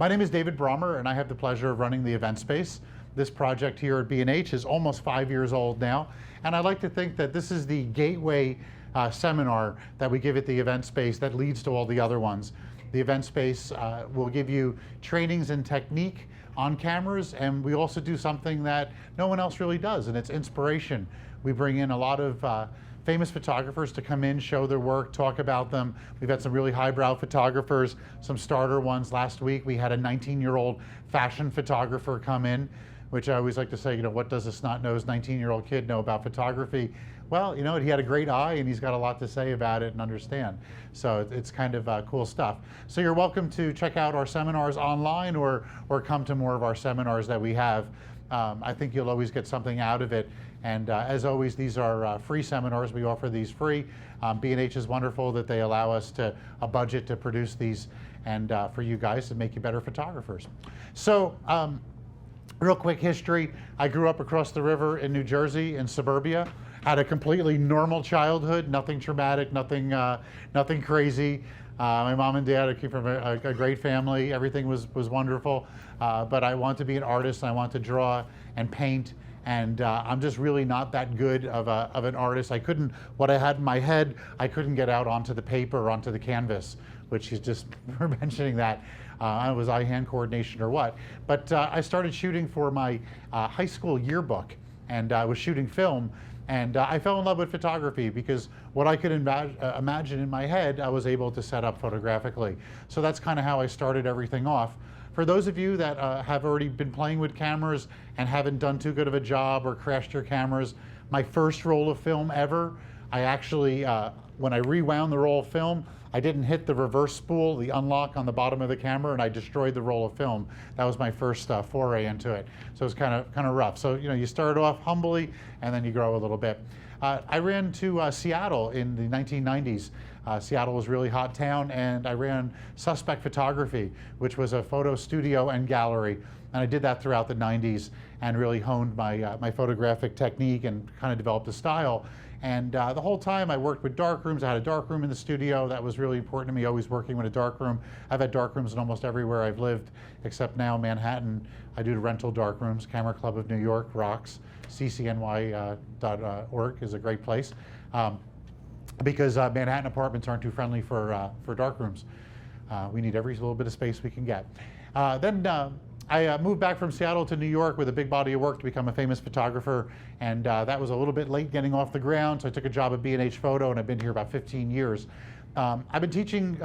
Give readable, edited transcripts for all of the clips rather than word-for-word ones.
My name is David Brommer, and I have the pleasure of running the event space. This project here at B&H is almost 5 years old now, and I like to think that this is the gateway seminar that we give at the event space that leads to all the other ones. The event space will give you trainings and technique on cameras, and we also do something that no one else really does, and it's inspiration. We bring in a lot of famous photographers to come in, show their work, talk about them. We've had some really highbrow photographers, some starter ones. Last week we had a 19-year-old fashion photographer come in, which I always like to say, what does a snot-nosed 19-year-old kid know about photography? Well, he had a great eye and he's got a lot to say about it and understand. So it's kind of cool stuff. So you're welcome to check out our seminars online or come to more of our seminars that we have. I think you'll always get something out of it. And as always, these are free seminars. We offer these free. B&H is wonderful that they allow us a budget to produce these and for you guys to make you better photographers. So real quick history. I grew up across the river in New Jersey in suburbia. Had a completely normal childhood, nothing traumatic, nothing crazy. My mom and dad came from a great family. Everything was wonderful. But I want to be an artist and I want to draw and paint. And I'm just really not that good of an artist. What I had in my head, I couldn't get out onto the paper or onto the canvas, which is just for mentioning that. It was eye-hand coordination or what. But I started shooting for my high school yearbook, and I was shooting film. And I fell in love with photography because what I could imagine in my head, I was able to set up photographically. So that's kind of how I started everything off. For those of you that have already been playing with cameras and haven't done too good of a job or crashed your cameras, my first roll of film ever, I actually, when I rewound the roll of film, I didn't hit the reverse spool, the unlock on the bottom of the camera, and I destroyed the roll of film. That was my first foray into it. So it was kind of rough. So you start off humbly, and then you grow a little bit. I ran to Seattle in the 1990s. Seattle was a really hot town, and I ran Suspect Photography, which was a photo studio and gallery. And I did that throughout the 90s and really honed my photographic technique and kind of developed a style. And the whole time I worked with darkrooms. I had a darkroom in the studio. That was really important to me, always working with a darkroom. I've had darkrooms in almost everywhere I've lived, except now Manhattan. I do rental darkrooms. Camera Club of New York rocks. ccny.org is a great place. Because Manhattan apartments aren't too friendly for darkrooms. We need every little bit of space we can get. Then I moved back from Seattle to New York with a big body of work to become a famous photographer, and that was a little bit late getting off the ground, so I took a job at B&H Photo, and I've been here about 15 years. I've been teaching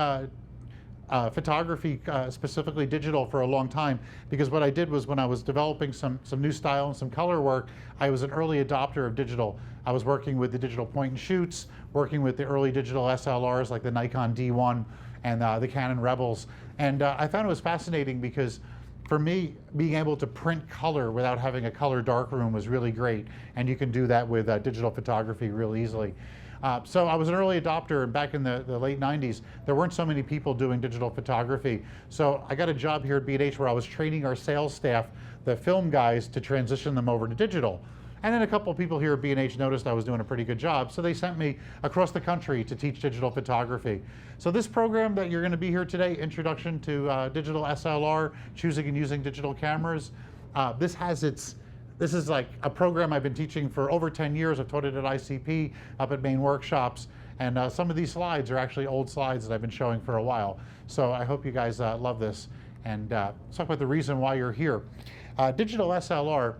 photography, specifically digital, for a long time, because what I did was when I was developing some new style and some color work, I was an early adopter of digital. I was working with the digital point and shoots, working with the early digital SLRs like the Nikon D1 and the Canon Rebels, and I found it was fascinating because for me, being able to print color without having a color darkroom was really great, and you can do that with digital photography real easily. So I was an early adopter, and back in the late 90s, there weren't so many people doing digital photography. So I got a job here at B&H where I was training our sales staff, the film guys, to transition them over to digital. And then a couple of people here at B&H noticed I was doing a pretty good job, so they sent me across the country to teach digital photography. So this program that you're going to be here today, Introduction to Digital SLR, Choosing and Using Digital Cameras, this is like a program I've been teaching for over 10 years. I've taught it at ICP, up at main workshops, and some of these slides are actually old slides that I've been showing for a while. So I hope you guys love this, and let's talk about the reason why you're here. Digital SLR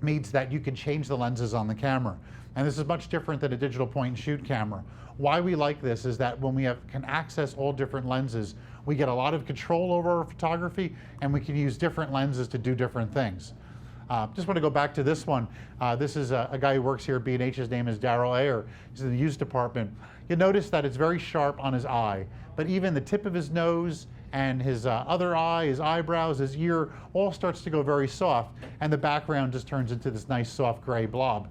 means that you can change the lenses on the camera. And this is much different than a digital point and shoot camera. Why we like this is that when we can access all different lenses, we get a lot of control over our photography, and we can use different lenses to do different things. Just want to go back to this one. This is a guy who works here at B&H. His name is Daryl Ayer. He's in the used department. You'll notice that it's very sharp on his eye, but even the tip of his nose and his other eye, his eyebrows, his ear, all starts to go very soft, and the background just turns into this nice soft gray blob.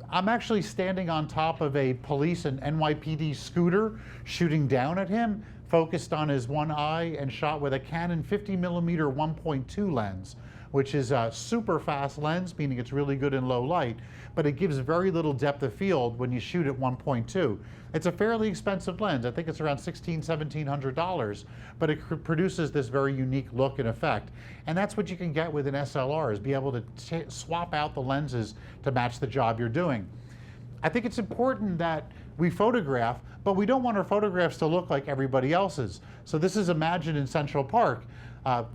I'm actually standing on top of a police and NYPD scooter, shooting down at him, focused on his one eye and shot with a Canon 50mm 1.2 lens. which is a super fast lens, meaning it's really good in low light, but it gives very little depth of field when you shoot at 1.2. It's a fairly expensive lens. I think it's around $1,700, but it produces this very unique look and effect. And that's what you can get with an SLR, is be able to swap out the lenses to match the job you're doing. I think it's important that we photograph, but we don't want our photographs to look like everybody else's. So this is Imagine in Central Park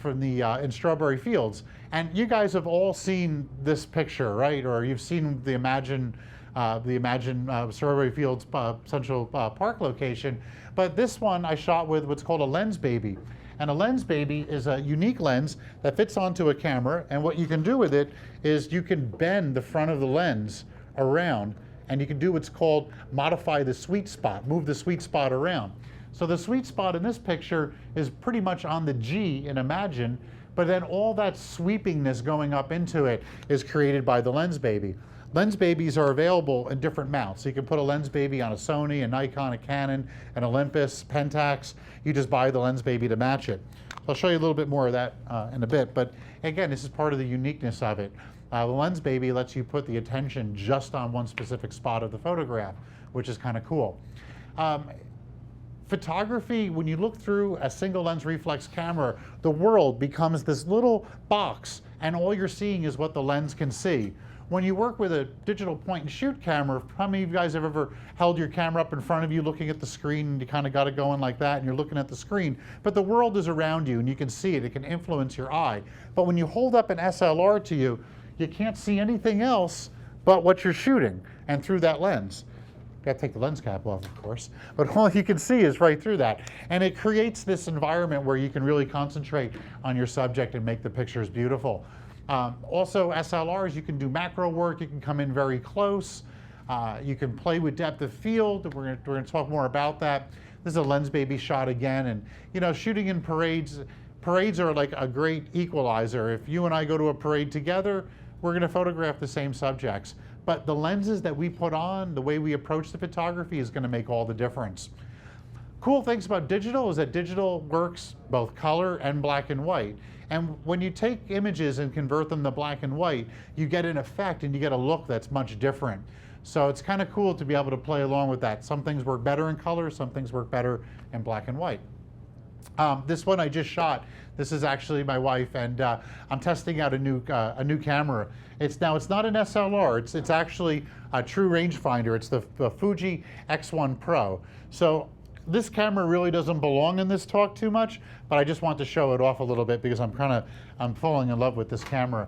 in Strawberry Fields. And you guys have all seen this picture, right? Or you've seen the Imagine Strawberry Fields Central Park location. But this one I shot with what's called a lens baby. And a lens baby is a unique lens that fits onto a camera. And what you can do with it is you can bend the front of the lens around, and you can do what's called modify the sweet spot, move the sweet spot around. So the sweet spot in this picture is pretty much on the G in Imagine, but then all that sweepingness going up into it is created by the lens baby. Lens babies are available in different mounts. So you can put a lens baby on a Sony, a Nikon, a Canon, an Olympus, Pentax. You just buy the lens baby to match it. So I'll show you a little bit more of that in a bit, but again, this is part of the uniqueness of it. The lens baby lets you put the attention just on one specific spot of the photograph, which is kind of cool. Photography, when you look through a single lens reflex camera, the world becomes this little box, and all you're seeing is what the lens can see. When you work with a digital point and shoot camera, how many of you guys have ever held your camera up in front of you looking at the screen, and you kind of got it going like that and you're looking at the screen, but the world is around you and you can see it, it can influence your eye. But when you hold up an SLR to you, you can't see anything else but what you're shooting and through that lens. You got to take the lens cap off, of course, but all you can see is right through that. And it creates this environment where you can really concentrate on your subject and make the pictures beautiful. Also, SLRs, you can do macro work, you can come in very close, you can play with depth of field. We're going to talk more about that. This is a lens baby shot again, and you know, shooting in parades are like a great equalizer. If you and I go to a parade together, we're going to photograph the same subjects. But the lenses that we put on, the way we approach the photography is going to make all the difference. Cool things about digital is that digital works both color and black and white. And when you take images and convert them to black and white, you get an effect and you get a look that's much different. So it's kind of cool to be able to play along with that. Some things work better in color, some things work better in black and white. This one I just shot. This is actually my wife, and I'm testing out a new camera. It's not an SLR. It's actually a true rangefinder. It's the Fuji X1 Pro. So this camera really doesn't belong in this talk too much, but I just want to show it off a little bit because I'm falling in love with this camera.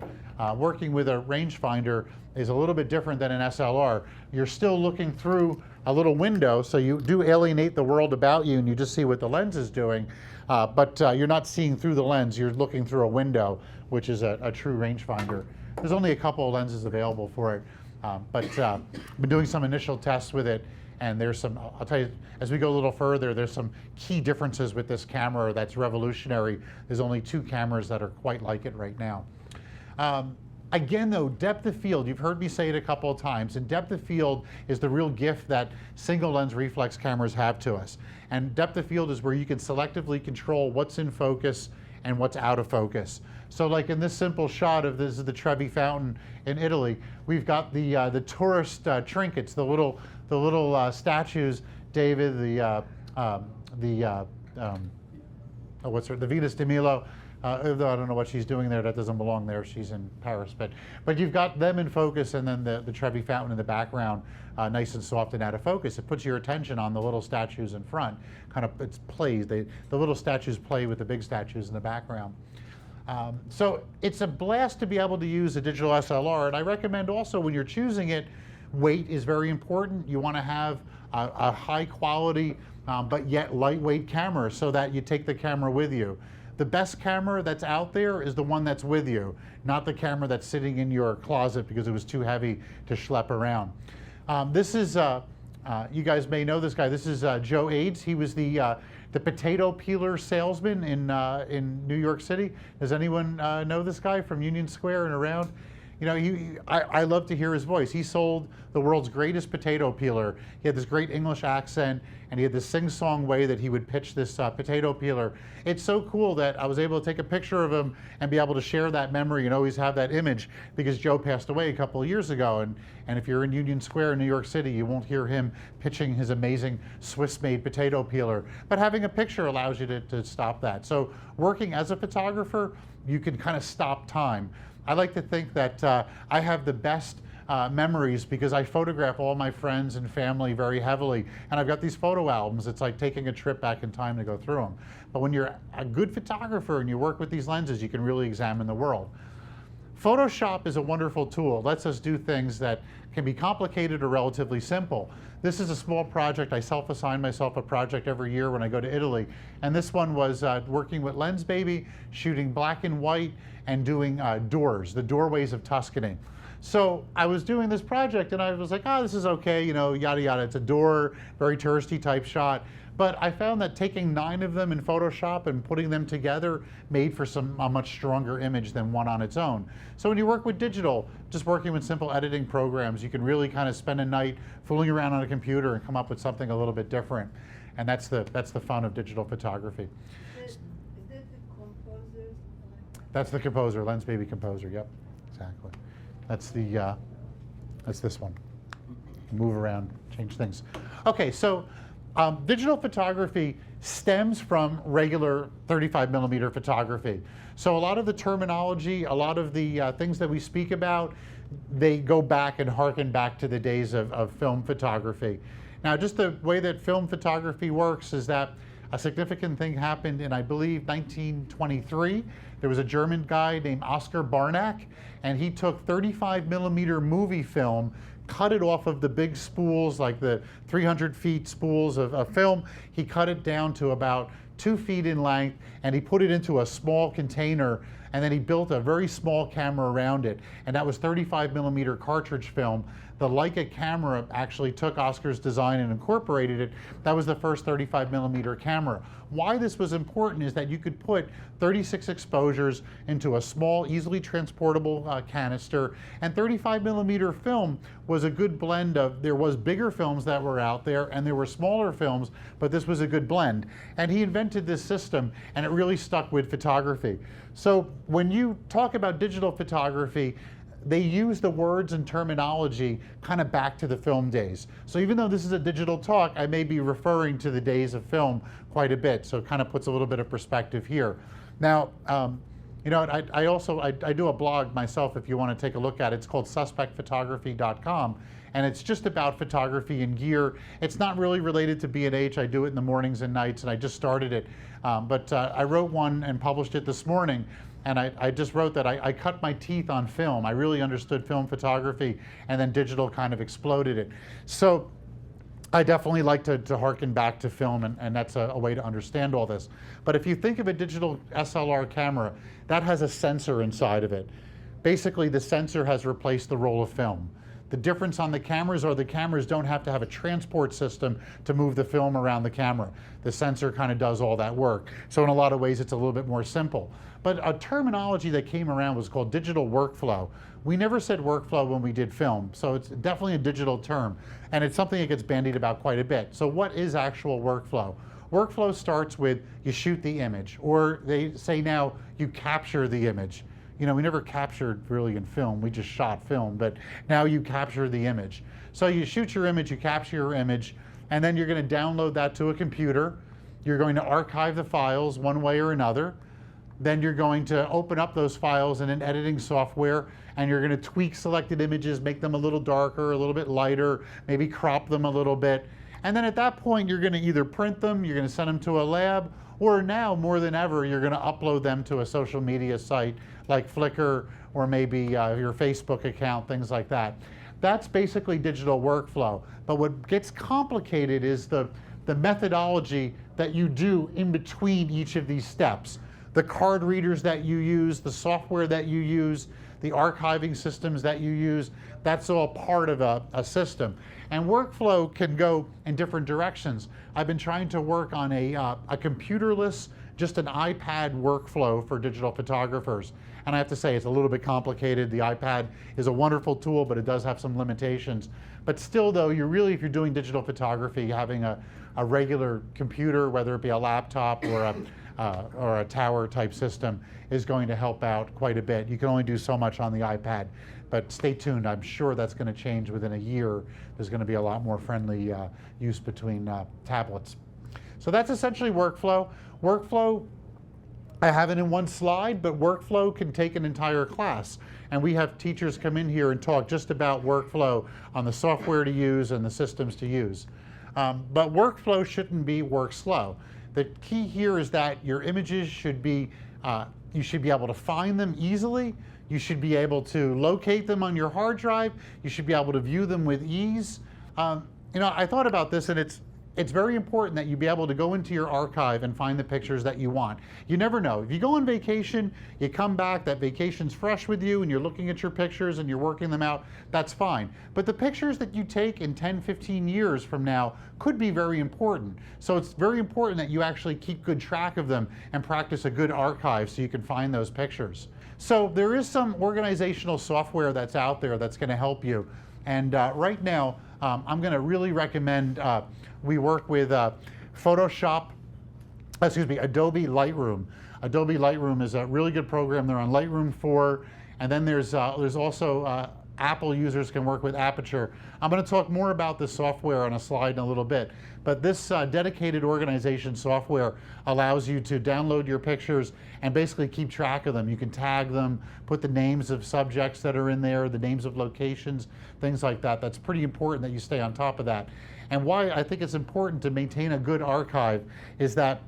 Working with a rangefinder is a little bit different than an SLR. You're still looking through a little window, so you do alienate the world about you and you just see what the lens is doing, but you're not seeing through the lens, you're looking through a window, which is a true rangefinder. There's only a couple of lenses available for it, but I've been doing some initial tests with it, and there's some, I'll tell you, as we go a little further, there's some key differences with this camera that's revolutionary. There's only 2 cameras that are quite like it right now. Again though, depth of field, you've heard me say it a couple of times, and depth of field is the real gift that single lens reflex cameras have to us. And depth of field is where you can selectively control what's in focus and what's out of focus. So like in this simple shot of this is the Trevi Fountain in Italy, we've got the tourist trinkets, the little statues, David, the Venus de Milo. I don't know what she's doing there. That doesn't belong there. She's in Paris. But you've got them in focus, and then the Trevi Fountain in the background, nice and soft and out of focus. It puts your attention on the little statues in front. It plays. The little statues play with the big statues in the background. So it's a blast to be able to use a digital SLR, and I recommend also when you're choosing it, weight is very important. You want to have a high quality but yet lightweight camera so that you take the camera with you. The best camera that's out there is the one that's with you, not the camera that's sitting in your closet because it was too heavy to schlep around. This is, you guys may know this guy. This is Joe Aids. He was the potato peeler salesman in New York City. Does anyone know this guy from Union Square and around? You know, I love to hear his voice. He sold the world's greatest potato peeler. He had this great English accent, and he had this sing-song way that he would pitch this potato peeler. It's so cool that I was able to take a picture of him and be able to share that memory and always have that image, because Joe passed away a couple of years ago. And if you're in Union Square in New York City, you won't hear him pitching his amazing Swiss-made potato peeler. But having a picture allows you to stop that. So working as a photographer, you can kind of stop time. I like to think that I have the best memories because I photograph all my friends and family very heavily, and I've got these photo albums. It's like taking a trip back in time to go through them. But when you're a good photographer and you work with these lenses, you can really examine the world. Photoshop is a wonderful tool. It lets us do things that can be complicated or relatively simple. This is a small project. I self-assign myself a project every year when I go to Italy. And this one was working with Lens Baby, shooting black and white, and doing doors, the doorways of Tuscany. So I was doing this project and I was like, oh, this is okay, you know, yada yada. It's a door, very touristy type shot. But I found that taking 9 of them in Photoshop and putting them together made for a much stronger image than one on its own. So when you work with digital, just working with simple editing programs, you can really kind of spend a night fooling around on a computer and come up with something a little bit different. And that's the fun of digital photography. Is that the composer? That's the composer, Lens Baby composer. Yep, exactly. That's this one. Move around, change things. Okay, so digital photography stems from regular 35mm photography. So a lot of the terminology, a lot of the things that we speak about, they go back and harken back to the days of film photography. Now, just the way that film photography works is that a significant thing happened in, I believe, 1923. There was a German guy named Oscar Barnack, and he took 35mm movie film, cut it off of the big spools, like the 300 feet spools of film. He cut it down to about 2 feet in length, and he put it into a small container, and then he built a very small camera around it, and that was 35mm cartridge film. The Leica camera actually took Oscar's design and incorporated it. That was the first 35mm camera. Why this was important is that you could put 36 exposures into a small, easily transportable canister, and 35mm film was a good blend of, there was bigger films that were out there and there were smaller films, but this was a good blend. And he invented this system, and it really stuck with photography. So when you talk about digital photography, they use the words and terminology kind of back to the film days. So even though this is a digital talk, I may be referring to the days of film quite a bit, so it kind of puts a little bit of perspective here. Now, you know, I do a blog myself if you want to take a look at it. It's called suspectphotography.com, and it's just about photography and gear. It's not really related to B&H. I do it in the mornings and nights, and I just started it. But I wrote one and published it this morning. And I just wrote that I cut my teeth on film. I really understood film photography, and then digital kind of exploded it. So I definitely like to harken back to film, and that's a way to understand all this. But if you think of a digital SLR camera, that has a sensor inside of it. Basically, the sensor has replaced the roll of film. The difference on the cameras are the cameras don't have to have a transport system to move the film around the camera. The sensor kind of does all that work. So in a lot of ways, it's a little bit more simple. But a terminology that came around was called digital workflow. We never said workflow when we did film, so it's definitely a digital term. And it's something that gets bandied about quite a bit. So what is actual workflow? Workflow starts with you shoot the image, or they say now you capture the image. You know, we never captured really in film, we just shot film, but now you capture the image. So you shoot your image, you capture your image, and then you're going to download that to a computer. You're going to archive the files one way or another. Then you're going to open up those files in an editing software, and you're going to tweak selected images, make them a little darker, a little bit lighter, maybe crop them a little bit. And then at that point, you're going to either print them, you're going to send them to a lab, or now more than ever, you're going to upload them to a social media site like Flickr, or maybe your Facebook account, things like that. That's basically digital workflow. But what gets complicated is the methodology that you do in between each of these steps. The card readers that you use, the software that you use, the archiving systems that you use, that's all part of a system. And workflow can go in different directions. I've been trying to work on a computerless just an iPad workflow for digital photographers. And I have to say, it's a little bit complicated. The iPad is a wonderful tool, but it does have some limitations. But still though, you're really, if you're doing digital photography, having a regular computer, whether it be a laptop or a tower type system, is going to help out quite a bit. You can only do so much on the iPad, but stay tuned. I'm sure that's going to change within a year. There's going to be a lot more friendly use between tablets. So that's essentially workflow. Workflow, I have it in one slide, but workflow can take an entire class. And we have teachers come in here and talk just about workflow on the software to use and the systems to use. But workflow shouldn't be work slow. The key here is that your images should be, you should be able to find them easily. You should be able to locate them on your hard drive. You should be able to view them with ease. You know, I thought about this, and it's very important that you be able to go into your archive and find the pictures that you want. You never know. If you go on vacation, you come back, that vacation's fresh with you, and you're looking at your pictures and you're working them out, that's fine. But the pictures that you take in 10, 15 years from now could be very important. So it's very important that you actually keep good track of them and practice a good archive so you can find those pictures. So there is some organizational software that's out there that's going to help you. And right now, I'm going to really recommend we work with Adobe Lightroom. Adobe Lightroom is a really good program. They're on Lightroom 4, and then there's also Apple users can work with Aperture. I'm going to talk more about this software on a slide in a little bit, but this dedicated organization software allows you to download your pictures and basically keep track of them. You can tag them, put the names of subjects that are in there, the names of locations, things like that. That's pretty important that you stay on top of that. And why I think it's important to maintain a good archive is that,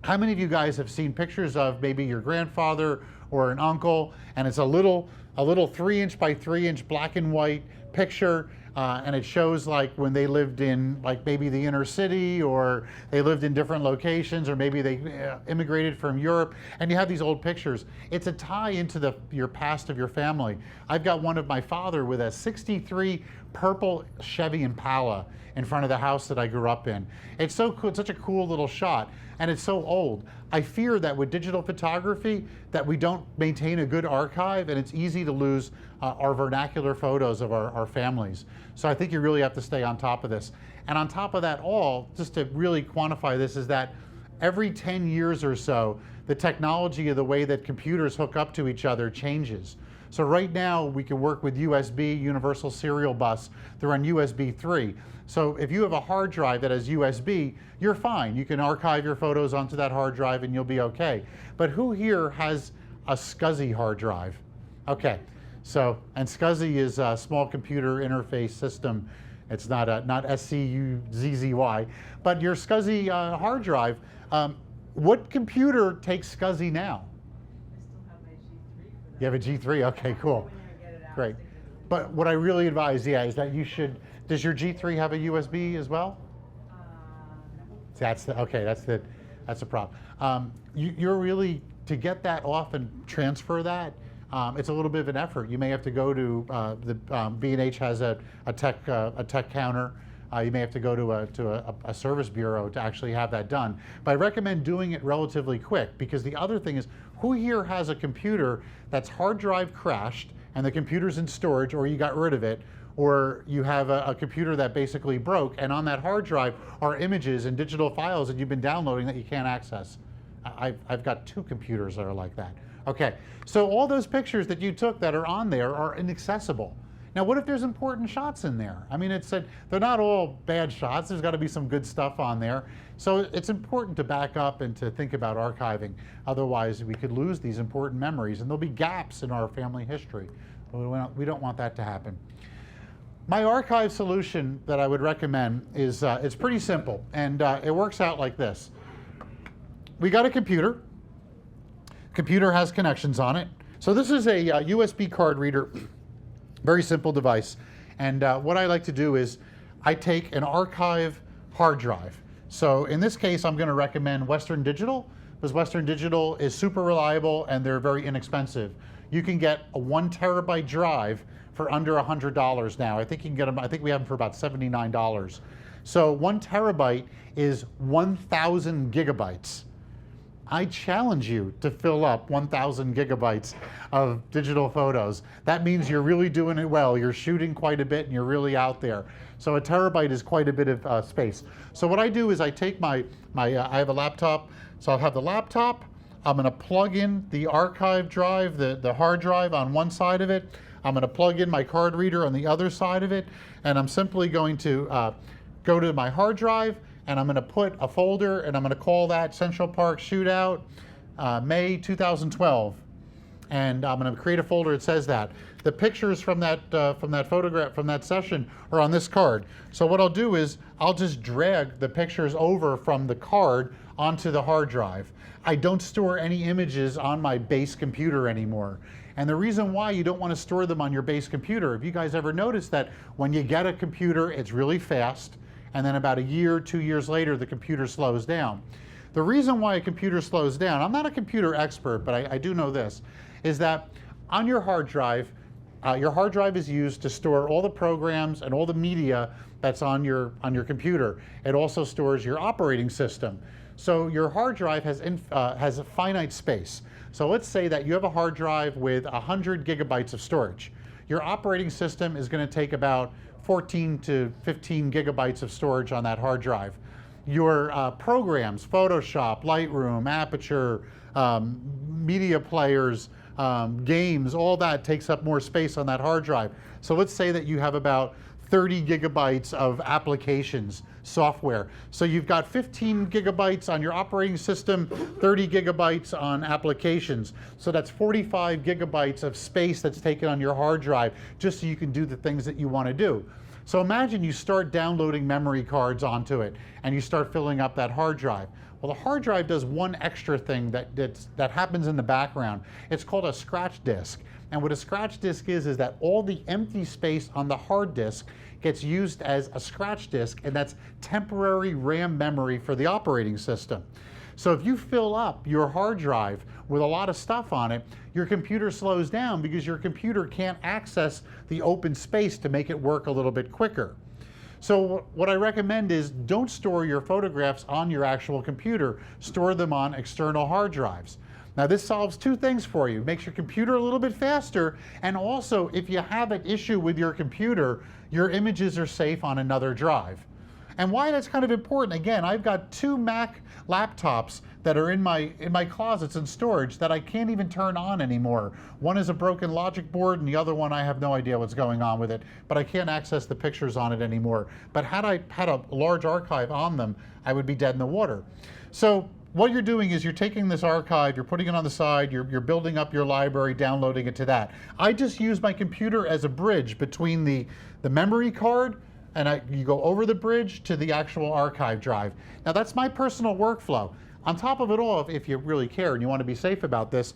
how many of you guys have seen pictures of maybe your grandfather or an uncle, and it's a little 3-inch by 3-inch black and white picture, and it shows like when they lived in like maybe the inner city, or they lived in different locations, or maybe they immigrated from Europe, and you have these old pictures. It's a tie into your past of your family. I've got one of my father with a 63 purple Chevy Impala in front of the house that I grew up in. It's so cool, it's such a cool little shot, and it's so old. I fear that with digital photography that we don't maintain a good archive, and it's easy to lose our vernacular photos of our families. So I think you really have to stay on top of this. And on top of that all, just to really quantify this, is that every 10 years or so, the technology of the way that computers hook up to each other changes. So right now we can work with USB, Universal Serial Bus. They're on USB 3. So if you have a hard drive that has USB, you're fine. You can archive your photos onto that hard drive and you'll be okay. But who here has a SCSI hard drive? Okay, so, and SCSI is a small computer interface system. It's not SCUZZY, but your SCSI hard drive, what computer takes SCSI now? You have a G3? Okay, cool. Great. But what I really advise, is that you should, does your G3 have a USB as well? No. Okay, that's the problem. You're really, to get that off and transfer that, it's a little bit of an effort. You may have to go to, B&H has a tech counter. You may have to go to a service bureau to actually have that done. But I recommend doing it relatively quick, because the other thing is, who here has a computer that's hard drive crashed and the computer's in storage, or you got rid of it, or you have a computer that basically broke, and on that hard drive are images and digital files that you've been downloading that you can't access? I've got 2 computers that are like that. Okay, so all those pictures that you took that are on there are inaccessible. Now, what if there's important shots in there? I mean, they're not all bad shots. There's got to be some good stuff on there. So it's important to back up and to think about archiving. Otherwise, we could lose these important memories, and there'll be gaps in our family history. We don't want that to happen. My archive solution that I would recommend is, it's pretty simple, and it works out like this. We got a computer. Computer has connections on it. So this is a USB card reader. Very simple device. And what I like to do is I take an archive hard drive. So in this case, I'm going to recommend Western Digital, because Western Digital is super reliable and they're very inexpensive. You can get a 1 terabyte drive for under $100 now. I think you can get them, I think we have them for about $79. So 1 terabyte is 1,000 gigabytes. I challenge you to fill up 1,000 gigabytes of digital photos. That means you're really doing it well. You're shooting quite a bit and you're really out there. So a terabyte is quite a bit of space. So what I do is I take I have a laptop, so I'll have the laptop. I'm going to plug in the archive drive, the hard drive on one side of it. I'm going to plug in my card reader on the other side of it, and I'm simply going to go to my hard drive, and I'm going to put a folder, and I'm going to call that Central Park Shootout May 2012. And I'm going to create a folder that says that. The pictures from that photograph, from that session, are on this card. So what I'll do is I'll just drag the pictures over from the card onto the hard drive. I don't store any images on my base computer anymore. And the reason why you don't want to store them on your base computer, if you guys ever noticed that when you get a computer, it's really fast, and then about a year, 2 years later, the computer slows down. The reason why a computer slows down, I'm not a computer expert, but I do know this, is that on your hard drive is used to store all the programs and all the media that's on your computer. It also stores your operating system. So your hard drive has a finite space. So let's say that you have a hard drive with 100 gigabytes of storage. Your operating system is going to take about 14 to 15 gigabytes of storage on that hard drive. Your programs, Photoshop, Lightroom, Aperture, media players, games, all that takes up more space on that hard drive. So let's say that you have about 30 gigabytes of applications, software. So you've got 15 gigabytes on your operating system, 30 gigabytes on applications. So that's 45 gigabytes of space that's taken on your hard drive just so you can do the things that you want to do. So imagine you start downloading memory cards onto it and you start filling up that hard drive. Well, the hard drive does one extra thing that happens in the background. It's called a scratch disk. And what a scratch disk is that all the empty space on the hard disk gets used as a scratch disk, and that's temporary RAM memory for the operating system. So if you fill up your hard drive with a lot of stuff on it, your computer slows down because your computer can't access the open space to make it work a little bit quicker. So what I recommend is don't store your photographs on your actual computer. Store them on external hard drives. Now this solves two things for you. It makes your computer a little bit faster, and also if you have an issue with your computer, your images are safe on another drive. And why that's kind of important, again, I've got 2 Mac laptops that are in my closets in storage that I can't even turn on anymore. One is a broken logic board, and the other one I have no idea what's going on with it, but I can't access the pictures on it anymore. But had I had a large archive on them, I would be dead in the water. So what you're doing is you're taking this archive, you're putting it on the side, you're building up your library, downloading it to that. I just use my computer as a bridge between the memory card, and you go over the bridge to the actual archive drive. Now that's my personal workflow. On top of it all, if you really care and you want to be safe about this,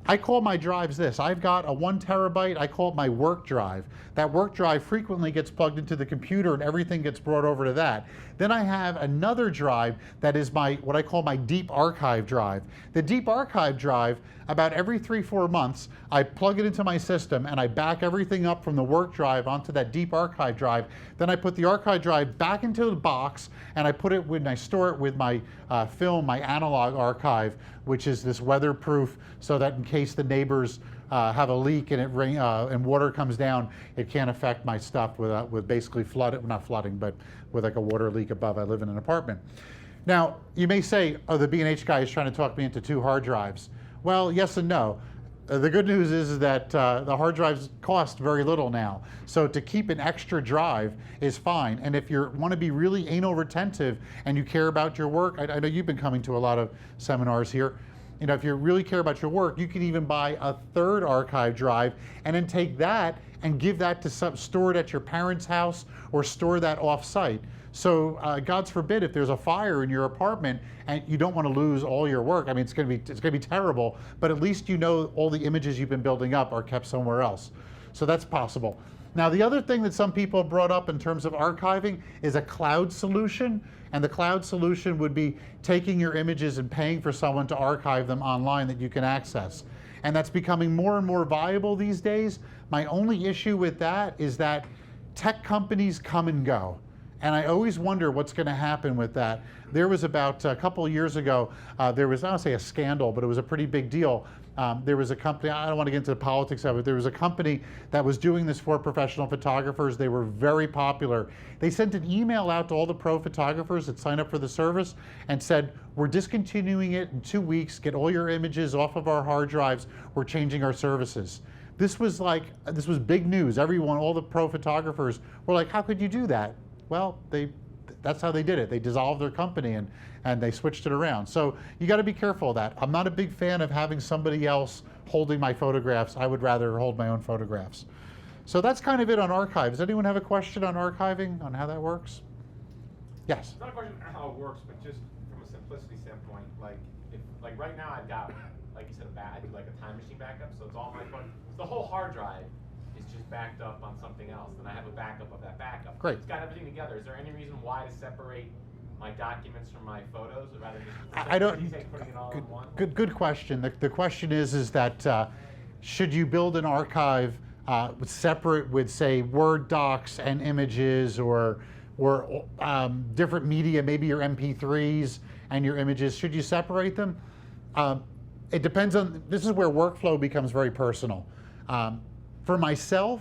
I call my drives this. I've got a 1 terabyte, I call it my work drive. That work drive frequently gets plugged into the computer and everything gets brought over to that. Then I have another drive that is what I call my deep archive drive. The deep archive drive, about every 3-4 months, I plug it into my system and I back everything up from the work drive onto that deep archive drive. Then I put the archive drive back into the box and I store it with my film, my analog archive, which is this weatherproof, so that in case the neighbors have a leak and and water comes down, it can't affect my stuff with basically not flooding, but with like a water leak above. I live in an apartment. Now, you may say, oh, the B&H guy is trying to talk me into 2 hard drives. Well, yes and no. The good news is that the hard drives cost very little now. So to keep an extra drive is fine. And if you want to be really anal retentive and you care about your work, I know you've been coming to a lot of seminars here. You know, if you really care about your work, you can even buy a 3rd archive drive and then take that and give that to store it at your parents' house or store that off-site. So God's forbid if there's a fire in your apartment and you don't want to lose all your work. I mean, it's going to be terrible, but at least you know all the images you've been building up are kept somewhere else. So that's possible. Now, the other thing that some people brought up in terms of archiving is a cloud solution. And the cloud solution would be taking your images and paying for someone to archive them online that you can access. And that's becoming more and more viable these days. My only issue with that is that tech companies come and go. And I always wonder what's going to happen with that. There was about a couple of years ago, there was, I don't say a scandal, but it was a pretty big deal. There was a company, I don't want to get into the politics of it, there was a company that was doing this for professional photographers. They were very popular. They sent an email out to all the pro photographers that signed up for the service and said, we're discontinuing it in 2 weeks, get all your images off of our hard drives, we're changing our services. This was big news. Everyone, all the pro photographers were like, how could you do that? Well, that's how they did it. They dissolved their company and they switched it around. So you got to be careful of that. I'm not a big fan of having somebody else holding my photographs. I would rather hold my own photographs. So that's kind of it on archive. Does anyone have a question on archiving, on how that works? Yes? It's not a question of how it works, but just from a simplicity standpoint, like right now I've got, like you said, I do like a time machine backup, so it's all my phone. The whole hard drive is just backed up on something else, and I have a backup of that backup. Great. It's got everything together. Is there any reason why to separate my documents from my photos, or rather just I don't. putting it all in one? Good question. The question is that should you build an archive separate with, say, Word docs and images, or different media, maybe your MP3s and your images? Should you separate them? It depends on. This is where workflow becomes very personal. For myself,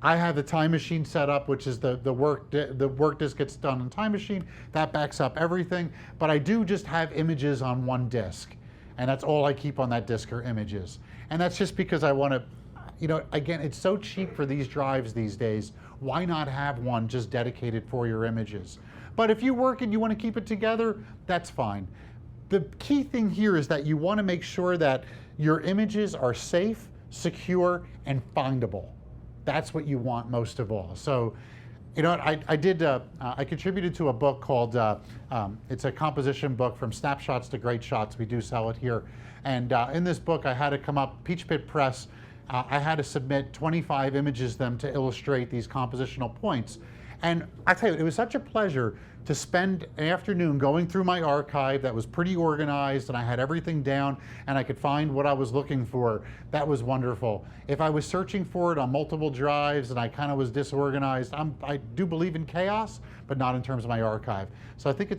I have the time machine set up, which is the work disk gets done on time machine. That backs up everything. But I do just have images on one disk, and that's all I keep on that disk are images. And that's just because I want to, again, it's so cheap for these drives these days. Why not have one just dedicated for your images? But if you work and you want to keep it together, that's fine. The key thing here is that you want to make sure that your images are safe, secure, and findable. That's what you want most of all. So, I contributed to a book called, it's a composition book, From Snapshots to Great Shots. We do sell it here. And in this book, I had to come up, Peach Pit Press, I had to submit 25 images them to illustrate these compositional points. And I tell you, it was such a pleasure to spend an afternoon going through my archive that was pretty organized, and I had everything down, and I could find what I was looking for. That was wonderful. If I was searching for it on multiple drives and I kind of was disorganized, I do believe in chaos, but not in terms of my archive. So I think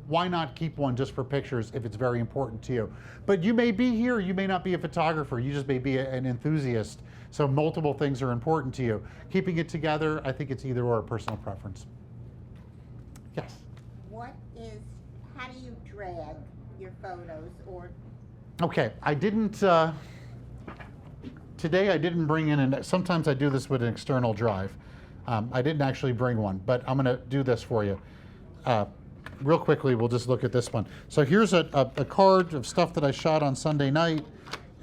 why not keep one just for pictures if it's very important to you? But you may be here, you may not be a photographer, you just may be an enthusiast. So multiple things are important to you. Keeping it together, I think it's either or, a personal preference. Yes? How do you drag your photos or? Okay, I didn't, today I didn't bring in, and sometimes I do this with an external drive. I didn't actually bring one, but I'm gonna do this for you. Real quickly, we'll just look at this one. So here's a card of stuff that I shot on Sunday night,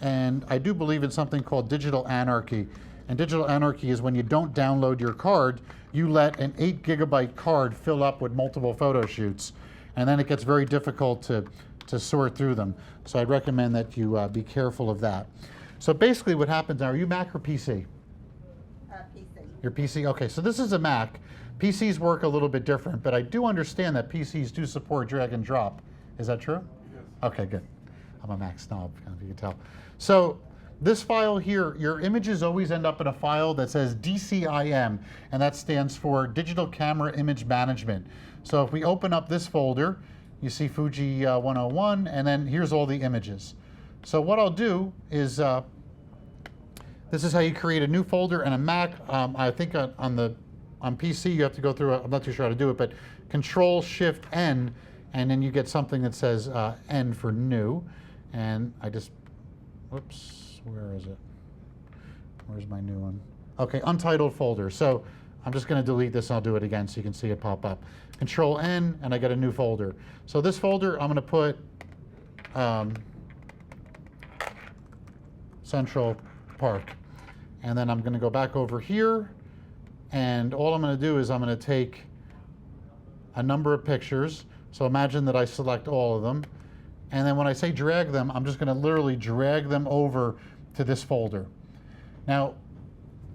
and I do believe in something called digital anarchy. And digital anarchy is when you don't download your card, you let an 8 gigabyte card fill up with multiple photo shoots, and then it gets very difficult to sort through them. So I'd recommend that you be careful of that. So basically what happens now, are you Mac or PC? PC. Your PC, okay, so this is a Mac. PCs work a little bit different, but I do understand that PCs do support drag and drop. Is that true? Yes. Okay, good. I'm a Mac snob, if you can tell. So this file here, your images always end up in a file that says DCIM, and that stands for Digital Camera Image Management. So if we open up this folder, you see Fuji 101, and then here's all the images. So what I'll do is, this is how you create a new folder in a Mac. I think on PC you have to go through, I'm not too sure how to do it, but Control-Shift-N, and then you get something that says N for new. And I just, whoops, where is it? Where's my new one? Okay, untitled folder. So I'm just going to delete this and I'll do it again so you can see it pop up. Control-N, and I get a new folder. So this folder, I'm going to put Central Park. And then I'm going to go back over here, and all I'm going to do is I'm going to take a number of pictures. So imagine that I select all of them. And then when I say drag them, I'm just going to literally drag them over to this folder. Now,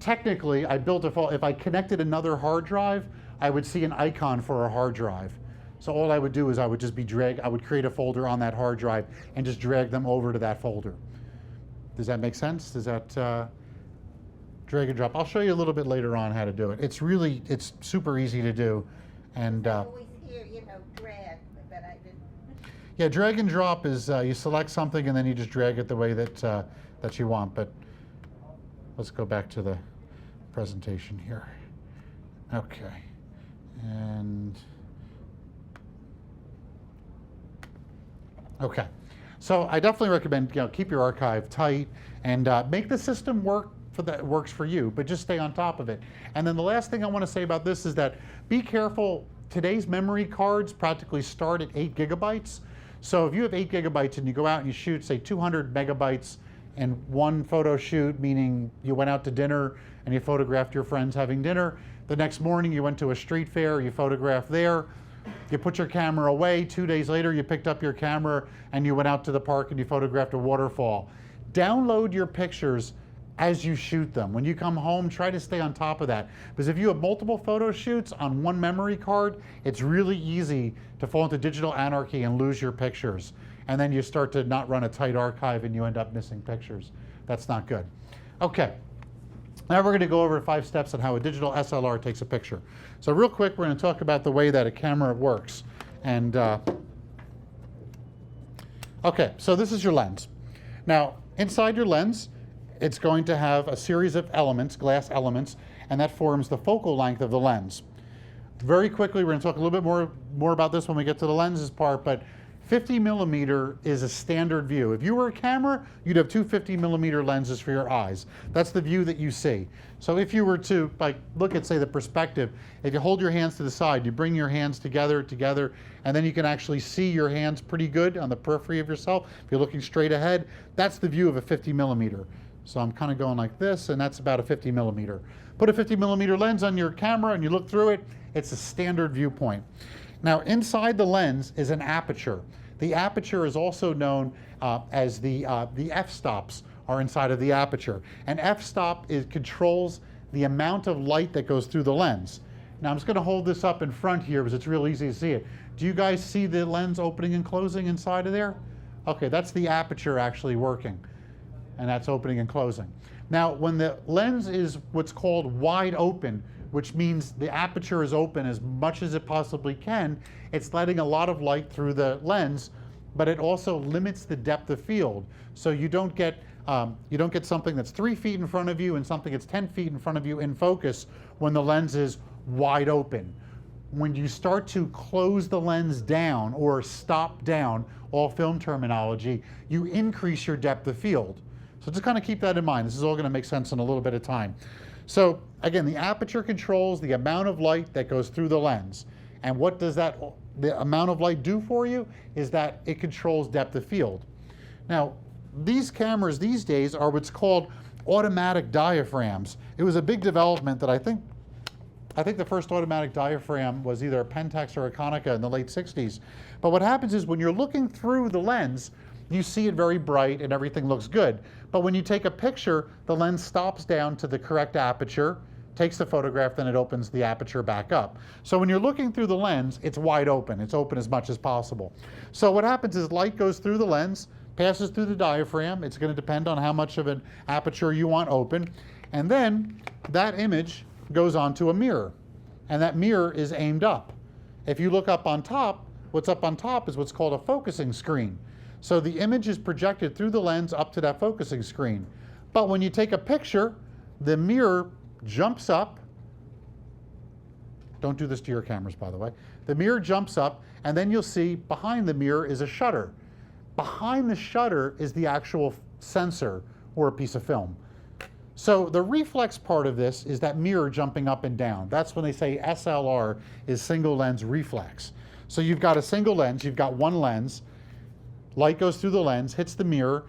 technically, I built a folder. If I connected another hard drive, I would see an icon for a hard drive. So all I would do is I would just I would create a folder on that hard drive and just drag them over to that folder. Does that make sense? Does that drag and drop. I'll show you a little bit later on how to do it. It's super easy to do. And I always hear, drag, but I didn't. yeah, drag and drop is you select something and then you just drag it the way that you want. But let's go back to the presentation here. Okay. And okay. So I definitely recommend keep your archive tight and make the system work works for you, but just stay on top of it. And then the last thing I want to say about this is that be careful. Today's memory cards practically start at 8 gigabytes. So if you have 8 gigabytes and you go out and you shoot, say, 200 megabytes in one photo shoot, meaning you went out to dinner and you photographed your friends having dinner. The next morning you went to a street fair, you photographed there. You put your camera away. 2 days later, you picked up your camera and you went out to the park and you photographed a waterfall. Download your pictures as you shoot them. When you come home, try to stay on top of that. Because if you have multiple photo shoots on one memory card, it's really easy to fall into digital anarchy and lose your pictures. And then you start to not run a tight archive and you end up missing pictures. That's not good. Okay. Now we're going to go over 5 steps on how a digital SLR takes a picture. So real quick, we're going to talk about the way that a camera works. And okay, so this is your lens. Now, inside your lens, it's going to have a series of elements, glass elements, and that forms the focal length of the lens. Very quickly, we're going to talk a little bit more about this when we get to the lenses part, but 50 millimeter is a standard view. If you were a camera, you'd have two 50 millimeter lenses for your eyes. That's the view that you see. So if you were to look at, say, the perspective, if you hold your hands to the side, you bring your hands together, and then you can actually see your hands pretty good on the periphery of yourself. If you're looking straight ahead, that's the view of a 50 millimeter. So I'm kind of going like this, and that's about a 50 millimeter. Put a 50 millimeter lens on your camera and you look through it, it's a standard viewpoint. Now inside the lens is an aperture. The aperture is also known as the f-stops are inside of the aperture. And f-stop controls the amount of light that goes through the lens. Now I'm just going to hold this up in front here because it's real easy to see it. Do you guys see the lens opening and closing inside of there? Okay, that's the aperture actually working. And that's opening and closing. Now, when the lens is what's called wide open, which means the aperture is open as much as it possibly can, it's letting a lot of light through the lens, but it also limits the depth of field. So you don't get something that's 3 feet in front of you and something that's 10 feet in front of you in focus when the lens is wide open. When you start to close the lens down or stop down, all film terminology, you increase your depth of field. So just kind of keep that in mind. This is all going to make sense in a little bit of time. So again, the aperture controls the amount of light that goes through the lens. And what does the amount of light do for you is that it controls depth of field. Now, these cameras these days are what's called automatic diaphragms. It was a big development that I think the first automatic diaphragm was either a Pentax or a Konica in the late 60s. But what happens is when you're looking through the lens, you see it very bright and everything looks good. But when you take a picture, the lens stops down to the correct aperture, takes the photograph, then it opens the aperture back up. So when you're looking through the lens, it's wide open. It's open as much as possible. So what happens is light goes through the lens, passes through the diaphragm. It's going to depend on how much of an aperture you want open. And then that image goes onto a mirror. And that mirror is aimed up. If you look up on top, what's up on top is what's called a focusing screen. So the image is projected through the lens up to that focusing screen. But when you take a picture, the mirror jumps up. Don't do this to your cameras, by the way. The mirror jumps up, and then you'll see behind the mirror is a shutter. Behind the shutter is the actual sensor or a piece of film. So the reflex part of this is that mirror jumping up and down. That's when they say SLR is single lens reflex. So you've got a single lens, you've got one lens. Light goes through the lens, hits the mirror,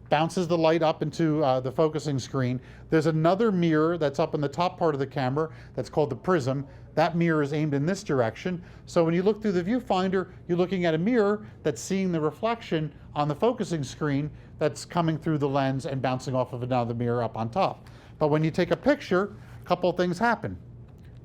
bounces the light up into the focusing screen. There's another mirror that's up in the top part of the camera that's called the prism. That mirror is aimed in this direction. So when you look through the viewfinder, you're looking at a mirror that's seeing the reflection on the focusing screen that's coming through the lens and bouncing off of another mirror up on top. But when you take a picture, a couple of things happen.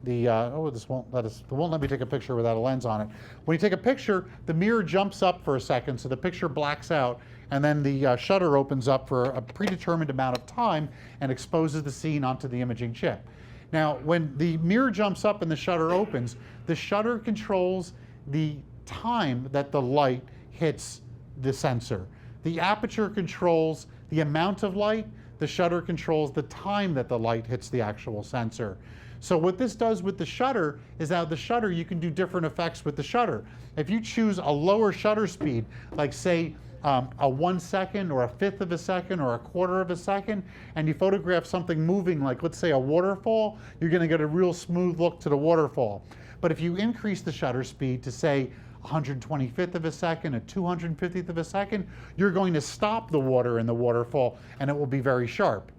This won't let me take a picture without a lens on it. When you take a picture, the mirror jumps up for a second, so the picture blacks out, and then the shutter opens up for a predetermined amount of time and exposes the scene onto the imaging chip. Now, when the mirror jumps up and the shutter opens, the shutter controls the time that the light hits the sensor. The aperture controls the amount of light. The shutter controls the time that the light hits the actual sensor. So what this does with the shutter is now the shutter, you can do different effects with the shutter. If you choose a lower shutter speed, like say a 1 second or a fifth of a second or a quarter of a second, and you photograph something moving, like let's say a waterfall, you're going to get a real smooth look to the waterfall. But if you increase the shutter speed to say 125th of a second, a 250th of a second, you're going to stop the water in the waterfall and it will be very sharp.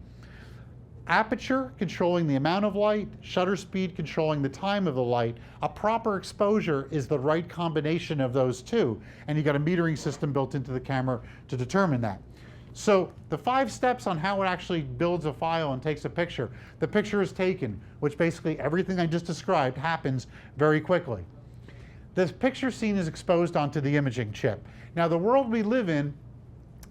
Aperture controlling the amount of light, shutter speed controlling the time of the light. A proper exposure is the right combination of those two, and you got a metering system built into the camera to determine that. So the 5 steps on how it actually builds a file and takes a picture. The picture is taken, which basically everything I just described happens very quickly. This picture scene is exposed onto the imaging chip. Now the world we live in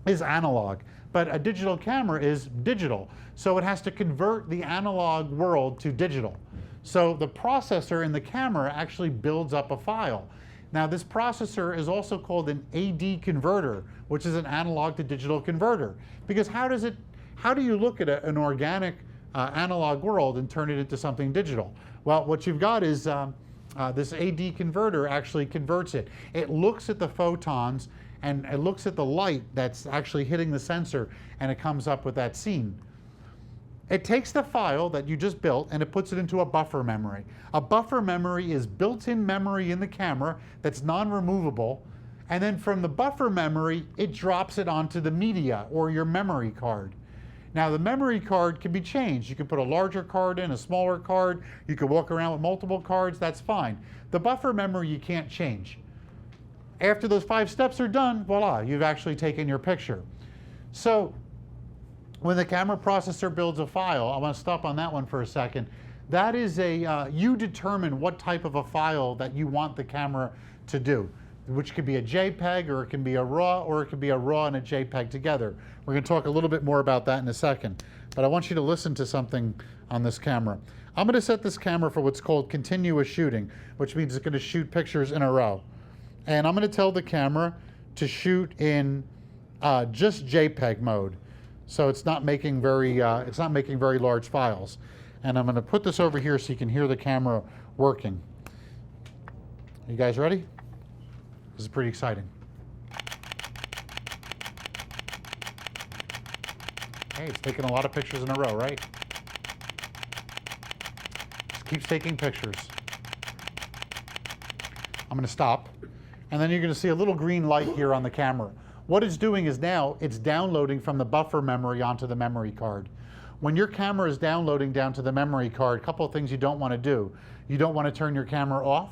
is analog, but a digital camera is digital. So it has to convert the analog world to digital. So the processor in the camera actually builds up a file. Now this processor is also called an AD converter, which is an analog to digital converter. Because how do you look at an organic analog world and turn it into something digital? Well, what you've got is this AD converter actually converts it. It looks at the photons and it looks at the light that's actually hitting the sensor, and it comes up with that scene. It takes the file that you just built and it puts it into a buffer memory. A buffer memory is built-in memory in the camera that's non-removable, and then from the buffer memory, it drops it onto the media or your memory card. Now the memory card can be changed. You can put a larger card in, a smaller card, you can walk around with multiple cards, that's fine. The buffer memory you can't change. After those 5 steps are done, voila, you've actually taken your picture. So when the camera processor builds a file, I want to stop on that one for a second. That is you determine what type of a file that you want the camera to do, which could be a JPEG, or it can be a RAW, or it could be a RAW and a JPEG together. We're going to talk a little bit more about that in a second. But I want you to listen to something on this camera. I'm going to set this camera for what's called continuous shooting, which means it's going to shoot pictures in a row. And I'm going to tell the camera to shoot in just JPEG mode. So it's not making very large files. And I'm going to put this over here so you can hear the camera working. You guys ready? This is pretty exciting. Hey, it's taking a lot of pictures in a row, right? Just keeps taking pictures. I'm going to stop. And then you're going to see a little green light here on the camera. What it's doing is now it's downloading from the buffer memory onto the memory card. When your camera is downloading down to the memory card, a couple of things you don't want to do. You don't want to turn your camera off,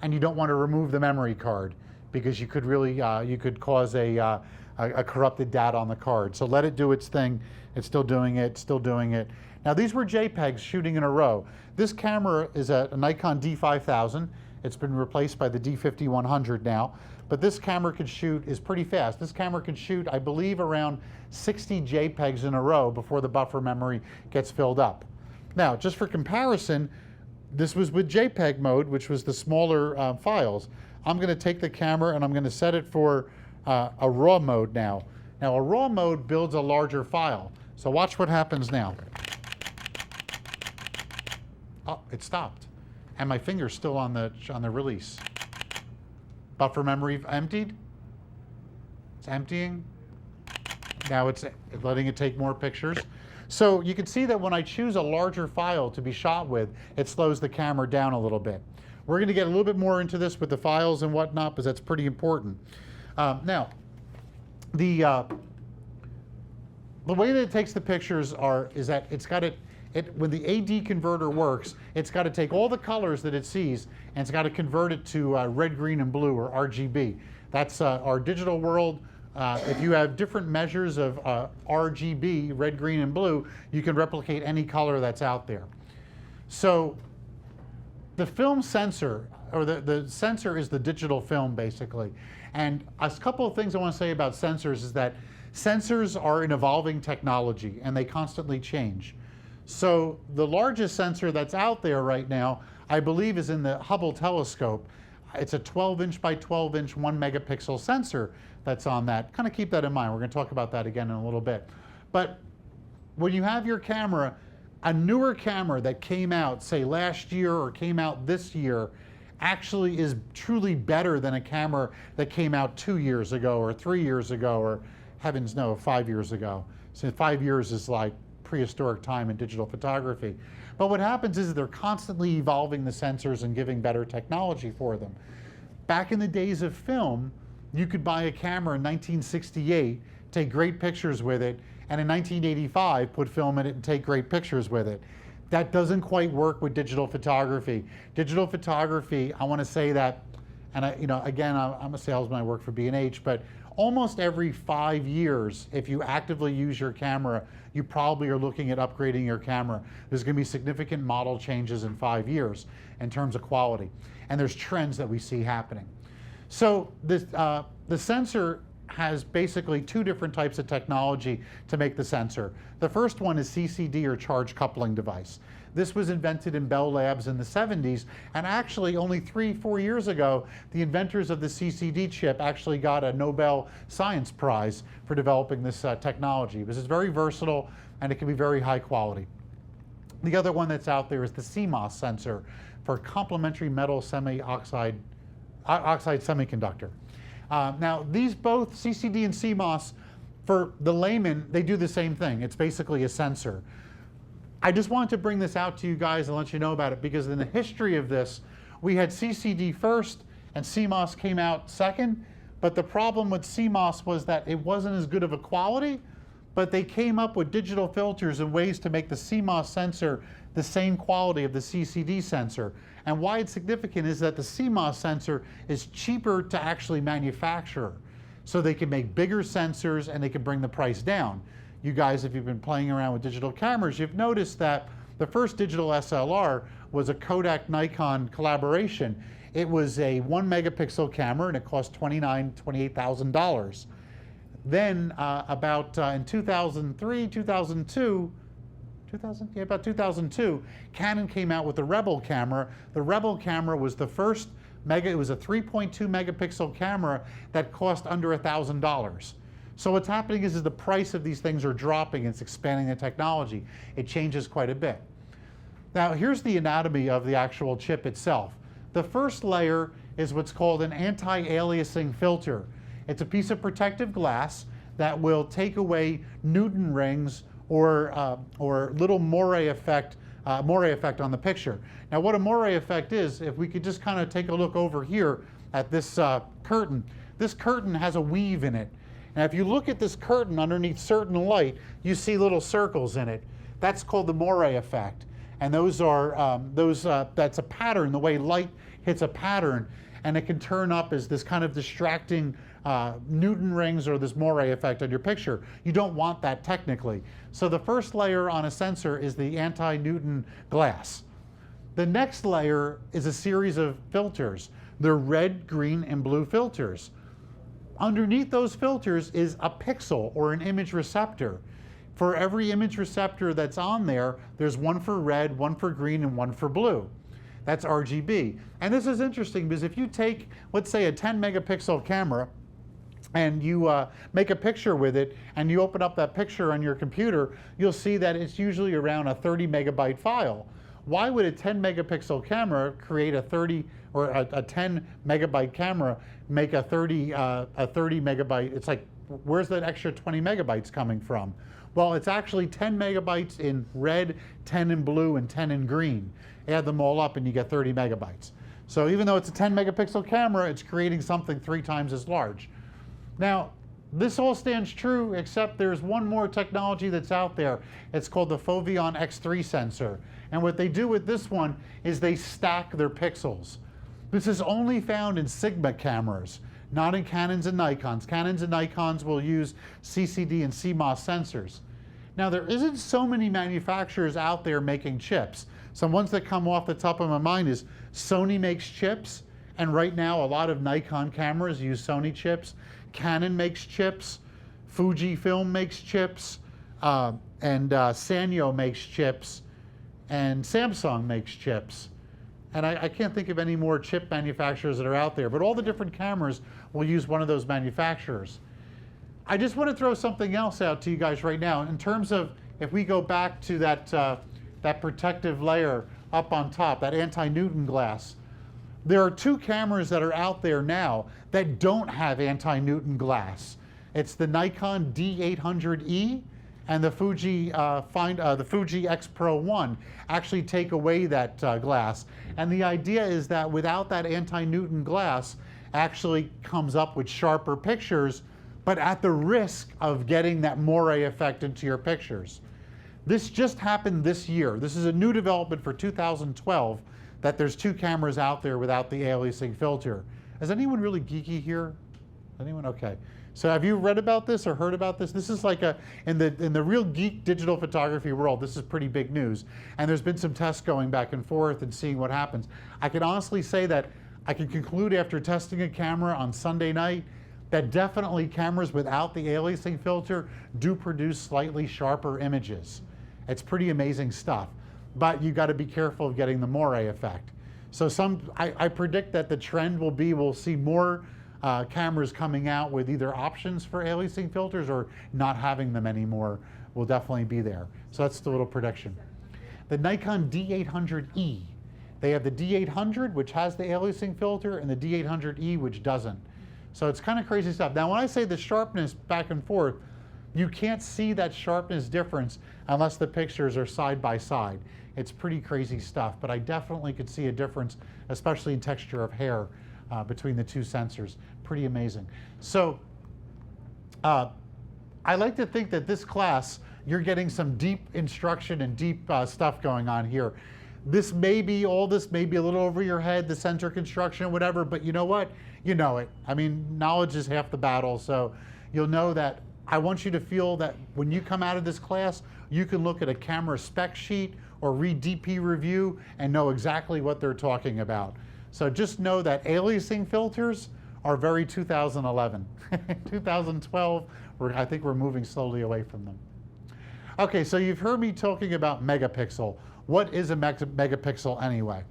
and you don't want to remove the memory card, because you could really you could cause a corrupted data on the card. So let it do its thing. It's still doing it, still doing it. Now these were JPEGs shooting in a row. This camera is a Nikon D5000. It's been replaced by the D5100 now, but this camera is pretty fast. This camera can shoot, I believe, around 60 JPEGs in a row before the buffer memory gets filled up. Now, just for comparison, this was with JPEG mode, which was the smaller files. I'm going to take the camera and I'm going to set it for a RAW mode now. Now, a RAW mode builds a larger file. So watch what happens now. Oh, it stopped. And my finger's still on the release. Buffer memory emptied. It's emptying. Now it's letting it take more pictures. So you can see that when I choose a larger file to be shot with, it slows the camera down a little bit. We're going to get a little bit more into this with the files and whatnot, because that's pretty important. Now, the way that it takes the pictures is that it's got when the AD converter works, it's got to take all the colors that it sees and it's got to convert it to red, green, and blue, or RGB. That's our digital world. If you have different measures of RGB, red, green, and blue, you can replicate any color that's out there. So the film sensor, or the sensor is the digital film basically. And a couple of things I want to say about sensors is that sensors are an evolving technology and they constantly change. So the largest sensor that's out there right now, I believe, is in the Hubble telescope. It's a 12-inch by 12-inch 1 megapixel sensor that's on that. Kind of keep that in mind. We're going to talk about that again in a little bit. But when you have your camera, a newer camera that came out, say last year or came out this year, actually is truly better than a camera that came out 2 years ago or 3 years ago or, heavens no, 5 years ago. So 5 years is like prehistoric time in digital photography. But what happens is they're constantly evolving the sensors and giving better technology for them. Back in the days of film, you could buy a camera in 1968, take great pictures with it, and in 1985 put film in it and take great pictures with it. That doesn't quite work with digital photography. Digital photography, I want to say that, and again, I'm a salesman, I work for B&H, but almost every 5 years, if you actively use your camera, you probably are looking at upgrading your camera. There's going to be significant model changes in 5 years in terms of quality. And there's trends that we see happening. So the sensor has basically two different types of technology to make the sensor. The first one is CCD, or charge coupling device. This was invented in Bell Labs in the 70s, and actually only 3-4 years ago, the inventors of the CCD chip actually got a Nobel Science Prize for developing this technology. This is very versatile, and it can be very high quality. The other one that's out there is the CMOS sensor for complementary metal oxide semiconductor. Now, these both, CCD and CMOS, for the layman, they do the same thing. It's basically a sensor. I just wanted to bring this out to you guys and let you know about it, because in the history of this, we had CCD first and CMOS came out second, but the problem with CMOS was that it wasn't as good of a quality, but they came up with digital filters and ways to make the CMOS sensor the same quality of the CCD sensor. And why it's significant is that the CMOS sensor is cheaper to actually manufacture. So they can make bigger sensors and they can bring the price down. You guys, if you've been playing around with digital cameras, you've noticed that the first digital SLR was a Kodak-Nikon collaboration. It was a 1 megapixel camera and it cost $28,000. Then in 2003, 2002, about 2002, Canon came out with the Rebel camera. The Rebel camera was the first it was a 3.2 megapixel camera that cost under $1,000. So what's happening is the price of these things are dropping. It's expanding the technology. It changes quite a bit. Now here's the anatomy of the actual chip itself. The first layer is what's called an anti-aliasing filter. It's a piece of protective glass that will take away Newton rings or little moire effect on the picture. Now what a moire effect is, if we could just kind of take a look over here at this curtain. This curtain has a weave in it. Now if you look at this curtain underneath certain light, you see little circles in it. That's called the moire effect. And those are, that's a pattern, the way light hits a pattern, and it can turn up as this kind of distracting Newton rings or this moire effect on your picture. You don't want that technically. So the first layer on a sensor is the anti-Newton glass. The next layer is a series of filters. They're red, green, and blue filters. Underneath those filters is a pixel or an image receptor. For every image receptor that's on there, there's one for red, one for green, and one for blue. That's RGB. And this is interesting because if you take, let's say, a 10 megapixel camera and you make a picture with it and you open up that picture on your computer, you'll see that it's usually around a 30 megabyte file. Why would a 10 megapixel camera create a 30 or a 10 megabyte camera make a 30 megabyte? It's like, where's that extra 20 megabytes coming from? Well, it's actually 10 megabytes in red, 10 in blue, and 10 in green. Add them all up and you get 30 megabytes. So even though it's a 10 megapixel camera, it's creating something 3 times as large. Now, this all stands true, except there's one more technology that's out there. It's called the Foveon X3 sensor. And what they do with this one is they stack their pixels. This is only found in Sigma cameras, not in Canons and Nikons. Canons and Nikons will use CCD and CMOS sensors. Now, there isn't so many manufacturers out there making chips. Some ones that come off the top of my mind is Sony makes chips, and right now a lot of Nikon cameras use Sony chips. Canon makes chips, Fujifilm makes chips, and Sanyo makes chips, and Samsung makes chips. And I can't think of any more chip manufacturers that are out there, but all the different cameras will use one of those manufacturers. I just want to throw something else out to you guys right now. In terms of, if we go back to that protective layer up on top, that anti-Newton glass, there are two cameras that are out there now that don't have anti-Newton glass. It's the Nikon D800E and the Fuji X Pro 1 actually take away that glass. And the idea is that without that anti-Newton glass, actually comes up with sharper pictures, but at the risk of getting that moire effect into your pictures. This just happened this year. This is a new development for 2012, that there's two cameras out there without the aliasing filter. Is anyone really geeky here? Anyone? Okay. So have you read about this or heard about this? This is like in the real geek digital photography world, this is pretty big news. And there's been some tests going back and forth and seeing what happens. I can honestly say that I can conclude after testing a camera on Sunday night that definitely cameras without the aliasing filter do produce slightly sharper images. It's pretty amazing stuff. But you got to be careful of getting the moire effect. So I predict that the trend will be, we'll see more cameras coming out with either options for aliasing filters or not having them anymore will definitely be there. So that's the little prediction. The Nikon D800E. They have the D800, which has the aliasing filter, and the D800E, which doesn't. So it's kind of crazy stuff. Now, when I say the sharpness back and forth, you can't see that sharpness difference unless the pictures are side by side. It's pretty crazy stuff, but I definitely could see a difference, especially in texture of hair between the two sensors. Pretty amazing. So I like to think that this class, you're getting some deep instruction and deep stuff going on here. This may be, all this may be a little over your head, the sensor construction, whatever, but you know what? You know it. I mean, knowledge is half the battle, so you'll know that. I want you to feel that when you come out of this class, you can look at a camera spec sheet or read DP review and know exactly what they're talking about. So just know that aliasing filters are very 2011. 2012, I think we're moving slowly away from them. Okay, so you've heard me talking about megapixel. What is a megapixel anyway?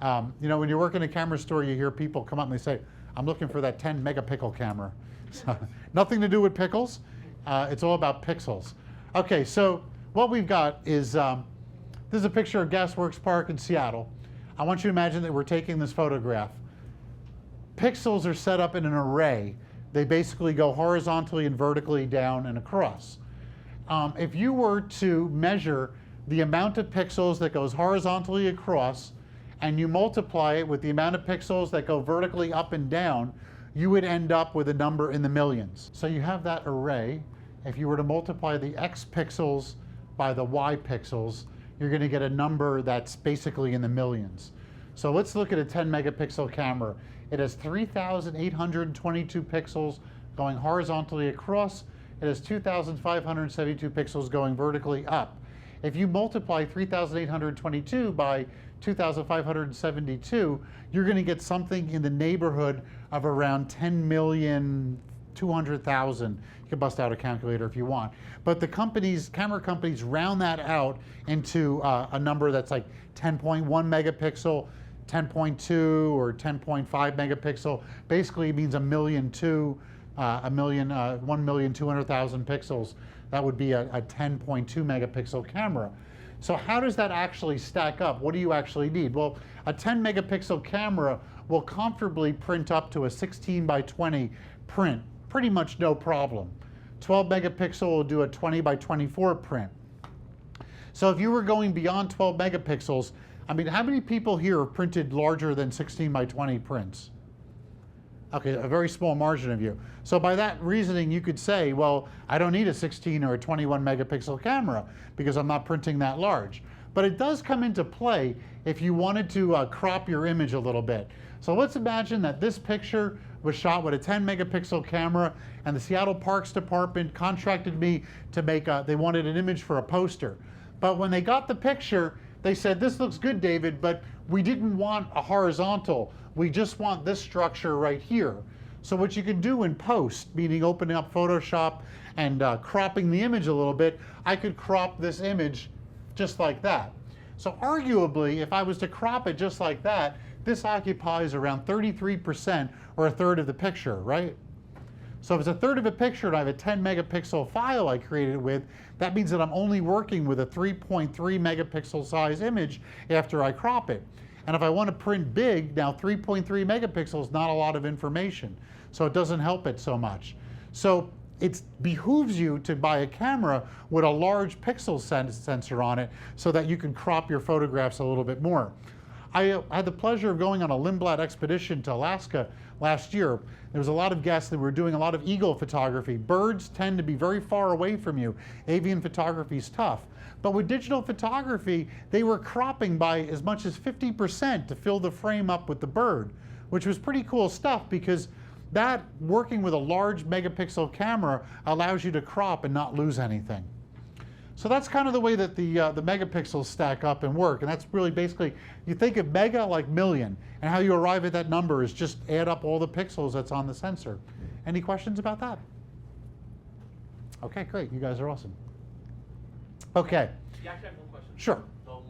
You know, when you work in a camera store, you hear people come up and they say, I'm looking for that 10 megapixel camera. So, nothing to do with pickles. It's all about pixels. Okay, so what we've got is, this is a picture of Gasworks Park in Seattle. I want you to imagine that we're taking this photograph. Pixels are set up in an array. They basically go horizontally and vertically down and across. If you were to measure the amount of pixels that goes horizontally across and you multiply it with the amount of pixels that go vertically up and down, you would end up with a number in the millions. So you have that array. If you were to multiply the X pixels by the Y pixels, you're going to get a number that's basically in the millions. So let's look at a 10 megapixel camera. It has 3,822 pixels going horizontally across. It has 2,572 pixels going vertically up. If you multiply 3,822 by 2,572, you're going to get something in the neighborhood of around 10,200,000. You can bust out a calculator if you want. But the camera companies round that out into a number that's like 10.1 megapixel, 10.2 or 10.5 megapixel. Basically, it means 1,200,000 pixels. That would be a 10.2 megapixel camera. So how does that actually stack up? What do you actually need? Well, a 10 megapixel camera will comfortably print up to a 16 by 20 print, pretty much no problem. 12 megapixel will do a 20 by 24 print. So if you were going beyond 12 megapixels, I mean, how many people here have printed larger than 16 by 20 prints? Okay, a very small margin of you. So by that reasoning, you could say, well, I don't need a 16 or a 21 megapixel camera because I'm not printing that large. But it does come into play if you wanted to crop your image a little bit. So let's imagine that this picture was shot with a 10 megapixel camera and the Seattle Parks Department contracted me to make they wanted an image for a poster. But when they got the picture, they said, this looks good, David, but we didn't want a horizontal. We just want this structure right here. So what you can do in post, meaning opening up Photoshop and cropping the image a little bit, I could crop this image just like that. So arguably, if I was to crop it just like that, this occupies around 33% or a third of the picture, right? So if it's a third of a picture and I have a 10 megapixel file I created it with, that means that I'm only working with a 3.3 megapixel size image after I crop it. And if I want to print big, now 3.3 megapixels is not a lot of information. So it doesn't help it so much. So it behooves you to buy a camera with a large pixel sensor on it so that you can crop your photographs a little bit more. I had the pleasure of going on a Lindblad expedition to Alaska last year. There was a lot of guests that were doing a lot of eagle photography. Birds tend to be very far away from you. Avian photography is tough. But with digital photography, they were cropping by as much as 50% to fill the frame up with the bird, which was pretty cool stuff because that, working with a large megapixel camera, allows you to crop and not lose anything. So that's kind of the way that the megapixels stack up and work. And that's really basically, you think of mega like million, and how you arrive at that number is just add up all the pixels that's on the sensor. Any questions about that? Okay, great. You guys are awesome. Okay. Yeah, actually, I have one question. Sure. So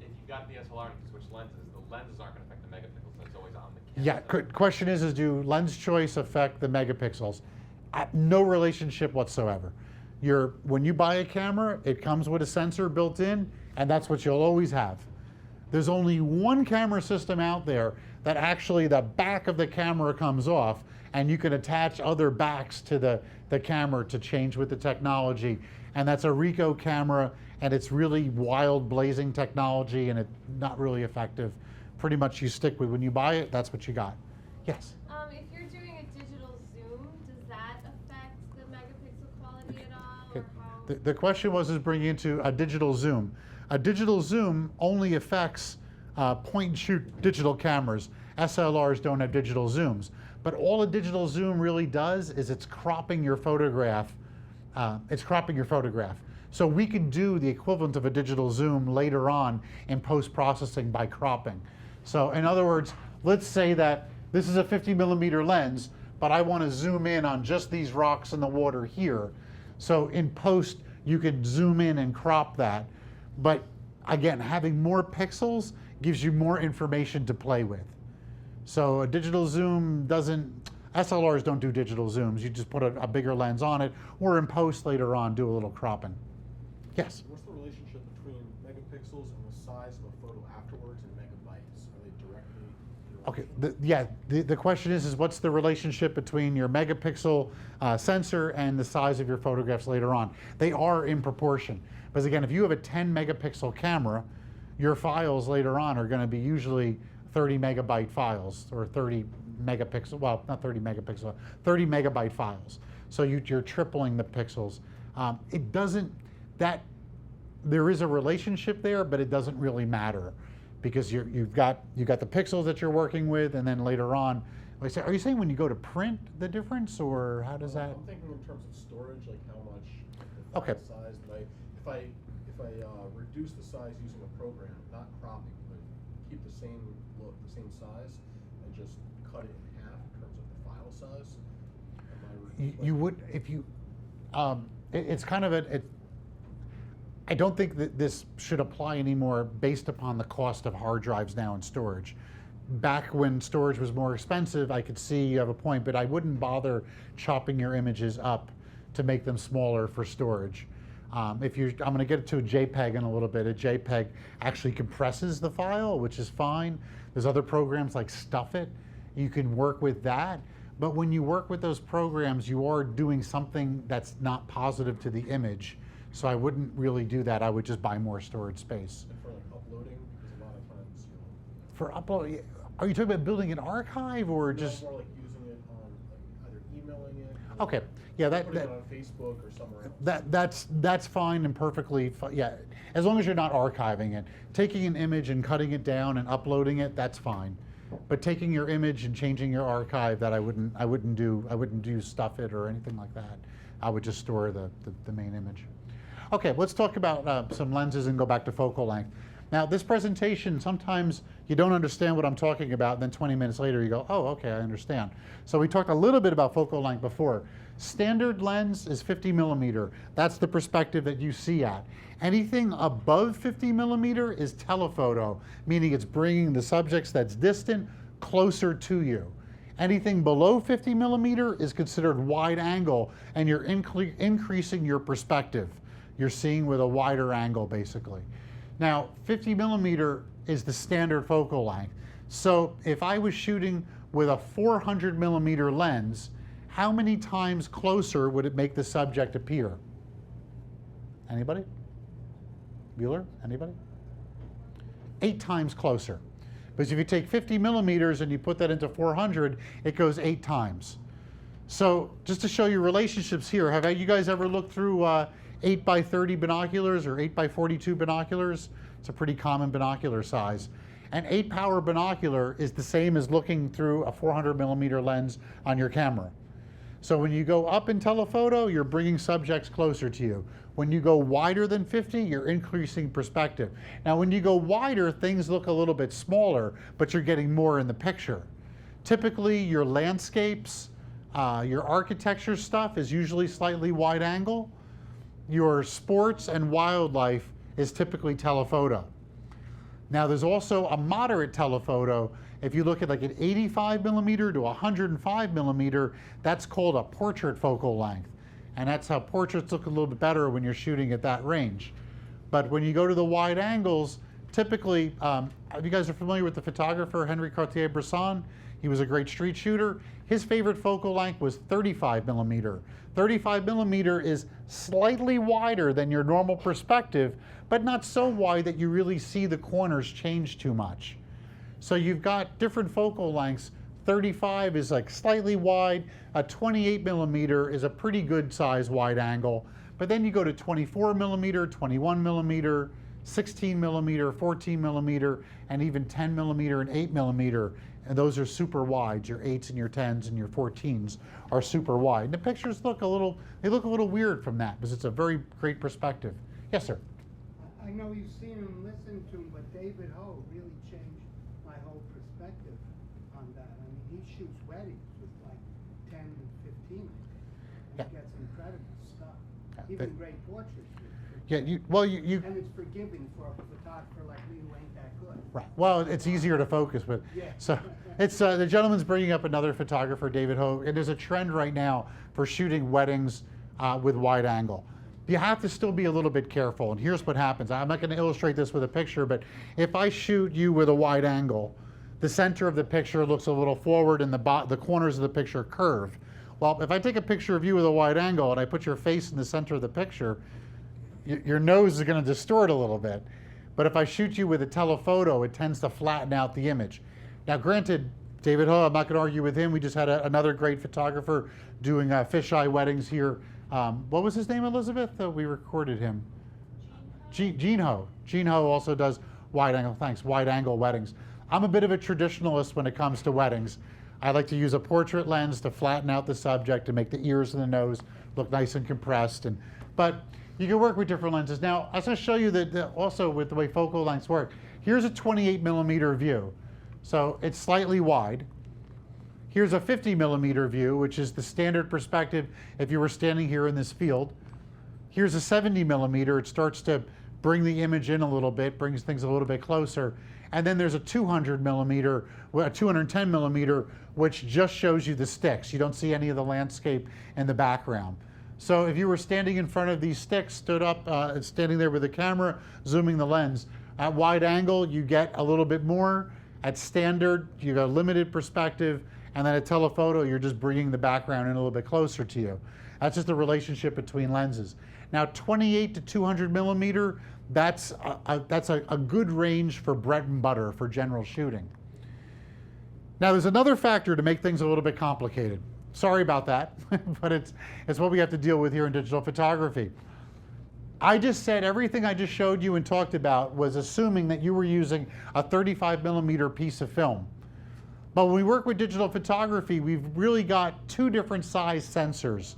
if you've got DSLR and you can switch lenses, the lenses aren't going to affect the megapixels. So it's always on the camera. Yeah, question is do lens choice affect the megapixels? No relationship whatsoever. When you buy a camera, it comes with a sensor built in, and that's what you'll always have. There's only one camera system out there that actually the back of the camera comes off, and you can attach other backs to the camera to change with the technology. And that's a Ricoh camera, and it's really wild, blazing technology, and it's not really effective. Pretty much you stick with, when you buy it, that's what you got. Yes? If you're doing a digital zoom, does that affect the megapixel quality at all? Okay. Or how? The question was bringing into a digital zoom. A digital zoom only affects point and shoot digital cameras. SLRs don't have digital zooms. But all a digital zoom really does is it's cropping your photograph. So we can do the equivalent of a digital zoom later on in post-processing by cropping. So in other words, let's say that this is a 50mm lens, but I want to zoom in on just these rocks in the water here. So in post, you can zoom in and crop that. But again, having more pixels gives you more information to play with. So a digital zoom SLRs don't do digital zooms. You just put a bigger lens on it, or in post later on, do a little cropping. Yes? What's the relationship between megapixels and the size of a photo afterwards and megabytes? Are they directly? The question is what's the relationship between your megapixel sensor and the size of your photographs later on? They are in proportion. Because again, if you have a 10 megapixel camera, your files later on are going to be usually 30 megabyte files, or 30 megapixel, well, not 30 megapixel, 30 megabyte files. So you're tripling the pixels. There is a relationship there, but it doesn't really matter, because you've got the pixels that you're working with, and then later on, like, are you saying when you go to print the difference, or how does that? I'm thinking in terms of storage, like how much the Okay. file size. But if I reduce the size using a program, not cropping, but keep the same look, the same size, and just cut it in half in terms of the file size. You would, if you, it's kind of I don't think that this should apply anymore based upon the cost of hard drives now and storage. Back when storage was more expensive, I could see you have a point, but I wouldn't bother chopping your images up to make them smaller for storage. I'm going to get to a JPEG in a little bit. A JPEG actually compresses the file, which is fine. There's other programs like Stuffit. You can work with that. But when you work with those programs, you are doing something that's not positive to the image. So I wouldn't really do that. I would just buy more storage space. And for like uploading, because a lot of times, For upload, are you talking about building an archive or just? more like using it on like either emailing it. Okay, yeah, putting it on Facebook or somewhere else. that's fine and perfectly fine. Yeah, as long as you're not archiving it. Taking an image and cutting it down and uploading it, that's fine. But taking your image and changing your archive, that I wouldn't do Stuffit or anything like that. I would just store the main image. Okay, let's talk about some lenses and go back to focal length. Now, this presentation, sometimes you don't understand what I'm talking about, and then 20 minutes later you go, oh, okay, I understand. So we talked a little bit about focal length before. Standard lens is 50 millimeter. That's the perspective that you see at. Anything above 50 millimeter is telephoto, meaning it's bringing the subjects that's distant closer to you. Anything below 50 millimeter is considered wide angle, and you're increasing your perspective. You're seeing with a wider angle, basically. Now, 50 millimeter is the standard focal length. So if I was shooting with a 400 millimeter lens, how many times closer would it make the subject appear? Anybody? Bueller? Anybody? 8 times closer. Because if you take 50 millimeters and you put that into 400, it goes 8 times. So just to show you relationships here, have you guys ever looked through 8 by 30 binoculars or 8 by 42 binoculars? It's a pretty common binocular size. An 8 power binocular is the same as looking through a 400 millimeter lens on your camera. So when you go up in telephoto, you're bringing subjects closer to you. When you go wider than 50, you're increasing perspective. Now, when you go wider, things look a little bit smaller, but you're getting more in the picture. Typically, your landscapes, your architecture stuff is usually slightly wide angle. Your sports and wildlife is typically telephoto. Now, there's also a moderate telephoto. If you look at like an 85 millimeter to 105 millimeter, that's called a portrait focal length. And that's how portraits look a little bit better when you're shooting at that range. But when you go to the wide angles, typically, if you guys are familiar with the photographer Henri Cartier-Bresson, he was a great street shooter. His favorite focal length was 35 millimeter. 35 millimeter is slightly wider than your normal perspective, but not so wide that you really see the corners change too much. So you've got different focal lengths. 35 is like slightly wide. A 28 millimeter is a pretty good size wide angle. But then you go to 24 millimeter, 21 millimeter, 16 millimeter, 14 millimeter, and even 10 millimeter and 8 millimeter. And those are super wide. Your 8s and your 10s and your 14s are super wide. And the pictures look a little weird from that because it's a very great perspective. Yes, sir. I know you've seen him, listened to him, but David Ho really changed my whole perspective on that. I mean, he shoots weddings with like 10 and 15. And Yeah. he gets incredible stuff. Yeah, Even but- great portraits. Yeah, you And it's forgiving for a photographer like me who ain't that good. right. Well, it's easier to focus, but Yeah. so it's the gentleman's bringing up another photographer, David Ho, and there's a trend right now for shooting weddings with wide angle. You have to still be a little bit careful, and here's what happens. I'm not going to illustrate this with a picture, but if I shoot you with a wide angle, the center of the picture looks a little forward and the corners of the picture curve. Well, if I take a picture of you with a wide angle and I put your face in the center of the picture, your nose is going to distort a little bit. But if I shoot you with a telephoto, it tends to flatten out the image. Now, granted, David Ho, I'm not going to argue with him. We just had another great photographer doing fisheye weddings here. What was his name, Elizabeth? We recorded him. Gene Ho. Gene Ho also does wide angle weddings. I'm a bit of a traditionalist when it comes to weddings. I like to use a portrait lens to flatten out the subject, to make the ears and the nose look nice and compressed. But you can work with different lenses. Now, I was going to show you that also with the way focal lengths work. Here's a 28 millimeter view. So it's slightly wide. Here's a 50 millimeter view, which is the standard perspective if you were standing here in this field. Here's a 70 millimeter. It starts to bring the image in a little bit, brings things a little bit closer. And then there's a 200 millimeter, a 210 millimeter, which just shows you the sticks. You don't see any of the landscape in the background. So if you were standing in front of these sticks, stood up, standing there with the camera, zooming the lens, at wide angle, you get a little bit more. At standard, you got limited perspective. And then at telephoto, you're just bringing the background in a little bit closer to you. That's just the relationship between lenses. Now, 28 to 200 millimeter, that's a good range for bread and butter for general shooting. Now, there's another factor to make things a little bit complicated. Sorry about that, but it's what we have to deal with here in digital photography. I just said everything I just showed you and talked about was assuming that you were using a 35 millimeter piece of film. But when we work with digital photography, we've really got two different size sensors.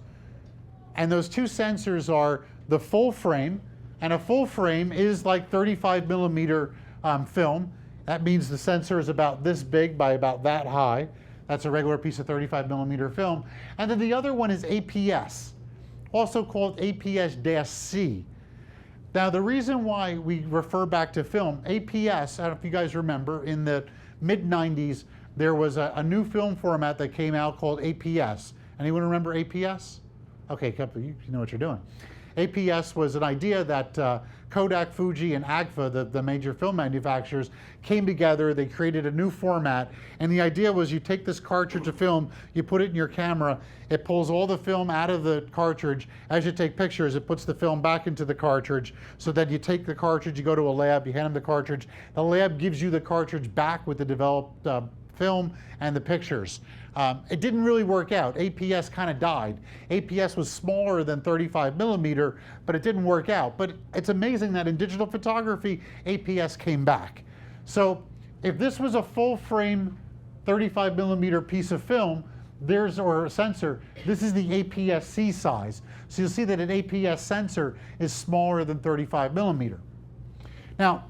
And those two sensors are the full frame, and a full frame is like 35 millimeter film. That means the sensor is about this big by about that high. That's a regular piece of 35 millimeter film. And then the other one is APS, also called APS-C. Now, the reason why we refer back to film, APS, I don't know if you guys remember, in the mid-90s, there was a new film format that came out called APS. Anyone remember APS? Okay, you know what you're doing. APS was an idea that Kodak, Fuji, and Agfa, the major film manufacturers, came together. They created a new format, and the idea was you take this cartridge of film, you put it in your camera, it pulls all the film out of the cartridge. As you take pictures, it puts the film back into the cartridge, so that you take the cartridge, you go to a lab, you hand them the cartridge. The lab gives you the cartridge back with the developed film and the pictures. It didn't really work out. APS kind of died. APS was smaller than 35 millimeter, but it didn't work out. But it's amazing that in digital photography, APS came back. So if this was a full frame 35 millimeter piece of film, or a sensor, this is the APS-C size. So you'll see that an APS sensor is smaller than 35 millimeter. Now,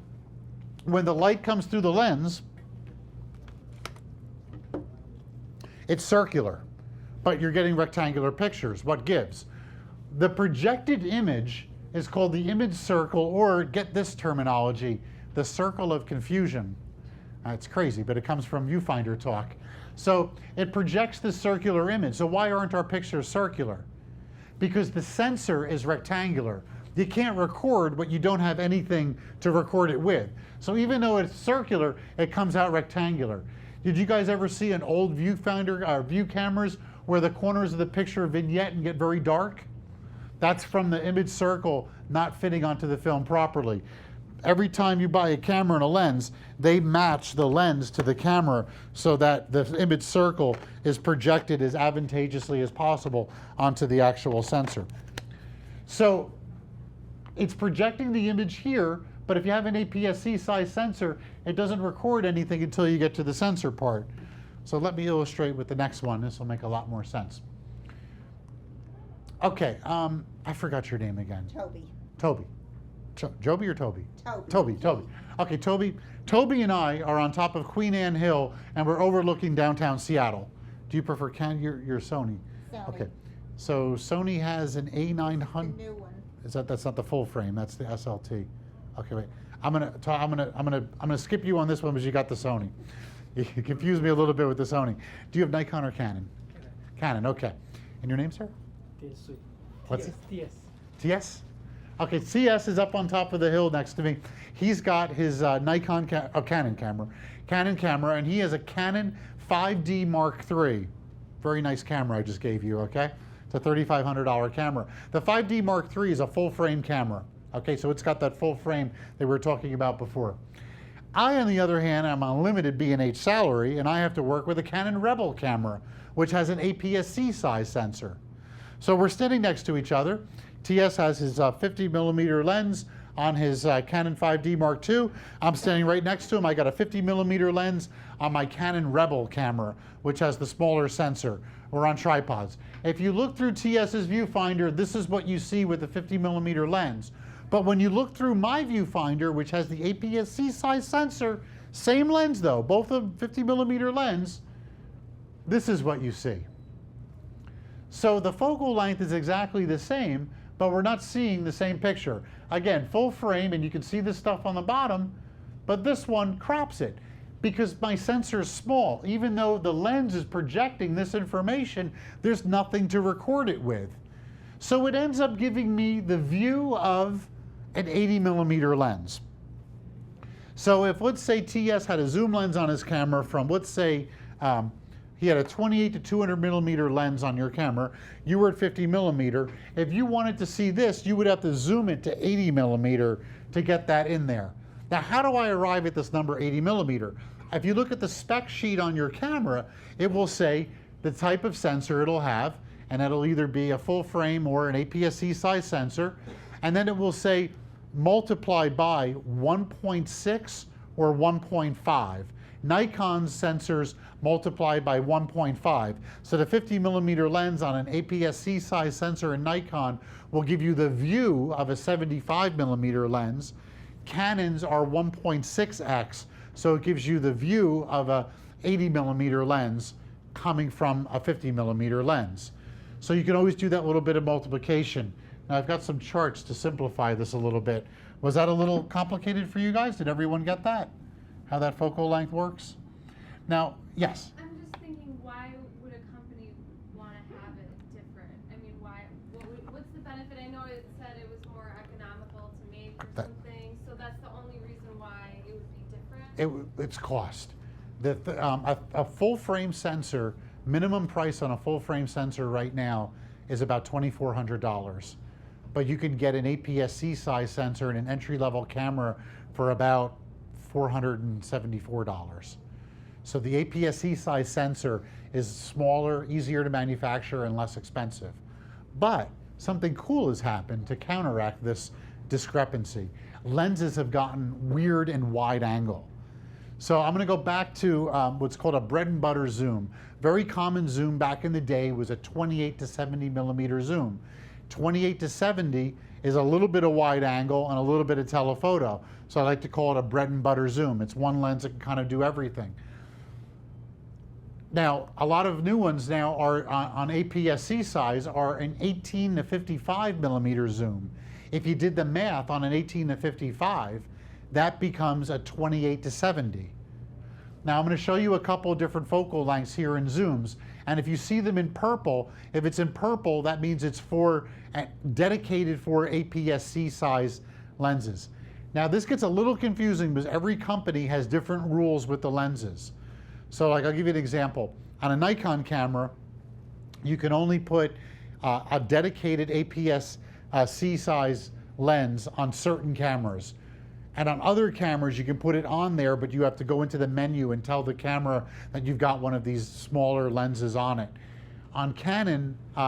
when the light comes through the lens, it's circular, but you're getting rectangular pictures. What gives? The projected image is called the image circle, or get this terminology, the circle of confusion. It's crazy, but it comes from viewfinder talk. So it projects the circular image. So why aren't our pictures circular? Because the sensor is rectangular. You can't record what you don't have anything to record it with. So even though it's circular, it comes out rectangular. Did you guys ever see an old viewfinder or view cameras where the corners of the picture vignette and get very dark? That's from the image circle not fitting onto the film properly. Every time you buy a camera and a lens, they match the lens to the camera so that the image circle is projected as advantageously as possible onto the actual sensor. So it's projecting the image here, but if you have an APS-C size sensor, it doesn't record anything until you get to the sensor part. So let me illustrate with the next one. This will make a lot more sense. Okay, I forgot your name again. Toby. Toby. Joby or Toby? Toby. Toby. Okay, Toby and I are on top of Queen Anne Hill, and we're overlooking downtown Seattle. Do you prefer you're Sony? Sony. Okay, so Sony has an The A900. new one. That's not the full frame. That's the SLT. Okay, wait. I'm gonna skip you on this one because you got the Sony. You confused me a little bit with the Sony. Do you have Nikon or Canon? Canon. Okay. And your name, sir? What's it? TS? Okay, CS is up on top of the hill next to me. He's got his Canon camera, and he has a Canon 5D Mark III. Very nice camera I just gave you, okay? It's a $3,500 camera. The 5D Mark III is a full frame camera. Okay, so it's got that full frame that we were talking about before. I, on the other hand, am on limited B&H salary, and I have to work with a Canon Rebel camera, which has an APS-C size sensor. So we're standing next to each other. TS has his 50 millimeter lens on his Canon 5D Mark II. I'm standing right next to him. I got a 50 millimeter lens on my Canon Rebel camera, which has the smaller sensor. We're on tripods. If you look through TS's viewfinder, this is what you see with the 50 millimeter lens. But when you look through my viewfinder, which has the APS-C size sensor, same lens though, both a 50 millimeter lens, this is what you see. So the focal length is exactly the same, but we're not seeing the same picture. Again, full frame, and you can see the stuff on the bottom, but this one crops it because my sensor is small. Even though the lens is projecting this information, there's nothing to record it with. So it ends up giving me the view of an 80 millimeter lens. So if, let's say, TS had a zoom lens on his camera from, let's say, he had a 28 to 200 millimeter lens on your camera. You were at 50 millimeter. If you wanted to see this, you would have to zoom it to 80 millimeter to get that in there. Now, how do I arrive at this number 80 millimeter? If you look at the spec sheet on your camera, it will say the type of sensor it'll have, and it'll either be a full frame or an APS-C size sensor. And then it will say multiplied by 1.6 or 1.5. Nikon's sensors multiplied by 1.5. So the 50 millimeter lens on an APS-C size sensor in Nikon will give you the view of a 75 millimeter lens. Canon's are 1.6x, so it gives you the view of a 80mm lens coming from a 50mm lens. So you can always do that little bit of multiplication. Now I've got some charts to simplify this a little bit. Was that a little complicated for you guys? Did everyone get that? How that focal length works? Now, yes? I'm just thinking, why would a company want to have it different? I mean, what's the benefit? I know it said it was more economical to make or something, so that's the only reason why it would be different? It's cost. A full frame sensor, minimum price on a full frame sensor right now is about $2,400. But you can get an APS-C size sensor and an entry-level camera for about $474. So the APS-C size sensor is smaller, easier to manufacture, and less expensive. But something cool has happened to counteract this discrepancy. Lenses have gotten weird and wide angle. So I'm going to go back to what's called a bread and butter zoom. Very common zoom back in the day was a 28 to 70mm zoom. 28 to 70 is a little bit of wide angle and a little bit of telephoto. So I like to call it a bread and butter zoom. It's one lens that can kind of do everything. Now, a lot of new ones now are on APS-C size are an 18 to 55mm zoom. If you did the math on an 18 to 55, that becomes a 28 to 70. Now I'm going to show you a couple of different focal lengths here in zooms, and if you see them in purple, if it's in purple, that means it's dedicated for APS-C size lenses. Now this gets a little confusing because every company has different rules with the lenses. So like I'll give you an example. On a Nikon camera, you can only put a dedicated APS-C size lens on certain cameras. And on other cameras, you can put it on there, but you have to go into the menu and tell the camera that you've got one of these smaller lenses on it. On Canon, they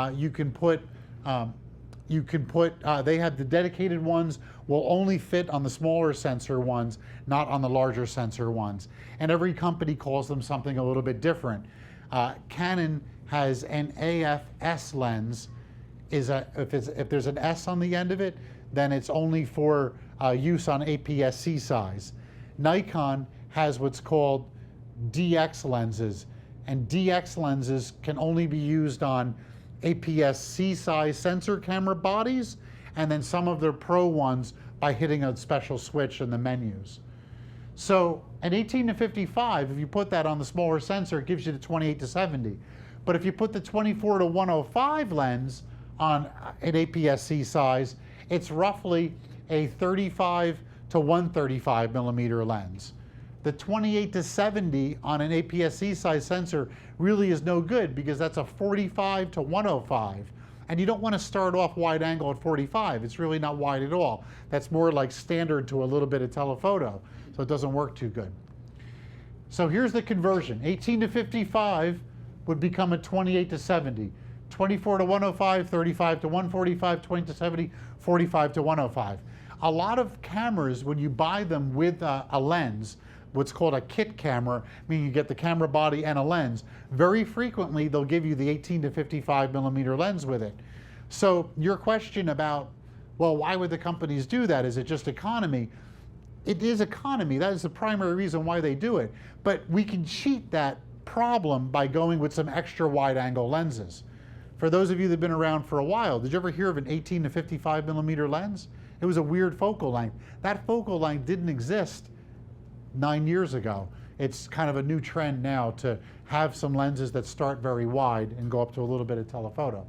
have the dedicated ones will only fit on the smaller sensor ones, not on the larger sensor ones. And every company calls them something a little bit different. Canon has an AF-S lens. If there's an S on the end of it, then it's only for use on APS-C size. Nikon has what's called DX lenses, and DX lenses can only be used on APS-C size sensor camera bodies, and then some of their pro ones by hitting a special switch in the menus. So an 18 to 55, if you put that on the smaller sensor, it gives you the 28 to 70. But if you put the 24 to 105 lens on an APS-C size, it's roughly a 35 to 135mm lens. The 28 to 70 on an APS-C size sensor really is no good because that's a 45 to 105. And you don't want to start off wide angle at 45. It's really not wide at all. That's more like standard to a little bit of telephoto. So it doesn't work too good. So here's the conversion. 18 to 55 would become a 28 to 70. 24 to 105, 35 to 145, 20 to 70, 45 to 105. A lot of cameras, when you buy them with a lens, what's called a kit camera, meaning you get the camera body and a lens, very frequently they'll give you the 18 to 55mm lens with it. So your question about, well, why would the companies do that? Is it just economy? It is economy. That is the primary reason why they do it. But we can cheat that problem by going with some extra wide angle lenses. For those of you that have been around for a while, did you ever hear of an 18 to 55mm lens? It was a weird focal length. That focal length didn't exist 9 years ago. It's kind of a new trend now to have some lenses that start very wide and go up to a little bit of telephoto.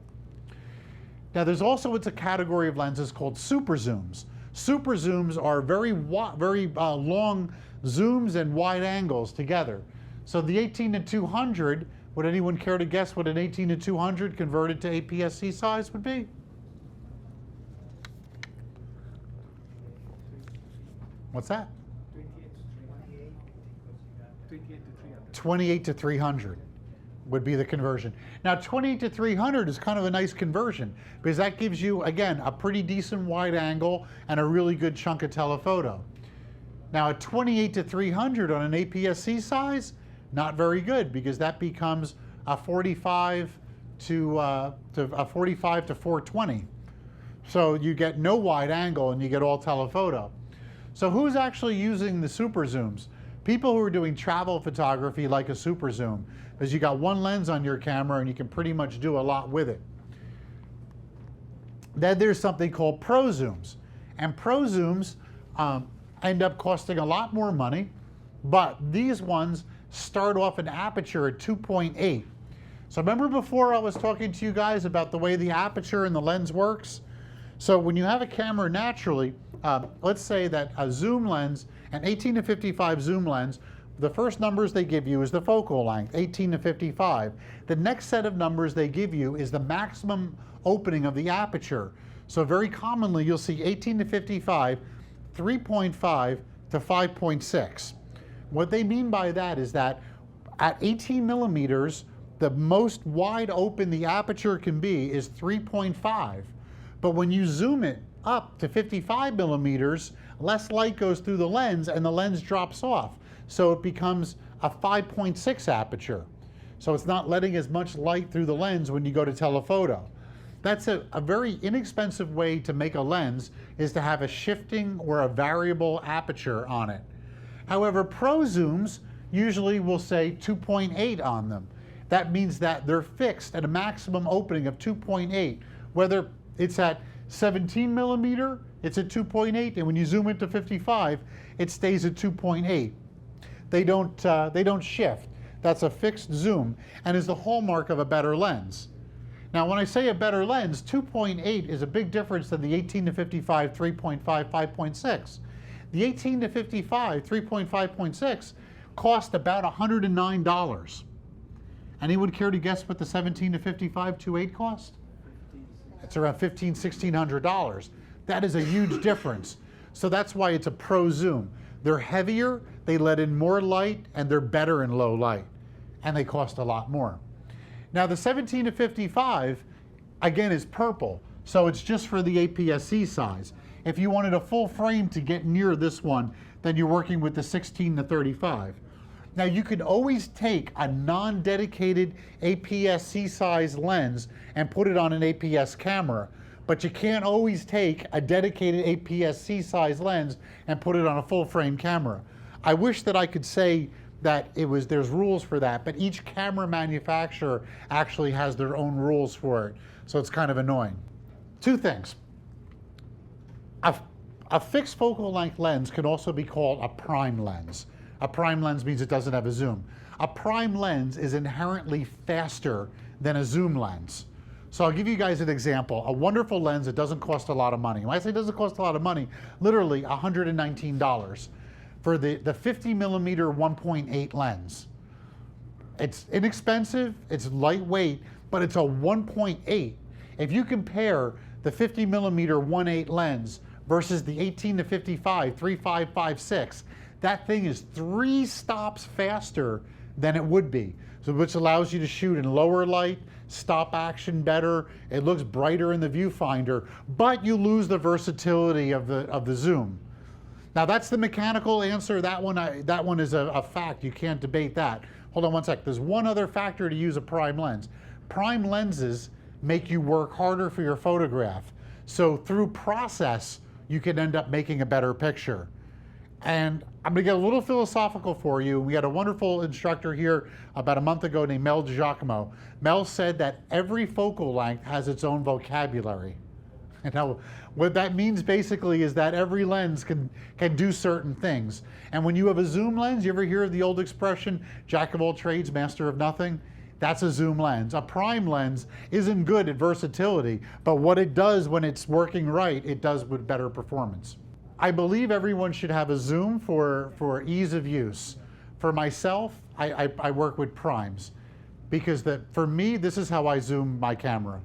Now there's also, it's a category of lenses called super zooms. Super zooms are very long zooms and wide angles together. So the 18 to 200, would anyone care to guess what an 18 to 200 converted to APS-C size would be? What's that? 28 to 300 would be the conversion. Now 28 to 300 is kind of a nice conversion because that gives you, again, a pretty decent wide angle and a really good chunk of telephoto. Now at 28 to 300 on an APS-C size, not very good because that becomes a 45 to 420. So you get no wide angle and you get all telephoto. So who's actually using the super zooms? People who are doing travel photography like a super zoom, because you got one lens on your camera and you can pretty much do a lot with it. Then there's something called pro zooms. And pro zooms end up costing a lot more money, but these ones start off an aperture at 2.8. So remember before I was talking to you guys about the way the aperture and the lens works? So when you have a camera naturally, let's say that a zoom lens, an 18 to 55 zoom lens, the first numbers they give you is the focal length, 18 to 55. The next set of numbers they give you is the maximum opening of the aperture. So very commonly you'll see 18 to 55, 3.5 to 5.6. What they mean by that is that at 18 millimeters, the most wide open the aperture can be is 3.5. But when you zoom it up to 55 millimeters, less light goes through the lens and the lens drops off. So it becomes a 5.6 aperture. So it's not letting as much light through the lens when you go to telephoto. That's a very inexpensive way to make a lens, is to have a shifting or a variable aperture on it. However, pro zooms usually will say 2.8 on them. That means that they're fixed at a maximum opening of 2.8. Whether it's at 17 millimeter, it's at 2.8, and when you zoom into 55, it stays at 2.8. They don't shift. That's a fixed zoom and is the hallmark of a better lens. Now, when I say a better lens, 2.8 is a big difference than the 18 to 55, 3.5, 5.6. The 18 to 55, 3.5.6 cost about $109. Anyone care to guess what the 17 to 55 2.8 cost? It's around $1,500, $1,600. That is a huge difference. So that's why it's a pro zoom. They're heavier, they let in more light, and they're better in low light. And they cost a lot more. Now the 17 to 55, again, is purple. So it's just for the APS-C size. If you wanted a full frame to get near this one, then you're working with the 16 to 35. Now you can always take a non-dedicated APS-C size lens and put it on an APS camera, but you can't always take a dedicated APS-C size lens and put it on a full frame camera. I wish that I could say that there's rules for that, but each camera manufacturer actually has their own rules for it, so it's kind of annoying. Two things. A fixed focal length lens can also be called a prime lens. A prime lens means it doesn't have a zoom. A prime lens is inherently faster than a zoom lens. So I'll give you guys an example. A wonderful lens that doesn't cost a lot of money. When I say it doesn't cost a lot of money, literally $119 for the 50 millimeter 1.8 lens. It's inexpensive, it's lightweight, but it's a 1.8. If you compare the 50 millimeter 1.8 lens versus the 18 to 55 3.556, that thing is 3 stops faster than it would be. So which allows you to shoot in lower light, stop action better, it looks brighter in the viewfinder, but you lose the versatility of the zoom. Now that's the mechanical answer. That one is a fact. You can't debate that. Hold on one sec. There's one other factor to use a prime lens. Prime lenses make you work harder for your photograph. So through process, you can end up making a better picture. And I'm going to get a little philosophical for you. We had a wonderful instructor here about a month ago named Mel Giacomo. Mel said that every focal length has its own vocabulary. And now, what that means basically is that every lens can do certain things. And when you have a zoom lens, you ever hear of the old expression, jack of all trades, master of nothing? That's a zoom lens. A prime lens isn't good at versatility, but what it does when it's working right, it does with better performance. I believe everyone should have a zoom for ease of use. For myself, I work with primes because for me, this is how I zoom my camera.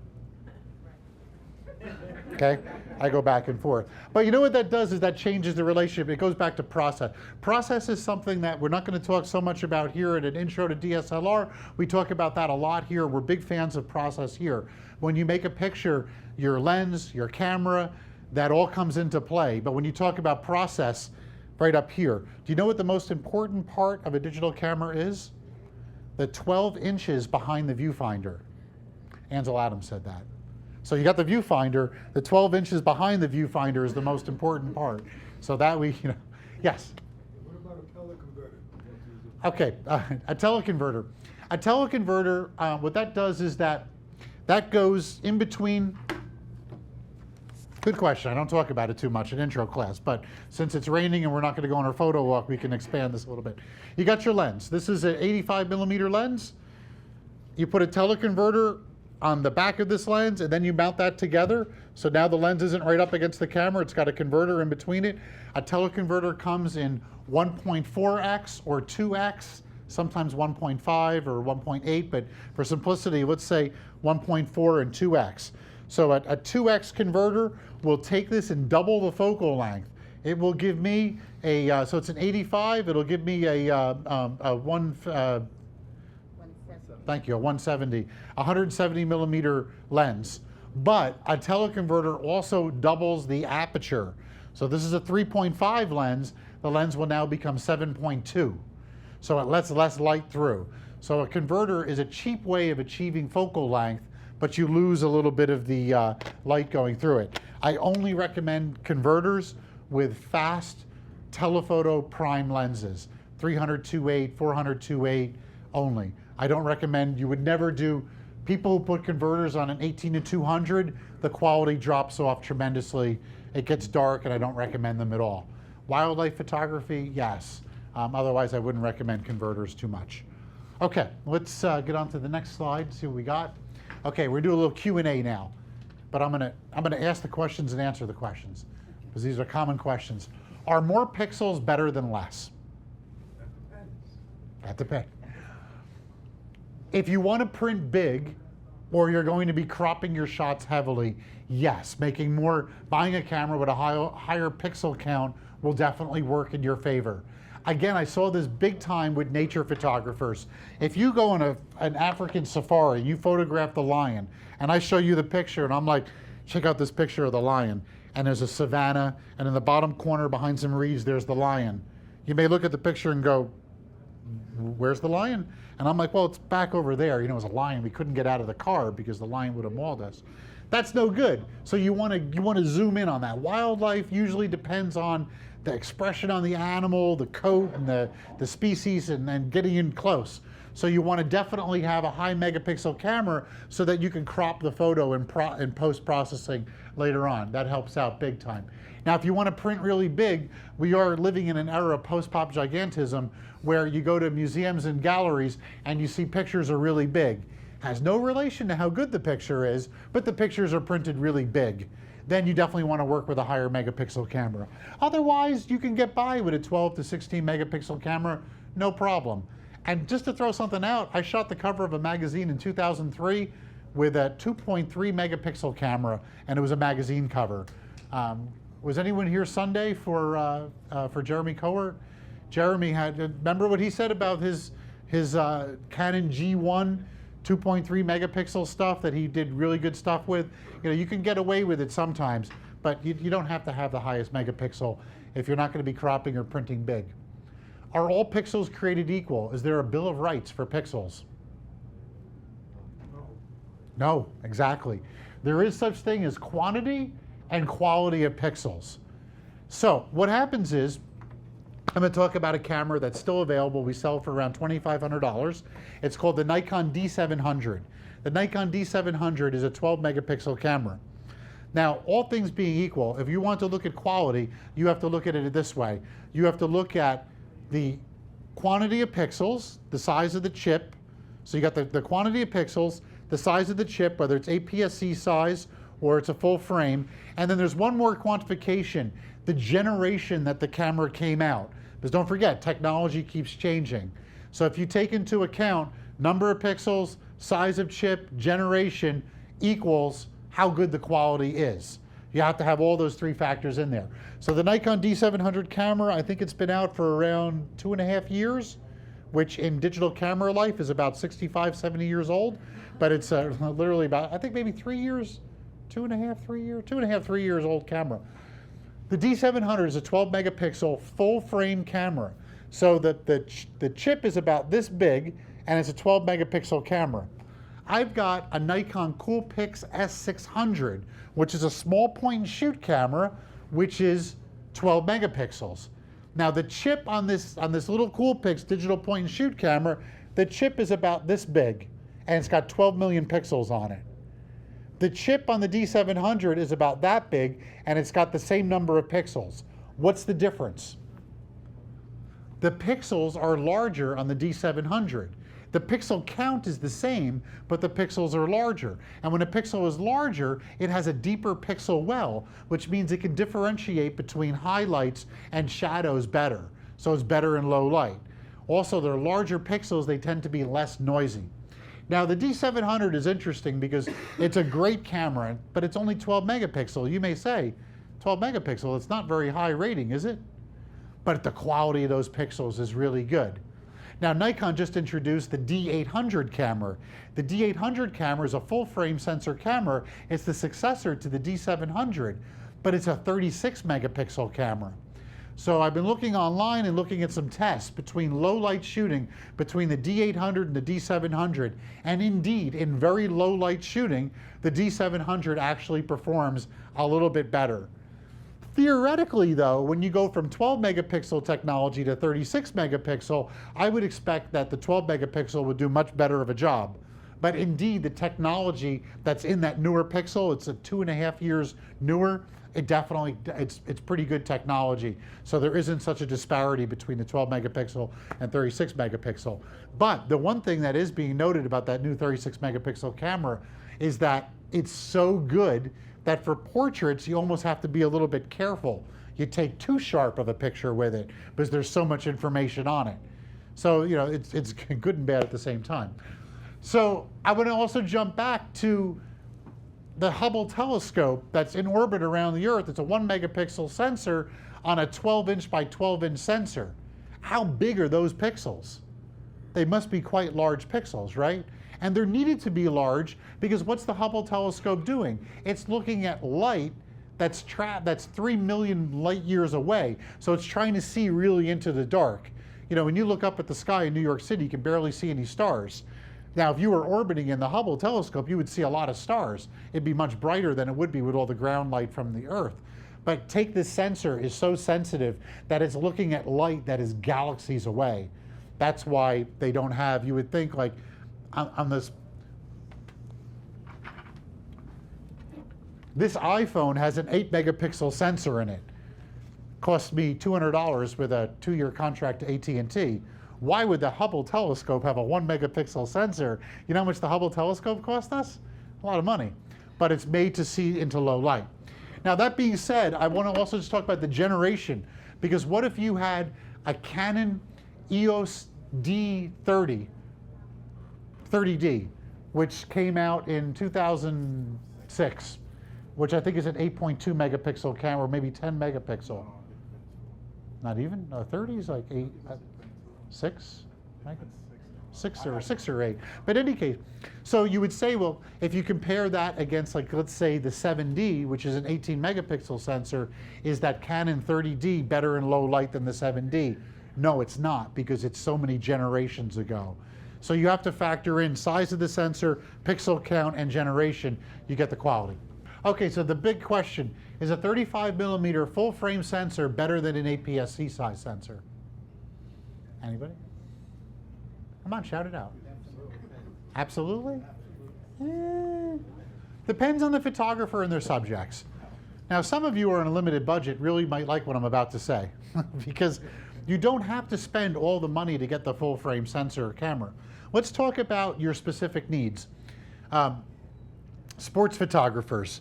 Okay, I go back and forth. But you know what that does is that changes the relationship. It goes back to process. Process is something that we're not going to talk so much about here at an intro to DSLR. We talk about that a lot here. We're big fans of process here. When you make a picture, your lens, your camera, that all comes into play. But when you talk about process, right up here, do you know what the most important part of a digital camera is? The 12 inches behind the viewfinder. Ansel Adams said that. So you got the viewfinder. The 12 inches behind the viewfinder is the most important part. So that yes. What about a teleconverter? Okay, a teleconverter. A teleconverter, what that does is that goes in between. Good question. I don't talk about it too much in intro class, but since it's raining and we're not going to go on our photo walk, we can expand this a little bit. You got your lens. This is an 85 millimeter lens. You put a teleconverter on the back of this lens, and then you mount that together. So now the lens isn't right up against the camera. It's got a converter in between it. A teleconverter comes in 1.4x or 2x, sometimes 1.5 or 1.8, but for simplicity, let's say 1.4 and 2x. So a 2x converter will take this and double the focal length. It will give me so it's an 85, it'll give me a 170 millimeter lens. But a teleconverter also doubles the aperture. So this is a 3.5 lens. The lens will now become 7.2. So it lets less light through. So a converter is a cheap way of achieving focal length, but you lose a little bit of the light going through it. I only recommend converters with fast telephoto prime lenses, 300-2.8, 400-2.8 only. I don't recommend, you would never do, people who put converters on an 18-200, the quality drops off tremendously. It gets dark and I don't recommend them at all. Wildlife photography, yes. Otherwise I wouldn't recommend converters too much. Okay, let's get on to the next slide, see what we got. Okay, we're gonna do a little Q&A now, but I'm gonna ask the questions and answer the questions, because these are common questions. Are more pixels better than less? That depends. If you want to print big, or you're going to be cropping your shots heavily, yes, buying a camera with a higher pixel count will definitely work in your favor. Again, I saw this big time with nature photographers. If you go on an African safari, you photograph the lion, and I show you the picture, and I'm like, check out this picture of the lion, and there's a savanna, and in the bottom corner behind some reeds, there's the lion. You may look at the picture and go, where's the lion? And I'm like, well, it's back over there. You know, it was a lion. We couldn't get out of the car because the lion would have mauled us. That's no good. So you want to zoom in on that. Wildlife usually depends on the expression on the animal, the coat, and the species, and then getting in close. So you want to definitely have a high megapixel camera so that you can crop the photo in post-processing later on. That helps out big time. Now, if you want to print really big, we are living in an era of post-pop gigantism where you go to museums and galleries and you see pictures are really big. Has no relation to how good the picture is, but the pictures are printed really big. Then you definitely want to work with a higher megapixel camera. Otherwise, you can get by with a 12 to 16 megapixel camera, no problem. And just to throw something out, I shot the cover of a magazine in 2003 with a 2.3 megapixel camera, and it was a magazine cover. Was anyone here Sunday for Jeremy Cohort? Jeremy remember what he said about his Canon G1 2.3 megapixel stuff that he did really good stuff with? You know, you can get away with it sometimes, but you don't have to have the highest megapixel if you're not going to be cropping or printing big. Are all pixels created equal? Is there a bill of rights for pixels? No, exactly. There is such thing as quantity and quality of pixels. So what happens is, I'm going to talk about a camera that's still available. We sell it for around $2,500. It's called the Nikon D700. The Nikon D700 is a 12 megapixel camera. Now, all things being equal, if you want to look at quality, you have to look at it this way. You have to look at the quantity of pixels, the size of the chip. So you got the quantity of pixels, the size of the chip, whether it's APS-C size or it's a full frame. And then there's one more quantification, the generation that the camera came out. Because don't forget, technology keeps changing. So if you take into account number of pixels, size of chip, generation equals how good the quality is. You have to have all those three factors in there. So the Nikon D700 camera, I think it's been out for around 2.5 years, which in digital camera life is about 65, 70 years old. But it's literally about, I think maybe 3 years, 3 years old camera. The D700 is a 12 megapixel full frame camera. So the chip is about this big and it's a 12 megapixel camera. I've got a Nikon Coolpix S600, which is a small point and shoot camera, which is 12 megapixels. Now the chip on this little Coolpix digital point and shoot camera, the chip is about this big, and it's got 12 million pixels on it. The chip on the D700 is about that big, and it's got the same number of pixels. What's the difference? The pixels are larger on the D700. The pixel count is the same, but the pixels are larger. And when a pixel is larger, it has a deeper pixel well, which means it can differentiate between highlights and shadows better. So it's better in low light. Also, they're larger pixels, they tend to be less noisy. Now, the D700 is interesting because it's a great camera, but it's only 12 megapixel. You may say, 12 megapixel, it's not very high rating, is it? But the quality of those pixels is really good. Now, Nikon just introduced the D800 camera. The D800 camera is a full frame sensor camera. It's the successor to the D700, but it's a 36 megapixel camera. So I've been looking online and looking at some tests between low light shooting between the D800 and the D700. And indeed, in very low light shooting, the D700 actually performs a little bit better. Theoretically, though, when you go from 12 megapixel technology to 36 megapixel, I would expect that the 12 megapixel would do much better of a job. But indeed, the technology that's in that newer pixel, it's a 2.5 years newer, it's pretty good technology. So there isn't such a disparity between the 12 megapixel and 36 megapixel. But the one thing that is being noted about that new 36 megapixel camera is that it's so good that for portraits, you almost have to be a little bit careful. You take too sharp of a picture with it because there's so much information on it. So, you know, it's good and bad at the same time. So I want to also jump back to the Hubble telescope that's in orbit around the Earth. It's a 1 megapixel sensor on a 12-inch by 12-inch sensor. How big are those pixels? They must be quite large pixels, right? And they're needed to be large because what's the Hubble telescope doing? It's looking at light that's 3 million light years away. So it's trying to see really into the dark. You know, when you look up at the sky in New York City, you can barely see any stars. Now, if you were orbiting in the Hubble telescope, you would see a lot of stars. It'd be much brighter than it would be with all the ground light from the Earth. But take this sensor is so sensitive that it's looking at light that is galaxies away. That's why they don't have, you would think like, on this iPhone has an 8 megapixel sensor in it. Cost me $200 with a 2-year contract to AT&T. Why would the Hubble telescope have a 1 megapixel sensor? You know how much the Hubble telescope cost us? A lot of money. But it's made to see into low light. Now that being said, I want to also just talk about the generation, because what if you had a Canon EOS D30D, which came out in 2006, which I think is an 8.2 megapixel camera, maybe 10 megapixel. Not even? 30 is like 8, 6? 6 or 8. But in any case, so you would say, well, if you compare that against, like, let's say the 7D, which is an 18 megapixel sensor, is that Canon 30D better in low light than the 7D? No, it's not, because it's so many generations ago. So you have to factor in size of the sensor, pixel count, and generation. You get the quality. Okay, so the big question, is a 35 millimeter full frame sensor better than an APS-C size sensor? Anybody? Come on, shout it out. Absolutely? Depends on the photographer and their subjects. Now, some of you are on a limited budget really might like what I'm about to say because you don't have to spend all the money to get the full frame sensor or camera. Let's talk about your specific needs. Sports photographers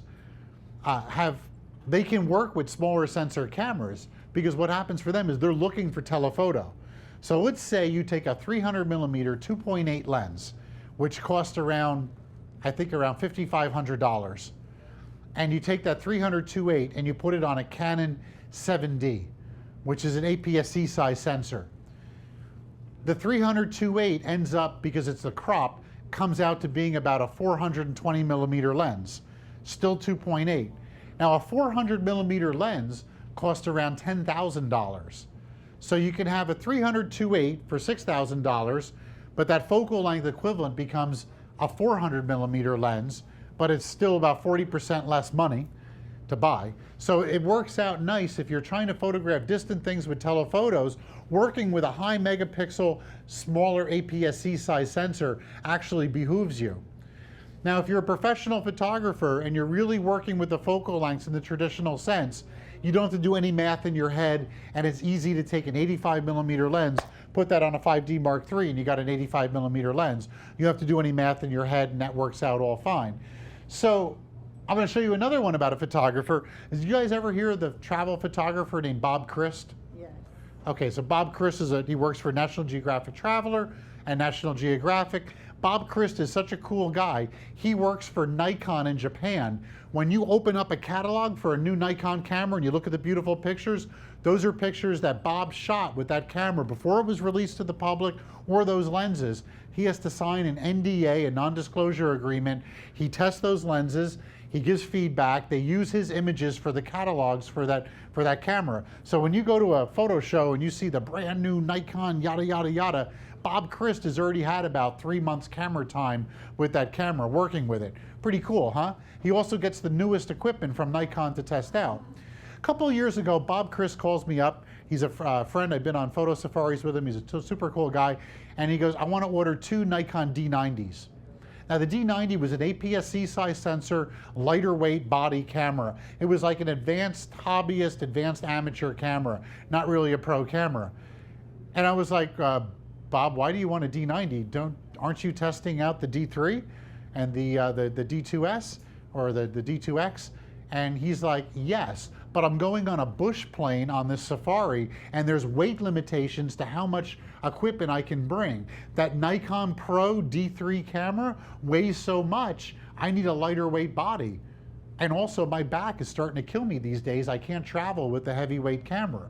they can work with smaller sensor cameras because what happens for them is they're looking for telephoto. So let's say you take a 300 millimeter 2.8 lens, which costs around, I think around $5,500. And you take that 300-2.8 and you put it on a Canon 7D, which is an APS-C size sensor. The 300-2.8 ends up, because it's the crop, comes out to being about a 420 millimeter lens, still 2.8. Now a 400 millimeter lens costs around $10,000. So you can have a 300-2.8 for $6,000, but that focal length equivalent becomes a 400 millimeter lens, but it's still about 40% less money to buy. So it works out nice if you're trying to photograph distant things with telephotos. Working with a high megapixel, smaller APS-C size sensor actually behooves you. Now, if you're a professional photographer and you're really working with the focal lengths in the traditional sense, you don't have to do any math in your head, and it's easy to take an 85 millimeter lens, put that on a 5D Mark III, and you got an 85 millimeter lens. You don't have to do any math in your head, and that works out all fine. So I'm going to show you another one about a photographer. Did you guys ever hear of the travel photographer named Bob Christ? Yes. Okay, so Bob Christ he works for National Geographic Traveler and National Geographic. Bob Christ is such a cool guy. He works for Nikon in Japan. When you open up a catalog for a new Nikon camera and you look at the beautiful pictures, those are pictures that Bob shot with that camera before it was released to the public, or those lenses. He has to sign an NDA, a non-disclosure agreement. He tests those lenses. He gives feedback. They use his images for the catalogs for that camera. So when you go to a photo show and you see the brand new Nikon yada yada yada, Bob Christ has already had about 3 months camera time with that camera, working with it. Pretty cool, huh? He also gets the newest equipment from Nikon to test out. A couple of years ago, Bob Christ calls me up. He's a friend. I've been on photo safaris with him. He's a super cool guy. And he goes, I want to order 2 Nikon D90s. Now the D90 was an APS-C size sensor, lighter weight body camera. It was like an advanced hobbyist, advanced amateur camera, not really a pro camera. And I was like, Bob, why do you want a D90? Aren't you testing out the D3 and the D2S or the D2X? And he's like, yes, but I'm going on a bush plane on this safari, and there's weight limitations to how much equipment I can bring. That Nikon Pro D3 camera weighs so much, I need a lighter weight body. And also my back is starting to kill me these days. I can't travel with the heavyweight camera.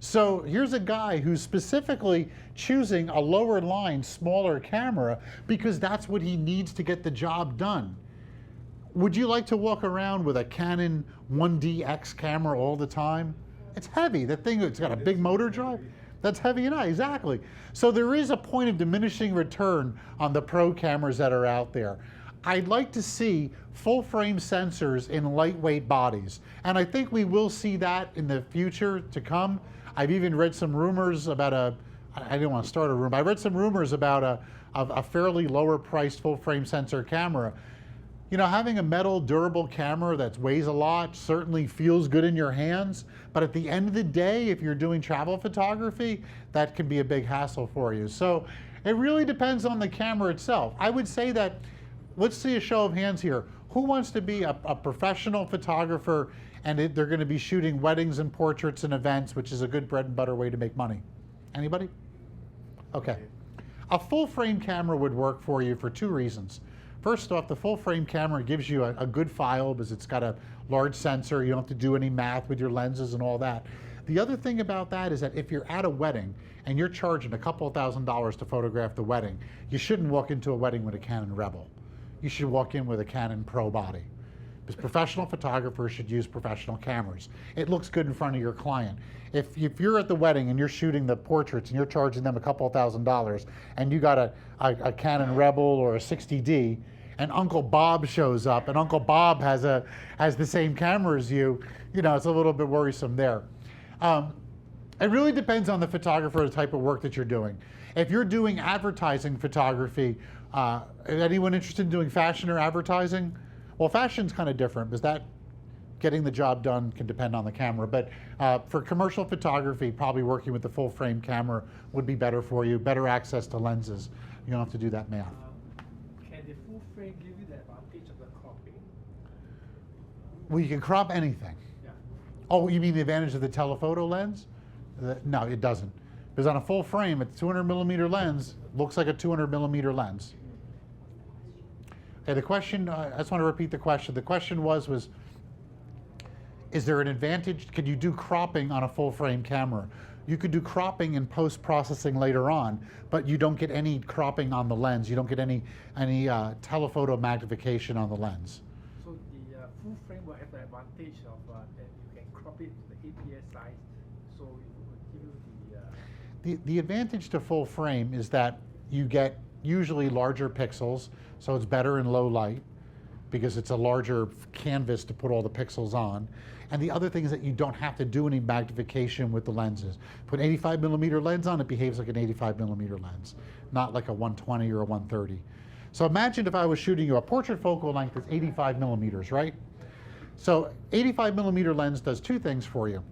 So here's a guy who's specifically choosing a lower line, smaller camera because that's what he needs to get the job done. Would you like to walk around with a Canon 1DX camera all the time? It's heavy. That thing, it's got a big motor drive. That's heavy enough, exactly. So there is a point of diminishing return on the pro cameras that are out there. I'd like to see full frame sensors in lightweight bodies. And I think we will see that in the future to come. I've even read some rumors about I didn't want to start a rumor, I read some rumors about a fairly lower priced full frame sensor camera. You know, having a metal durable camera that weighs a lot certainly feels good in your hands, but at the end of the day, if you're doing travel photography, that can be a big hassle for you. So it really depends on the camera itself. I would say that, let's see a show of hands here. Who wants to be a professional photographer and they're going to be shooting weddings and portraits and events, which is a good bread and butter way to make money? Anybody? Okay. A full frame camera would work for you for 2 reasons. First off, the full frame camera gives you a good file because it's got a large sensor. You don't have to do any math with your lenses and all that. The other thing about that is that if you're at a wedding and you're charging a couple of $1,000s to photograph the wedding, you shouldn't walk into a wedding with a Canon Rebel. You should walk in with a Canon Pro body. Because professional photographers should use professional cameras. It looks good in front of your client. If you're at the wedding and you're shooting the portraits and you're charging them a couple of $1,000s and you got a Canon Rebel or a 60D, and Uncle Bob shows up and Uncle Bob has the same camera as you, it's a little bit worrisome there. It really depends on the photographer, the type of work that you're doing. If you're doing advertising photography, anyone interested in doing fashion or advertising? Well, fashion's kind of different because that getting the job done can depend on the camera. But for commercial photography, probably working with the full frame camera would be better for you, better access to lenses. You don't have to do that math. Can the full frame give you the advantage of the cropping? Well, you can crop anything. Yeah. Oh, you mean the advantage of the telephoto lens? No, it doesn't. Because on a full frame, a 200 millimeter lens looks like a 200 millimeter lens. Okay, the question, I just want to repeat the question. The question was, is there an advantage? Could you do cropping on a full frame camera? You could do cropping and post-processing later on, but you don't get any cropping on the lens. You don't get any telephoto magnification on the lens. So the full frame will have the advantage of that you can crop it to the APS size, so it will give you The advantage to full frame is that you get usually larger pixels, so it's better in low light because it's a larger canvas to put all the pixels on. And the other thing is that you don't have to do any magnification with the lenses. Put an 85mm lens on, it behaves like an 85mm lens, not like a 120 or a 130. So imagine if I was shooting you a portrait focal length that's 85mm, right? So 85mm lens does two things for you.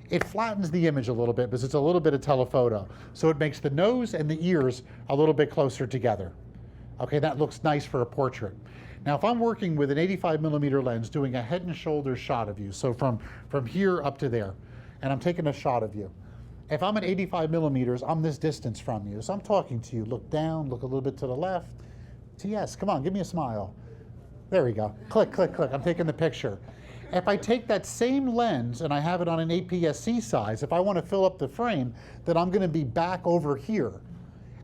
It flattens the image a little bit because it's a little bit of telephoto. So it makes the nose and the ears a little bit closer together. Okay, that looks nice for a portrait. Now, if I'm working with an 85mm lens doing a head and shoulders shot of you, so from here up to there, and I'm taking a shot of you. If I'm at 85mm, I'm this distance from you. So I'm talking to you. Look down, look a little bit to the left. TS, come on, give me a smile. There we go. Click, click, click. I'm taking the picture. If I take that same lens and I have it on an APS-C size, if I want to fill up the frame, then I'm going to be back over here.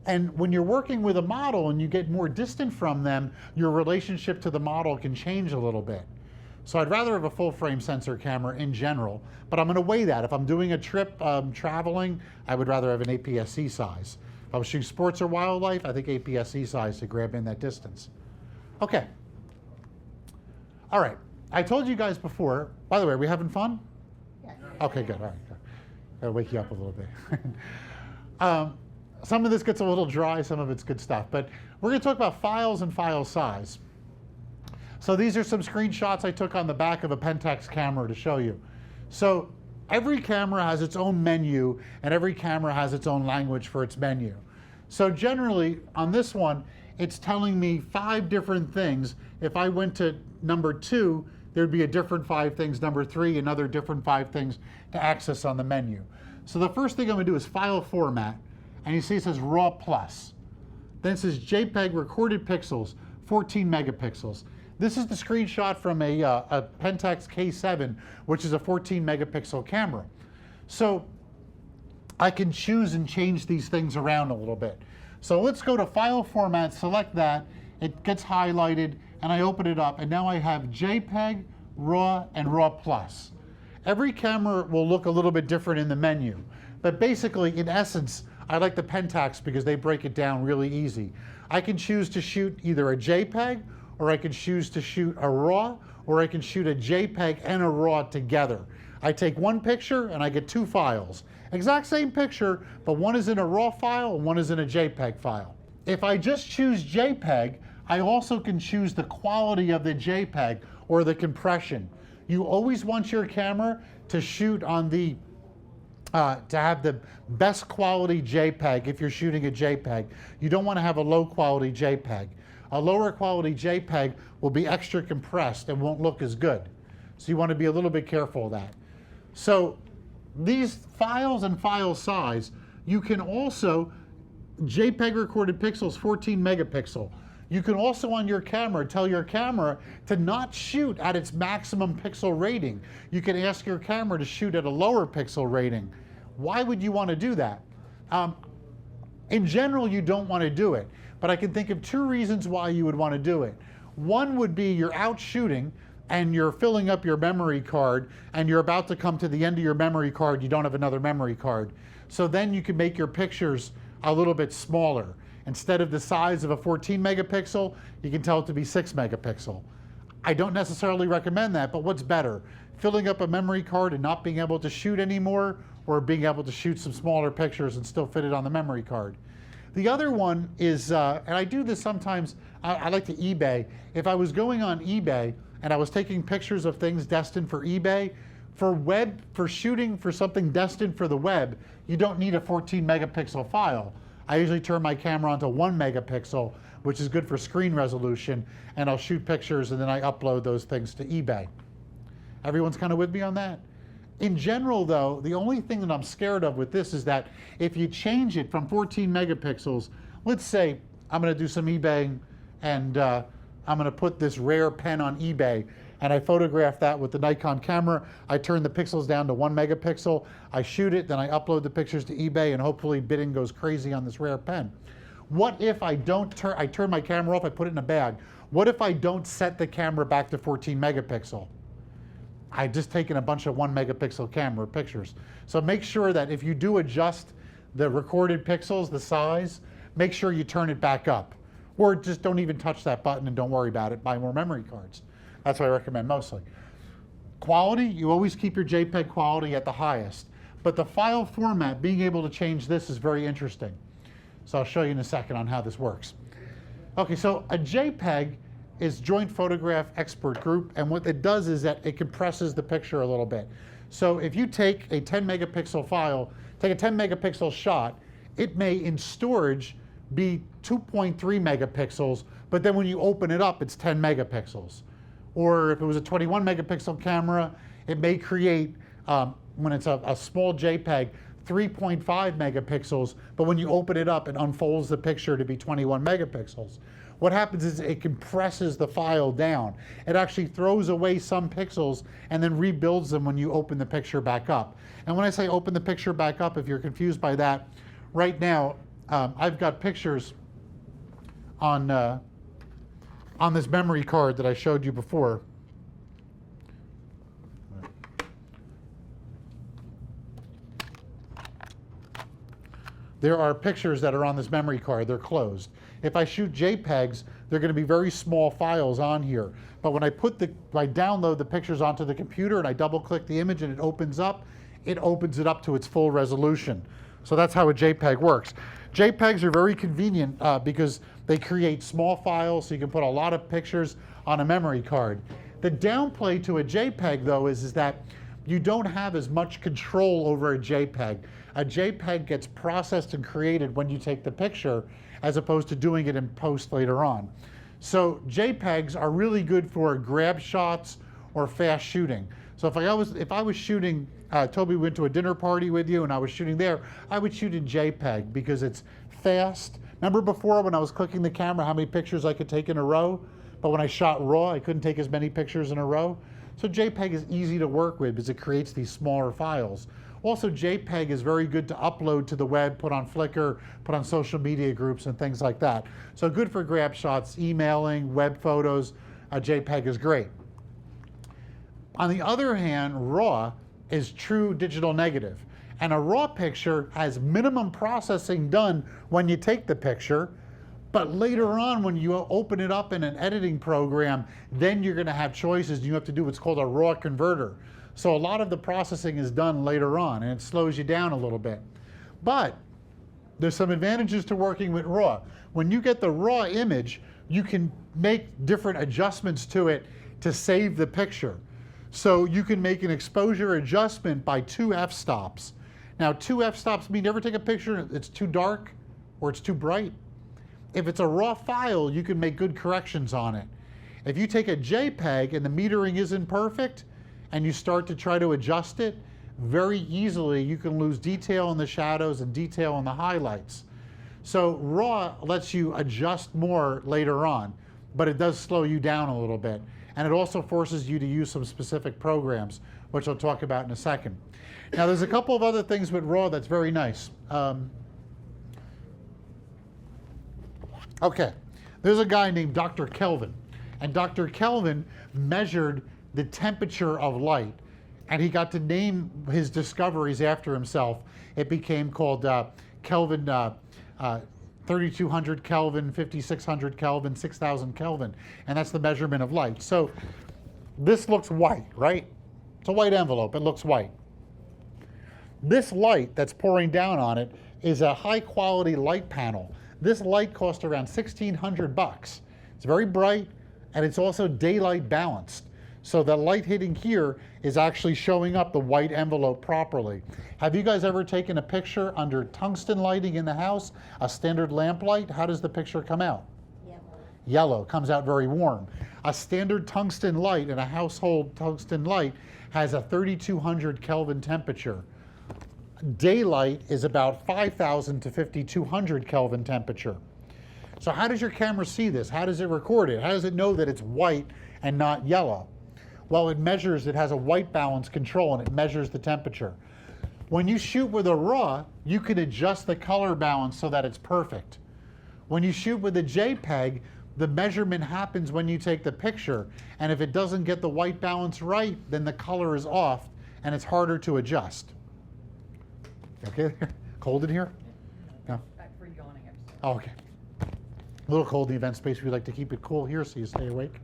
And when you're working with a model and you get more distant from them, your relationship to the model can change a little bit. So I'd rather have a full frame sensor camera in general, but I'm going to weigh that. If I'm doing a trip traveling, I would rather have an APS-C size. If I was shooting sports or wildlife, I think APS-C size to grab in that distance. Okay. All right. I told you guys before, by the way, are we having fun? Yes. Okay, good. All right. Good. Gotta wake you up a little bit. Some of this gets a little dry, some of it's good stuff, but we're going to talk about files and file size. So these are some screenshots I took on the back of a Pentax camera to show you. So every camera has its own menu, and every camera has its own language for its menu. So generally, on this one, it's telling me 5 different things. If I went to number 2, there'd be a different 5 things. Number 3, another different 5 things to access on the menu. So the first thing I'm going to do is file format. And you see it says RAW plus. Then it says JPEG recorded pixels, 14 megapixels. This is the screenshot from a Pentax K7, which is a 14 megapixel camera. So I can choose and change these things around a little bit. So let's go to file format, select that, it gets highlighted, and I open it up, and now I have JPEG, RAW, and RAW plus. Every camera will look a little bit different in the menu, but basically, in essence, I like the Pentax because they break it down really easy. I can choose to shoot either a JPEG, or I can choose to shoot a RAW, or I can shoot a JPEG and a RAW together. I take one picture and I get 2 files. Exact same picture, but one is in a RAW file and one is in a JPEG file. If I just choose JPEG, I also can choose the quality of the JPEG or the compression. You always want your camera to shoot on the to have the best quality JPEG if you're shooting a JPEG. You don't want to have a low quality JPEG. A lower quality JPEG will be extra compressed and won't look as good. So you want to be a little bit careful of that. So these files and file size, you can also, JPEG recorded pixels, 14 megapixel. You can also on your camera tell your camera to not shoot at its maximum pixel rating. You can ask your camera to shoot at a lower pixel rating. Why would you want to do that? In general, you don't want to do it, but I can think of 2 reasons why you would want to do it. One would be you're out shooting and you're filling up your memory card and you're about to come to the end of your memory card, you don't have another memory card. So then you can make your pictures a little bit smaller. Instead of the size of a 14 megapixel, you can tell it to be 6 megapixel. I don't necessarily recommend that, but what's better? Filling up a memory card and not being able to shoot anymore, or being able to shoot some smaller pictures and still fit it on the memory card? The other one is, and I do this sometimes, I like to eBay. If I was going on eBay and I was taking pictures of things destined for eBay, for shooting for something destined for the web, you don't need a 14 megapixel file. I usually turn my camera onto 1 megapixel, which is good for screen resolution, and I'll shoot pictures and then I upload those things to eBay. Everyone's kind of with me on that? In general, though, the only thing that I'm scared of with this is that if you change it from 14 megapixels, let's say I'm going to do some eBaying and I'm going to put this rare pen on eBay, and I photograph that with the Nikon camera. I turn the pixels down to 1 megapixel, I shoot it, then I upload the pictures to eBay, and hopefully bidding goes crazy on this rare pen. What if I turn my camera off, I put it in a bag. What if I don't set the camera back to 14 megapixel? I've just taken a bunch of 1 megapixel camera pictures. So make sure that if you do adjust the recorded pixels, the size, make sure you turn it back up. Or just don't even touch that button and don't worry about it. Buy more memory cards. That's what I recommend mostly. Quality, you always keep your JPEG quality at the highest. But the file format, being able to change this is very interesting. So I'll show you in a second on how this works. Okay, so a JPEG is Joint Photograph Expert Group, and what it does is that it compresses the picture a little bit. So if you take a 10 megapixel file, take a 10 megapixel shot, it may in storage be 2.3 megapixels, but then when you open it up, it's 10 megapixels. Or if it was a 21 megapixel camera, it may create, when it's a small JPEG, 3.5 megapixels, but when you open it up, it unfolds the picture to be 21 megapixels. What happens is it compresses the file down. It actually throws away some pixels and then rebuilds them when you open the picture back up. And when I say open the picture back up, if you're confused by that, right now, I've got pictures on this memory card that I showed you before. There are pictures that are on this memory card. They're closed. If I shoot JPEGs, they're going to be very small files on here. But when I download the pictures onto the computer and I double-click the image and it opens it up to its full resolution. So that's how a JPEG works. JPEGs are very convenient because they create small files, so you can put a lot of pictures on a memory card. The downplay to a JPEG, though, is that you don't have as much control over a JPEG. A JPEG gets processed and created when you take the picture, as opposed to doing it in post later on. So JPEGs are really good for grab shots or fast shooting. So if I was shooting, Toby went to a dinner party with you and I was shooting there, I would shoot in JPEG because it's fast. Remember before when I was clicking the camera how many pictures I could take in a row? But when I shot RAW, I couldn't take as many pictures in a row. So JPEG is easy to work with because it creates these smaller files. Also, JPEG is very good to upload to the web, put on Flickr, put on social media groups and things like that. So good for grab shots, emailing, web photos. JPEG is great. On the other hand, RAW is true digital negative. And a RAW picture has minimum processing done when you take the picture, but later on when you open it up in an editing program, then you're going to have choices. You have to do what's called a RAW converter. So a lot of the processing is done later on, and it slows you down a little bit. But there's some advantages to working with RAW. When you get the RAW image, you can make different adjustments to it to save the picture. So you can make an exposure adjustment by 2 f-stops. Now 2 f-stops mean you ever take a picture, it's too dark or it's too bright. If it's a RAW file, you can make good corrections on it. If you take a JPEG and the metering isn't perfect, and you start to try to adjust it, very easily you can lose detail in the shadows and detail in the highlights. So RAW lets you adjust more later on, but it does slow you down a little bit. And it also forces you to use some specific programs, which I'll talk about in a second. Now there's a couple of other things with RAW that's very nice. Okay, there's a guy named Dr. Kelvin, and Dr. Kelvin measured the temperature of light, and he got to name his discoveries after himself. It became called Kelvin 3200 Kelvin, 5600 Kelvin, 6000 Kelvin, and that's the measurement of light. So this looks white, right? It's a white envelope, it looks white. This light that's pouring down on it is a high quality light panel. This light cost around $1,600. It's very bright, and it's also daylight balanced. So the light hitting here is actually showing up the white envelope properly. Have you guys ever taken a picture under tungsten lighting in the house, a standard lamp light? How does the picture come out? Yellow. Yellow, comes out very warm. A standard tungsten light in a household tungsten light has a 3200 Kelvin temperature. Daylight is about 5000 to 5200 Kelvin temperature. So how does your camera see this? How does it record it? How does it know that it's white and not yellow? Well, it has a white balance control, and it measures the temperature. When you shoot with a RAW, you can adjust the color balance so that it's perfect. When you shoot with a JPEG, the measurement happens when you take the picture, and if it doesn't get the white balance right, then the color is off, and it's harder to adjust. Okay, cold in here? No? Back for yawning episode. Oh, okay. A little cold in the event space. We like to keep it cool here so you stay awake.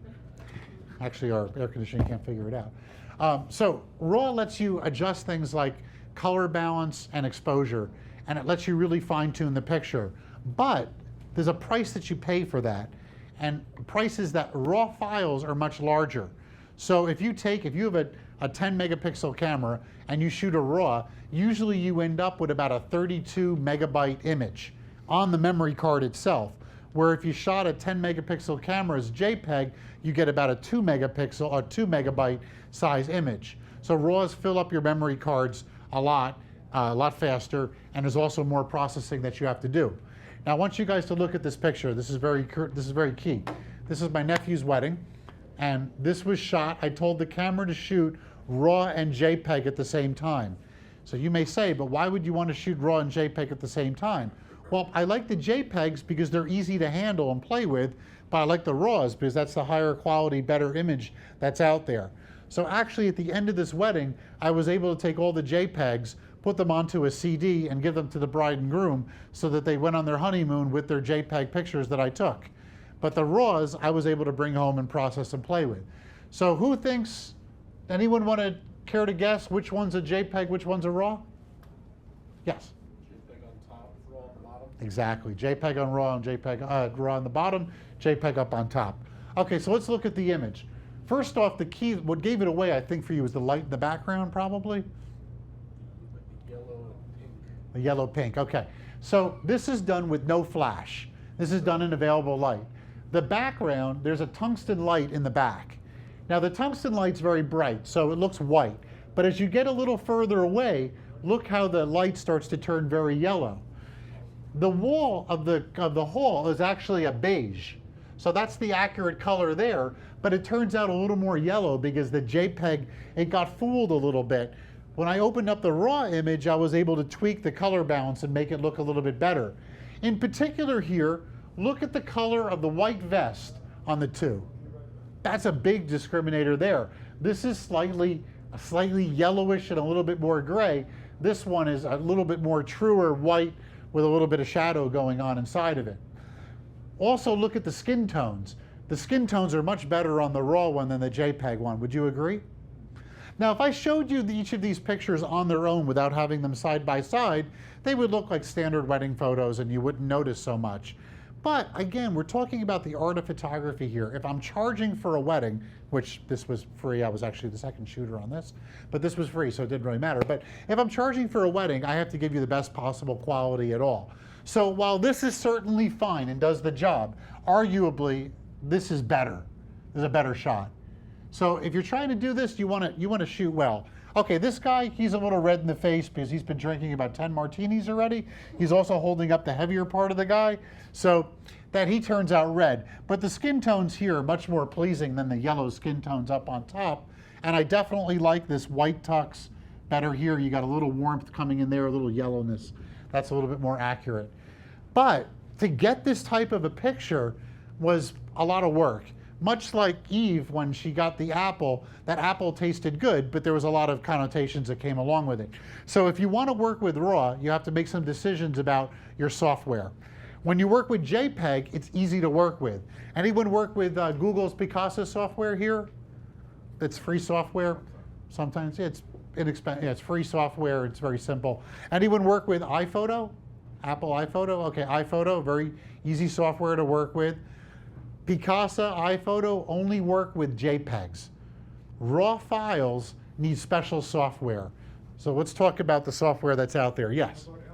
Actually, our air conditioning can't figure it out. So RAW lets you adjust things like color balance and exposure, and it lets you really fine tune the picture. But there's a price that you pay for that, and prices that RAW files are much larger. So if you have a 10 megapixel camera and you shoot a RAW, usually you end up with about a 32 megabyte image on the memory card itself. Where if you shot a 10 megapixel camera as JPEG, you get about a 2 megapixel or 2 megabyte size image. So RAWs fill up your memory cards a lot faster, and there's also more processing that you have to do. Now, I want you guys to look at this picture. This is very key. This is my nephew's wedding, and this was shot. I told the camera to shoot RAW and JPEG at the same time. So you may say, but why would you want to shoot RAW and JPEG at the same time? Well, I like the JPEGs because they're easy to handle and play with, but I like the RAWs because that's the higher quality, better image that's out there. So actually, at the end of this wedding, I was able to take all the JPEGs, put them onto a CD, and give them to the bride and groom so that they went on their honeymoon with their JPEG pictures that I took. But the RAWs, I was able to bring home and process and play with. So who thinks, anyone want to care to guess which one's a JPEG, which one's a RAW? Yes. JPEG on top, RAW on the bottom. Exactly. JPEG on RAW and JPEG RAW on the bottom, JPEG up on top. Okay, so let's look at the image. First off, the key, what gave it away, I think, for you was the light in the background, probably. Like the yellow and pink. The yellow pink. Okay. So this is done with no flash. This is done in available light. The background, there's a tungsten light in the back. Now the tungsten light's very bright, so it looks white. But as you get a little further away, look how the light starts to turn very yellow. The wall of the hall is actually a beige. So that's the accurate color there, but it turns out a little more yellow because the JPEG, it got fooled a little bit. When I opened up the RAW image, I was able to tweak the color balance and make it look a little bit better. In particular here, look at the color of the white vest on the two. That's a big discriminator there. This is slightly yellowish and a little bit more gray. This one is a little bit more truer white with a little bit of shadow going on inside of it. Also look at the skin tones. The skin tones are much better on the RAW one than the JPEG one. Would you agree? Now, if I showed you each of these pictures on their own without having them side by side, they would look like standard wedding photos and you wouldn't notice so much. But again, we're talking about the art of photography here. If I'm charging for a wedding, which this was free, I was actually the second shooter on this, but this was free, so it didn't really matter. But if I'm charging for a wedding, I have to give you the best possible quality at all. So while this is certainly fine and does the job, arguably, this is better. This is a better shot. So if you're trying to do this, you want to shoot well. Okay, this guy, he's a little red in the face because he's been drinking about 10 martinis already. He's also holding up the heavier part of the guy, so that he turns out red. But the skin tones here are much more pleasing than the yellow skin tones up on top. And I definitely like this white tux better here. You got a little warmth coming in there, a little yellowness. That's a little bit more accurate. But to get this type of a picture was a lot of work. Much like Eve, when she got the apple, that apple tasted good, but there was a lot of connotations that came along with it. So if you want to work with RAW, you have to make some decisions about your software. When you work with JPEG, it's easy to work with. Anyone work with Google's Picasso software here? It's free software. Sometimes it's inexpensive. Yeah, it's free software. It's very simple. Anyone work with iPhoto? Apple iPhoto? Okay, iPhoto, very easy software to work with. Picasa, iPhoto only work with JPEGs. RAW files need special software. So let's talk about the software that's out there. Yes? What about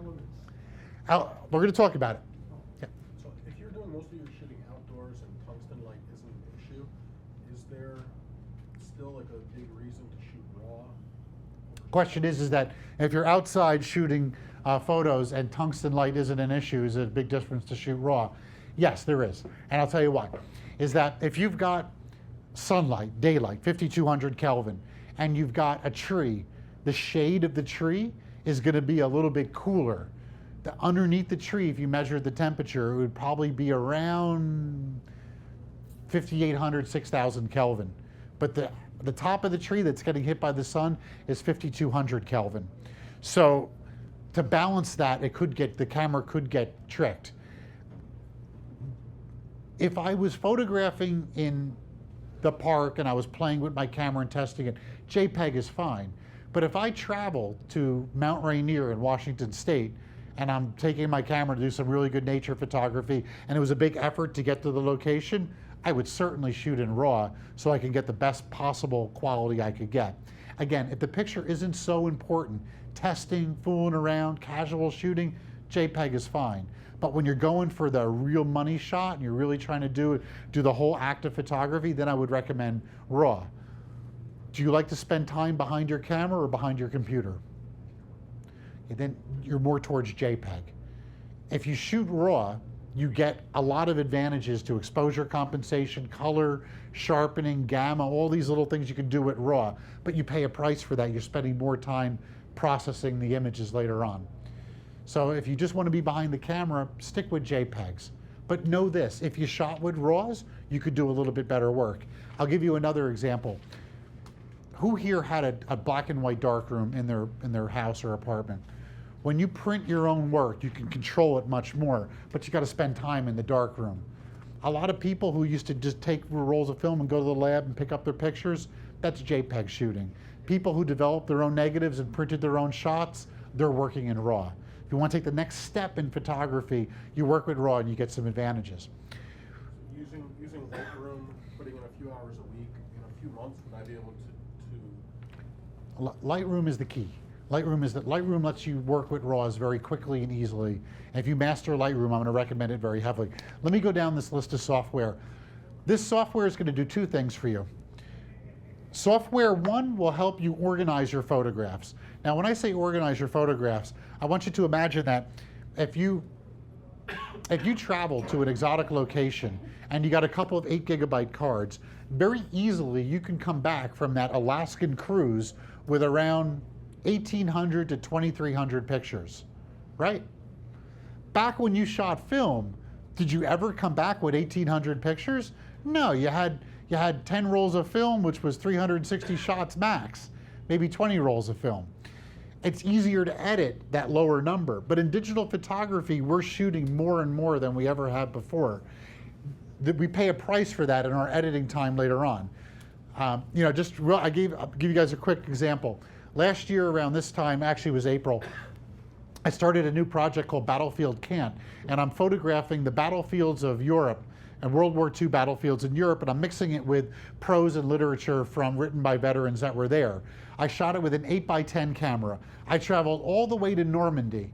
elements? We're going to talk about it. Yeah. So if you're doing most of your shooting outdoors and tungsten light isn't an issue, is there still like a big reason to shoot RAW? Question is that if you're outside shooting photos and tungsten light isn't an issue, is it a big difference to shoot RAW? Yes, there is. And I'll tell you why. Is that if you've got sunlight, daylight, 5200 Kelvin, and you've got a tree, the shade of the tree is going to be a little bit cooler. Underneath the tree, if you measured the temperature, it would probably be around 5800, 6000 Kelvin. But the top of the tree that's getting hit by the sun is 5200 Kelvin. So to balance that, the camera could get tricked. If I was photographing in the park and I was playing with my camera and testing it, JPEG is fine. But if I travel to Mount Rainier in Washington State and I'm taking my camera to do some really good nature photography and it was a big effort to get to the location, I would certainly shoot in RAW so I can get the best possible quality I could get. Again, if the picture isn't so important, testing, fooling around, casual shooting, JPEG is fine. But when you're going for the real money shot and you're really trying to do the whole act of photography, then I would recommend RAW. Do you like to spend time behind your camera or behind your computer? Okay, then you're more towards JPEG. If you shoot RAW, you get a lot of advantages to exposure compensation, color, sharpening, gamma, all these little things you can do with RAW, but you pay a price for that. You're spending more time processing the images later on. So if you just want to be behind the camera, stick with JPEGs. But know this, if you shot with RAWs, you could do a little bit better work. I'll give you another example. Who here had a black and white darkroom in their house or apartment? When you print your own work, you can control it much more, but you got to spend time in the darkroom. A lot of people who used to just take rolls of film and go to the lab and pick up their pictures, that's JPEG shooting. People who developed their own negatives and printed their own shots, they're working in RAW. If you want to take the next step in photography, you work with RAW and you get some advantages. Using Lightroom, putting in a few hours a week, in a few months, would I be able to Lightroom is the key. Lightroom lets you work with RAWs very quickly and easily. And if you master Lightroom, I'm going to recommend it very heavily. Let me go down this list of software. This software is going to do two things for you. Software 1 will help you organize your photographs. Now, when I say organize your photographs, I want you to imagine that if you travel to an exotic location and you got a couple of 8 GB cards, very easily you can come back from that Alaskan cruise with around 1,800 to 2,300 pictures, right? Back when you shot film, did you ever come back with 1,800 pictures? No, you had 10 rolls of film, which was 360 shots max, maybe 20 rolls of film. It's easier to edit that lower number, but in digital photography, we're shooting more and more than we ever have before. We pay a price for that in our editing time later on. I'll give you guys a quick example. Last year around this time, actually it was April, I started a new project called Battlefield Can't, and I'm photographing the battlefields of Europe and World War II battlefields in Europe, and I'm mixing it with prose and literature written by veterans that were there. I shot it with an 8x10 camera. I traveled all the way to Normandy,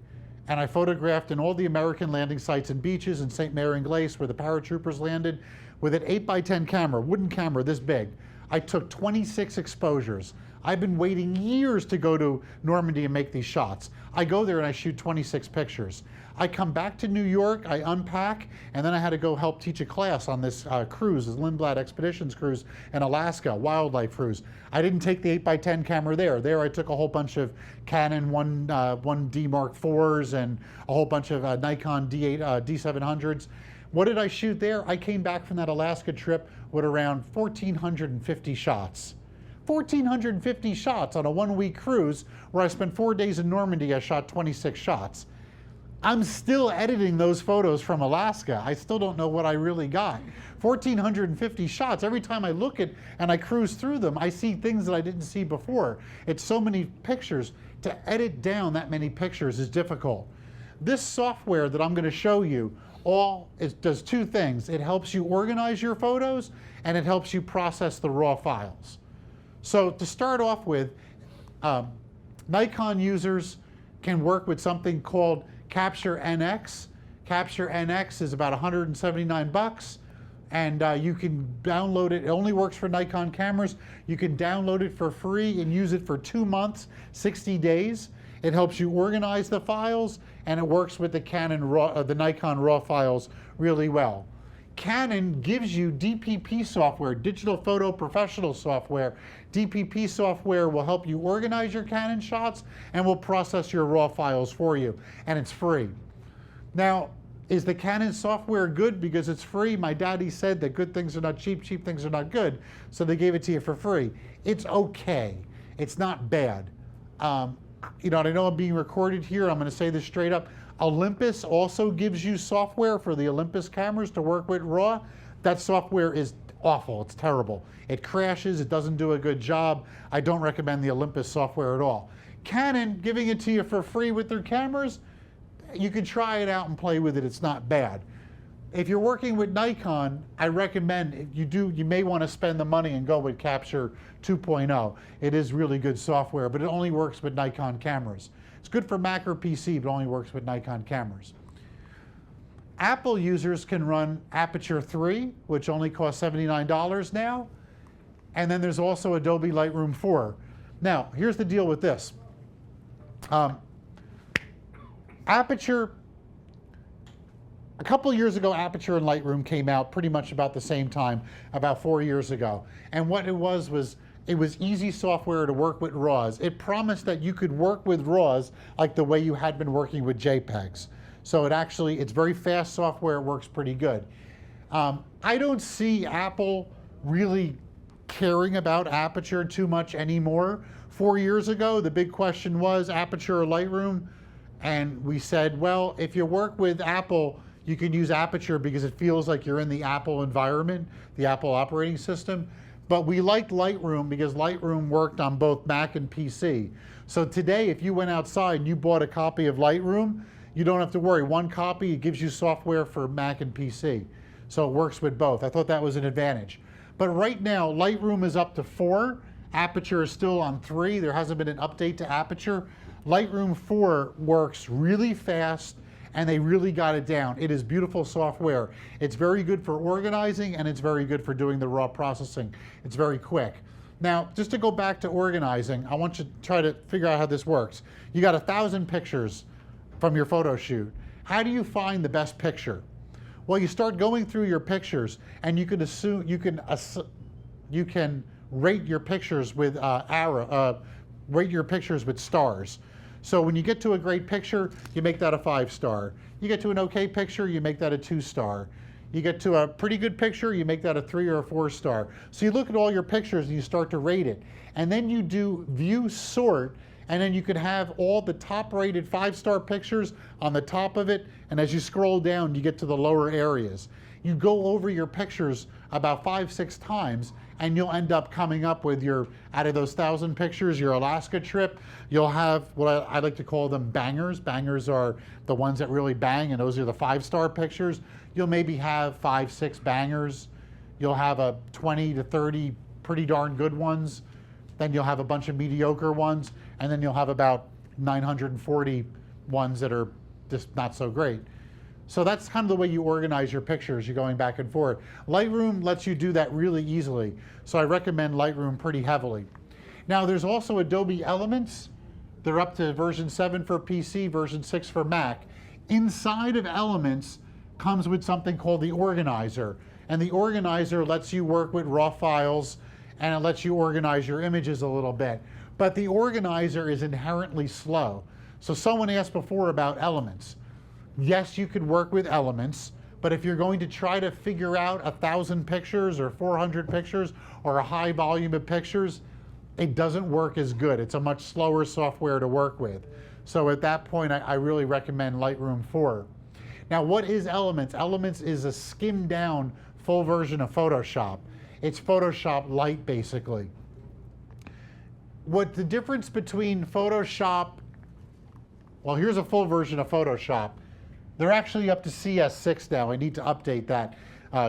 and I photographed in all the American landing sites and beaches in St. Mary and Glace where the paratroopers landed with an 8x10 camera, wooden camera this big. I took 26 exposures. I've been waiting years to go to Normandy and make these shots. I go there and I shoot 26 pictures. I come back to New York, I unpack, and then I had to go help teach a class on this cruise, this Lindblad Expeditions cruise in Alaska, wildlife cruise. I didn't take the 8x10 camera there. There I took a whole bunch of Canon 1D Mark IVs and a whole bunch of Nikon D700s. What did I shoot there? I came back from that Alaska trip with around 1,450 shots. 1,450 shots on a 1-week cruise where I spent 4 days in Normandy. I shot 26 shots. I'm still editing those photos from Alaska. I still don't know what I really got. 1,450 shots. Every time I look at and I cruise through them, I see things that I didn't see before. It's so many pictures. To edit down that many pictures is difficult. This software that I'm going to show you does two things. It helps you organize your photos and it helps you process the raw files. So to start off with, Nikon users can work with something called Capture NX. Capture NX is about 179 bucks, and you can download it. It only works for Nikon cameras. You can download it for free and use it for 2 months, 60 days. It helps you organize the files, and it works with the Nikon RAW files really well. Canon gives you DPP software, Digital Photo Professional software. DPP software will help you organize your Canon shots and will process your RAW files for you, and it's free. Now, is the Canon software good because it's free? My daddy said that good things are not cheap, cheap things are not good, so they gave it to you for free. It's okay. It's not bad. I know I'm being recorded here. I'm going to say this straight up. Olympus also gives you software for the Olympus cameras to work with RAW. That software is awful, it's terrible. It crashes, it doesn't do a good job. I don't recommend the Olympus software at all. Canon, giving it to you for free with their cameras, you can try it out and play with it, it's not bad. If you're working with Nikon, I recommend, if you may want to spend the money and go with Capture 2.0. It is really good software, but it only works with Nikon cameras. It's good for Mac or PC, but only works with Nikon cameras. Apple users can run Aperture 3, which only costs $79 now. And then there's also Adobe Lightroom 4. Now, here's the deal with this. Aperture, a couple years ago, Aperture and Lightroom came out pretty much about the same time, about 4 years ago. And what it was it was easy software to work with RAWs. It promised that you could work with RAWs like the way you had been working with JPEGs. So it's very fast software, it works pretty good. I don't see Apple really caring about Aperture too much anymore. 4 years ago, the big question was Aperture or Lightroom, and we said, well, if you work with Apple, you can use Aperture because it feels like you're in the Apple environment, the Apple operating system. But we liked Lightroom because Lightroom worked on both Mac and PC. So today, if you went outside and you bought a copy of Lightroom, you don't have to worry. One copy, it gives you software for Mac and PC. So it works with both. I thought that was an advantage. But right now, Lightroom is up to 4. Aperture is still on 3. There hasn't been an update to Aperture. Lightroom 4 works really fast, and they really got it down. It is beautiful software. It's very good for organizing, and it's very good for doing the raw processing. It's very quick. Now, just to go back to organizing, I want you to try to figure out how this works. You got 1,000 pictures from your photo shoot. How do you find the best picture? Well, you start going through your pictures, and you can rate your pictures with rate your pictures with stars. So when you get to a great picture, you make that a 5-star. You get to an okay picture, you make that a 2-star. You get to a pretty good picture, you make that a 3 or a 4-star. So you look at all your pictures and you start to rate it. And then you do view sort, and then you can have all the top rated 5-star pictures on the top of it, and as you scroll down, you get to the lower areas. You go over your pictures about 5-6 times, and you'll end up coming up with out of those 1,000 pictures, your Alaska trip, you'll have what I like to call them bangers. Bangers are the ones that really bang, and those are the 5-star pictures. You'll maybe have 5-6 bangers. You'll have a 20 to 30 pretty darn good ones. Then you'll have a bunch of mediocre ones, and then you'll have about 940 ones that are just not so great. So that's kind of the way you organize your pictures. You're going back and forth. Lightroom lets you do that really easily. So I recommend Lightroom pretty heavily. Now there's also Adobe Elements. They're up to version 7 for PC, version 6 for Mac. Inside of Elements comes with something called the Organizer. And the Organizer lets you work with raw files, and it lets you organize your images a little bit. But the Organizer is inherently slow. So someone asked before about Elements. Yes, you could work with Elements, but if you're going to try to figure out 1,000 pictures or 400 pictures or a high volume of pictures, it doesn't work as good. It's a much slower software to work with. So at that point, I really recommend Lightroom 4. Now, what is Elements? Elements is a skimmed down full version of Photoshop. It's Photoshop Lite, basically. What the difference between Photoshop, well, here's a full version of Photoshop. They're actually up to CS6 now. I need to update that.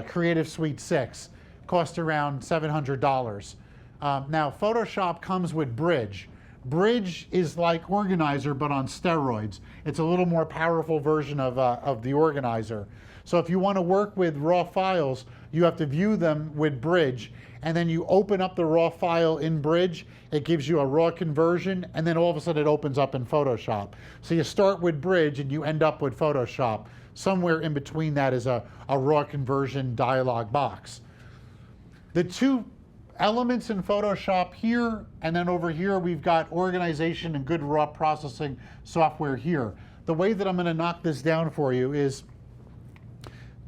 Creative Suite 6 cost around $700. Now, Photoshop comes with Bridge. Bridge is like Organizer, but on steroids. It's a little more powerful version of the Organizer. So if you want to work with raw files, you have to view them with Bridge, and then you open up the raw file in Bridge. It gives you a raw conversion, and then all of a sudden it opens up in Photoshop. So you start with Bridge and you end up with Photoshop. Somewhere in between that is a raw conversion dialog box. The two elements in Photoshop here, and then over here we've got organization and good raw processing software here. The way that I'm going to knock this down for you is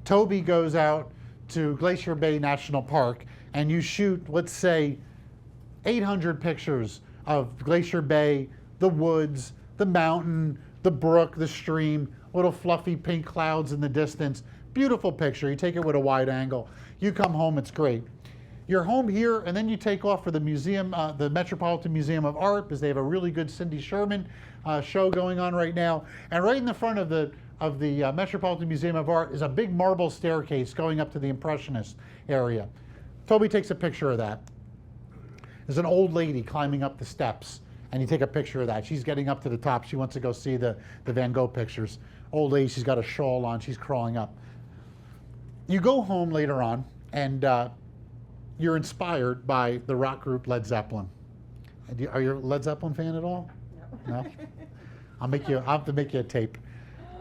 Toby goes out to Glacier Bay National Park, and you shoot, let's say, 800 pictures of Glacier Bay, the woods, the mountain, the brook, the stream, little fluffy pink clouds in the distance. Beautiful picture. You take it with a wide angle. You come home, it's great. You're home here, and then you take off for the museum, the Metropolitan Museum of Art, because they have a really good Cindy Sherman show going on right now. And right in the front of the Metropolitan Museum of Art is a big marble staircase going up to the Impressionist area. Toby takes a picture of that. There's an old lady climbing up the steps, and you take a picture of that. She's getting up to the top. She wants to go see the Van Gogh pictures. Old lady, she's got a shawl on. She's crawling up. You go home later on, and you're inspired by the rock group Led Zeppelin. Are you a Led Zeppelin fan at all? No. I'll have to make you a tape.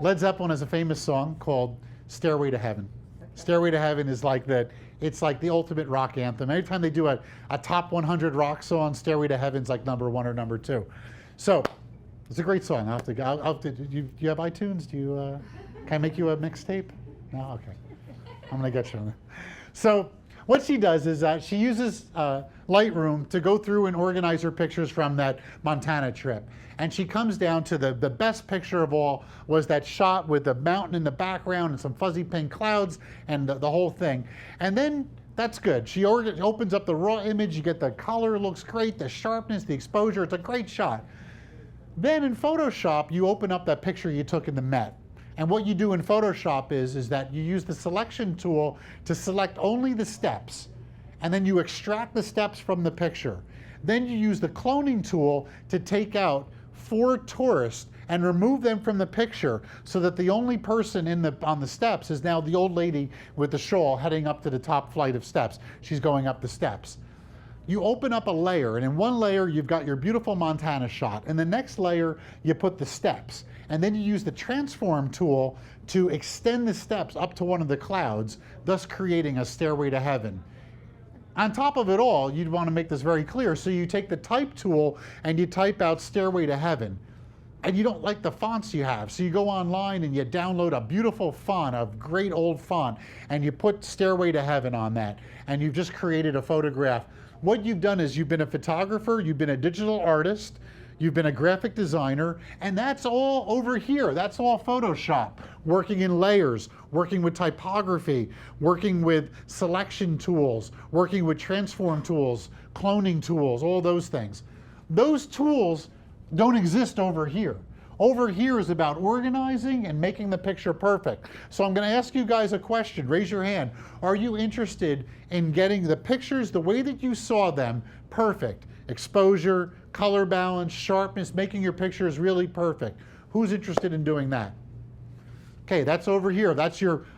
Led Zeppelin has a famous song called "Stairway to Heaven." "Stairway to Heaven" is like that. It's like the ultimate rock anthem. Every time they do a top 100 rock song, "Stairway to Heaven's" like number 1 or number 2. So it's a great song. Do you have iTunes? Can I make you a mixtape? No, okay. I'm gonna get you on that. So what she does is she uses Lightroom to go through and organize her pictures from that Montana trip. And she comes down to the best picture of all was that shot with the mountain in the background and some fuzzy pink clouds and the whole thing. And then that's good. She opens up the raw image. You get the color, looks great, the sharpness, the exposure. It's a great shot. Then in Photoshop, you open up that picture you took in the Met. And what you do in Photoshop is that you use the selection tool to select only the steps. And then you extract the steps from the picture. Then you use the cloning tool to take out 4 tourists and remove them from the picture so that the only person on the steps is now the old lady with the shawl heading up to the top flight of steps. She's going up the steps. You open up a layer, and in one layer you've got your beautiful Montana shot. In the next layer you put the steps. And then you use the transform tool to extend the steps up to one of the clouds, thus creating a stairway to heaven. On top of it all, you'd want to make this very clear, so you take the type tool and you type out "stairway to heaven." And you don't like the fonts you have, so you go online and you download a beautiful font, a great old font, and you put "stairway to heaven" on that, and you've just created a photograph. What you've done is you've been a photographer, you've been a digital artist, you've been a graphic designer, and that's all over here. That's all Photoshop. Working in layers, working with typography, working with selection tools, working with transform tools, cloning tools, all those things. Those tools don't exist over here. Over here is about organizing and making the picture perfect. So I'm going to ask you guys a question. Raise your hand. Are you interested in getting the pictures the way that you saw them perfect? Exposure, color balance, sharpness, making your pictures really perfect. Who's interested in doing that? Okay, that's over here.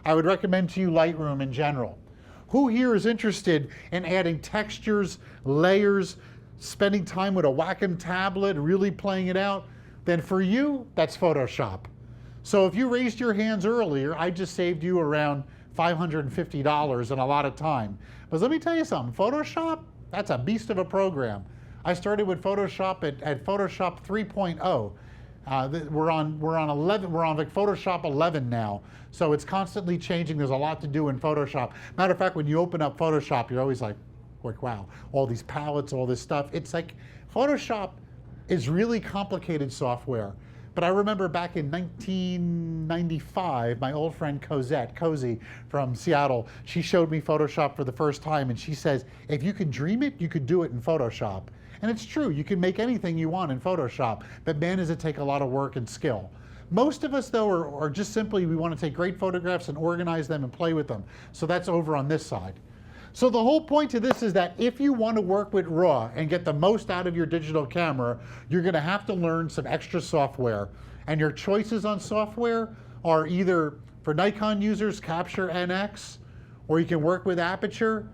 I would recommend to you Lightroom in general. Who here is interested in adding textures, layers, spending time with a Wacom tablet, really playing it out? Then for you, that's Photoshop. So if you raised your hands earlier, I just saved you around $550 and a lot of time. But let me tell you something, Photoshop, that's a beast of a program. I started with Photoshop at Photoshop 3.0. We're on like Photoshop 11 now. So it's constantly changing. There's a lot to do in Photoshop. Matter of fact, when you open up Photoshop, you're always like, wow, all these palettes, all this stuff. It's like Photoshop is really complicated software. But I remember back in 1995, my old friend Cozy from Seattle, she showed me Photoshop for the first time, and she says, if you can dream it, you could do it in Photoshop. And it's true, you can make anything you want in Photoshop, but man, does it take a lot of work and skill. Most of us, though, are just simply, we want to take great photographs and organize them and play with them. So that's over on this side. So the whole point to this is that if you want to work with RAW and get the most out of your digital camera, you're going to have to learn some extra software. And your choices on software are either, for Nikon users, Capture NX, or you can work with Aperture.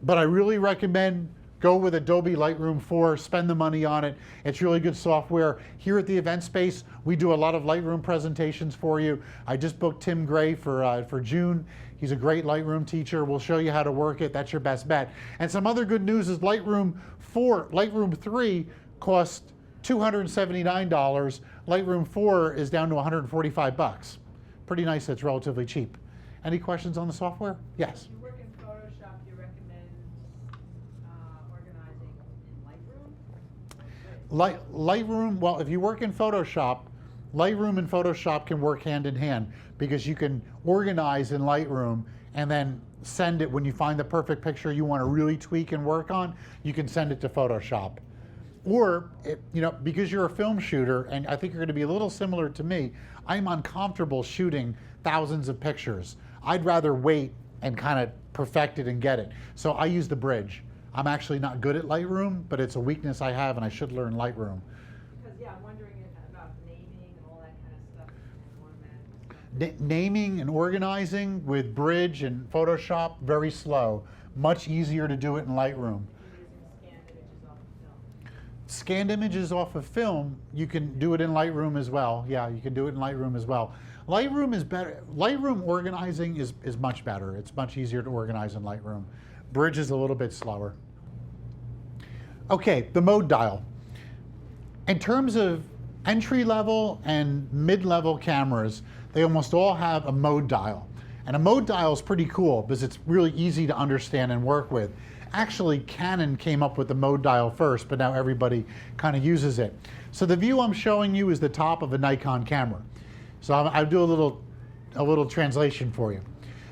But I really recommend go with Adobe Lightroom 4, spend the money on it. It's really good software. Here at the event space, we do a lot of Lightroom presentations for you. I just booked Tim Gray for June. He's a great Lightroom teacher. We'll show you how to work it. That's your best bet. And some other good news is Lightroom 3 costs $279. Lightroom 4 is down to $145. Pretty nice, it's relatively cheap. Any questions on the software? Yes. If you work in Photoshop, you recommend organizing in Lightroom? Lightroom, well, if you work in Photoshop, Lightroom and Photoshop can work hand in hand because you can organize in Lightroom and then send it when you find the perfect picture you want to really tweak and work on, you can send it to Photoshop. Or, because you're a film shooter, and I think you're going to be a little similar to me, I'm uncomfortable shooting thousands of pictures. I'd rather wait and kind of perfect it and get it. So I use the bridge. I'm actually not good at Lightroom, but it's a weakness I have, and I should learn Lightroom. Because, yeah, I'm wondering about naming and all that kind of stuff and automatic stuff. Naming and organizing with Bridge and Photoshop, very slow. Much easier to do it in Lightroom. Scanned images off of film, you can do it in Lightroom as well. Yeah, you can do it in Lightroom as well. Lightroom is better. Lightroom organizing is much better. It's much easier to organize in Lightroom. Bridge is a little bit slower. Okay, the mode dial. In terms of entry-level and mid-level cameras, they almost all have a mode dial. And a mode dial is pretty cool because it's really easy to understand and work with. Actually, Canon came up with the mode dial first, but now everybody kind of uses it. So the view I'm showing you is the top of a Nikon camera. So I'll do a little translation for you.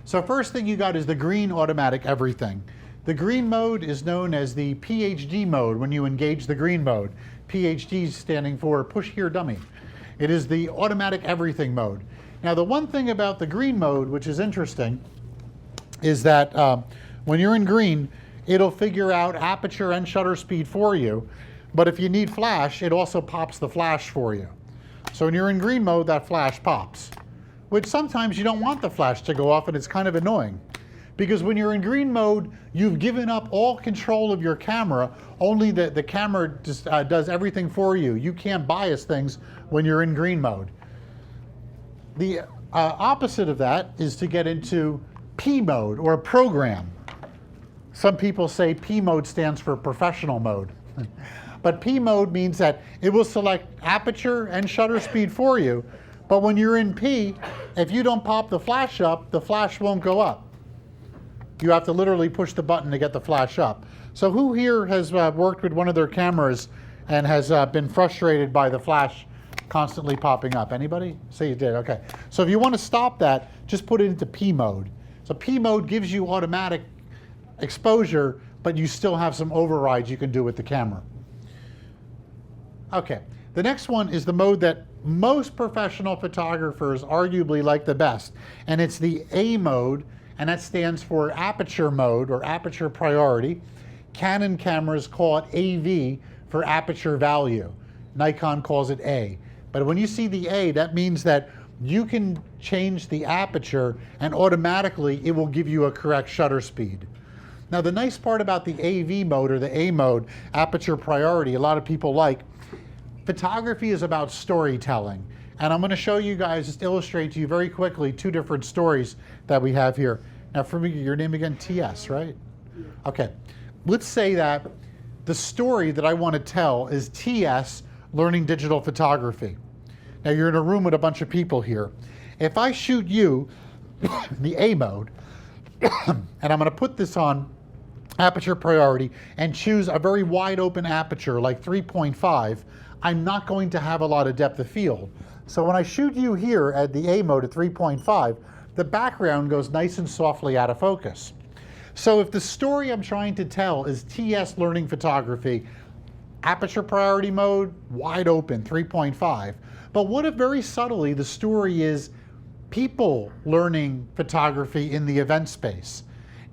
So first thing you got is the green automatic everything. The green mode is known as the PhD mode when you engage the green mode. PhD standing for push here dummy. It is the automatic everything mode. Now the one thing about the green mode, which is interesting, is that when you're in green, it'll figure out aperture and shutter speed for you. But if you need flash, it also pops the flash for you. So when you're in green mode, that flash pops, which sometimes you don't want the flash to go off, and it's kind of annoying. Because when you're in green mode, you've given up all control of your camera. Only the camera just does everything for you. You can't bias things when you're in green mode. The opposite of that is to get into P mode, or a program. Some people say P mode stands for professional mode. But P mode means that it will select aperture and shutter speed for you. But when you're in P, if you don't pop the flash up, the flash won't go up. You have to literally push the button to get the flash up. So who here has worked with one of their cameras and has been frustrated by the flash constantly popping up? Anybody? Say you did, okay. So if you want to stop that, just put it into P mode. So P mode gives you automatic exposure, but you still have some overrides you can do with the camera. Okay, the next one is the mode that most professional photographers arguably like the best, and it's the A mode, and that stands for aperture mode, or aperture priority. Canon cameras call it AV for aperture value. Nikon calls it A. But when you see the A, that means that you can change the aperture and automatically it will give you a correct shutter speed. Now the nice part about the AV mode, or the A mode, aperture priority, a lot of people like, photography is about storytelling. And I'm going to show you guys, just illustrate to you very quickly, two different stories that we have here. Now for me, your name again, TS, right? Okay, let's say that the story that I want to tell is TS learning digital photography. Now you're in a room with a bunch of people here. If I shoot you in the A mode, and I'm going to put this on aperture priority and choose a very wide open aperture like 3.5, I'm not going to have a lot of depth of field. So when I shoot you here at the A mode at 3.5, the background goes nice and softly out of focus. So if the story I'm trying to tell is TS learning photography, aperture priority mode, wide open, 3.5. But what if very subtly the story is people learning photography in the event space?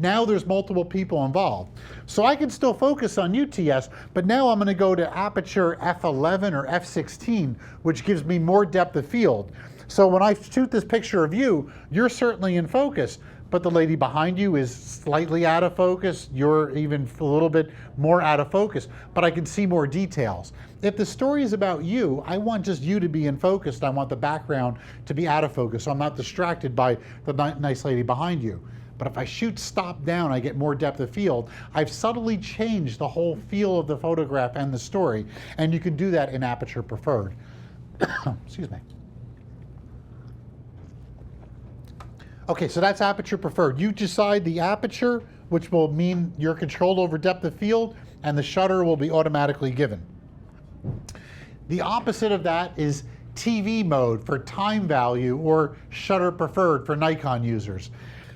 Now there's multiple people involved. So I can still focus on UTS, but now I'm going to go to aperture f11 or f16, which gives me more depth of field. So when I shoot this picture of you, you're certainly in focus, but the lady behind you is slightly out of focus. You're even a little bit more out of focus, but I can see more details. If the story is about you, I want just you to be in focus, and I want the background to be out of focus, so I'm not distracted by the nice lady behind you. But if I shoot stop down, I get more depth of field. I've subtly changed the whole feel of the photograph and the story, and you can do that in aperture preferred. Excuse me. Okay, so that's aperture preferred. You decide the aperture, which will mean your control over depth of field, and the shutter will be automatically given. The opposite of that is TV mode for time value, or shutter preferred for Nikon users.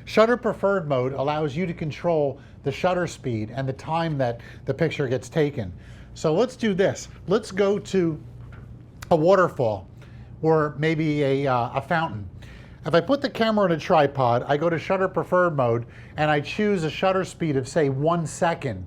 Shutter preferred mode allows you to control the shutter speed and the time that the picture gets taken. So let's do this. Let's go to a waterfall or maybe a fountain. If I put the camera on a tripod, I go to shutter preferred mode and I choose a shutter speed of, say, 1 second.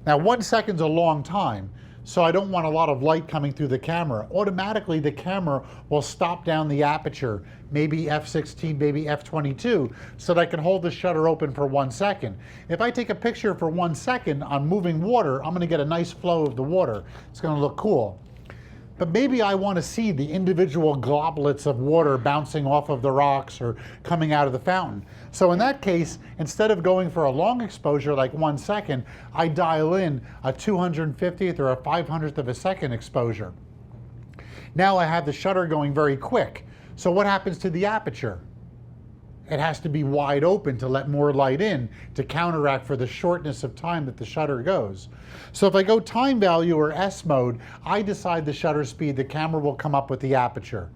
Now 1 second's a long time, so I don't want a lot of light coming through the camera. Automatically the camera will stop down the aperture, maybe f16, maybe f22, so that I can hold the shutter open for 1 second. If I take a picture for 1 second on moving water, I'm gonna get a nice flow of the water. It's gonna look cool. But maybe I want to see the individual globlets of water bouncing off of the rocks or coming out of the fountain. So in that case, instead of going for a long exposure like 1 second, I dial in a 250th or a 500th of a second exposure. Now I have the shutter going very quick. So what happens to the aperture? It has to be wide open to let more light in to counteract for the shortness of time that the shutter goes. So if I go time value or S mode, I decide the shutter speed the camera will come up with the aperture.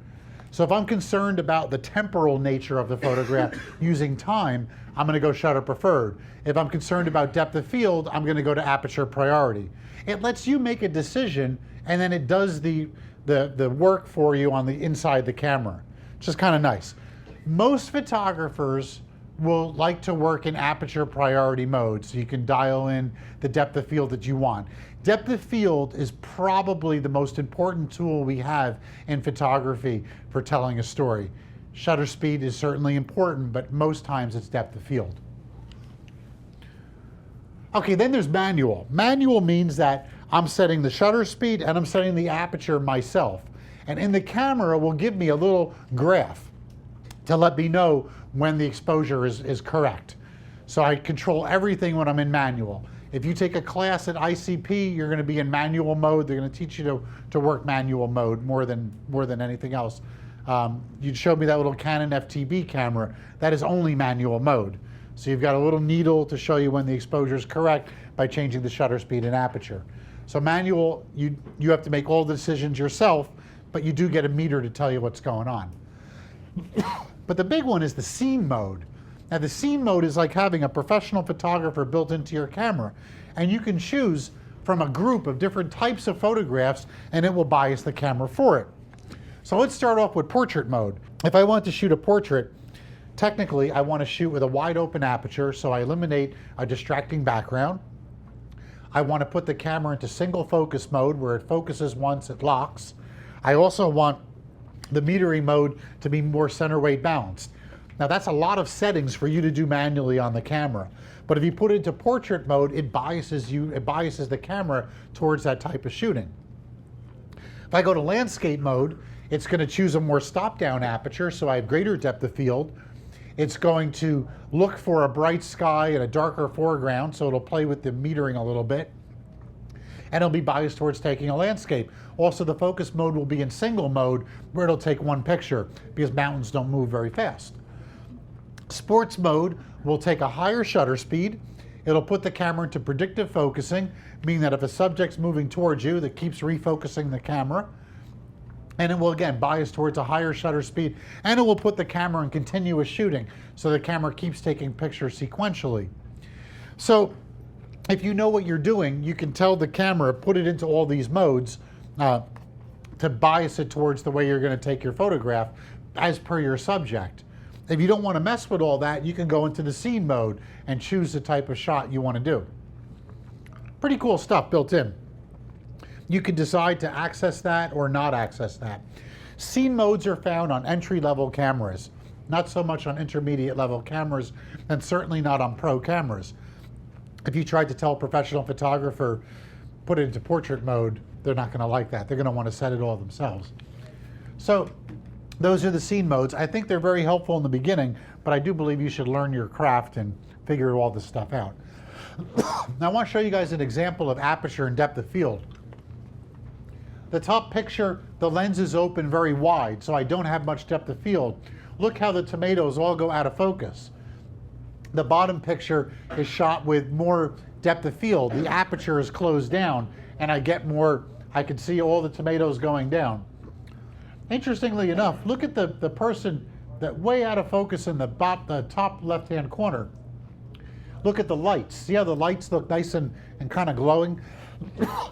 So if I'm concerned about the temporal nature of the photograph using time, I'm going to go shutter preferred. If I'm concerned about depth of field, I'm going to go to aperture priority. It lets you make a decision, and then it does the work for you on the inside the camera, which is kind of nice. Most photographers will like to work in aperture priority mode, so you can dial in the depth of field that you want. Depth of field is probably the most important tool we have in photography for telling a story. Shutter speed is certainly important, but most times it's depth of field. Okay, then there's manual. Manual means that I'm setting the shutter speed and I'm setting the aperture myself. And in the camera will give me a little graph to let me know when the exposure is correct. So I control everything when I'm in manual. If you take a class at ICP, you're going to be in manual mode. They're going to teach you to work manual mode more than anything else. You showed me that little Canon FTB camera. That is only manual mode. So you've got a little needle to show you when the exposure is correct by changing the shutter speed and aperture. So manual, you have to make all the decisions yourself, but you do get a meter to tell you what's going on. But the big one is the scene mode. Now the scene mode is like having a professional photographer built into your camera, and you can choose from a group of different types of photographs and it will bias the camera for it. So let's start off with portrait mode. If I want to shoot a portrait, technically I want to shoot with a wide open aperture, so I eliminate a distracting background. I want to put the camera into single focus mode where it focuses once, it locks. I also want the metering mode to be more center weight balanced. Now that's a lot of settings for you to do manually on the camera. But if you put it into portrait mode, it biases the camera towards that type of shooting. If I go to landscape mode, it's going to choose a more stop-down aperture, so I have greater depth of field. It's going to look for a bright sky and a darker foreground, so it'll play with the metering a little bit. And it'll be biased towards taking a landscape. Also, the focus mode will be in single mode, where it'll take one picture, because mountains don't move very fast. Sports mode will take a higher shutter speed. It'll put the camera into predictive focusing, meaning that if a subject's moving towards you, that keeps refocusing the camera. And it will again bias towards a higher shutter speed, and it will put the camera in continuous shooting, so the camera keeps taking pictures sequentially. So if you know what you're doing, you can tell the camera, put it into all these modes to bias it towards the way you're going to take your photograph as per your subject. If you don't want to mess with all that, you can go into the scene mode and choose the type of shot you want to do. Pretty cool stuff built in. You can decide to access that or not access that. Scene modes are found on entry-level cameras, not so much on intermediate-level cameras, and certainly not on pro cameras. If you tried to tell a professional photographer, put it into portrait mode, they're not going to like that. They're going to want to set it all themselves. So those are the scene modes. I think they're very helpful in the beginning, but I do believe you should learn your craft and figure all this stuff out. Now I want to show you guys an example of aperture and depth of field. The top picture, the lens is open very wide, so I don't have much depth of field. Look how the tomatoes all go out of focus. The bottom picture is shot with more depth of field. The aperture is closed down, and I get more, I can see all the tomatoes going down. Interestingly enough, look at the person that way out of focus in the top left-hand corner. Look at the lights. See how the lights look nice and kind of glowing?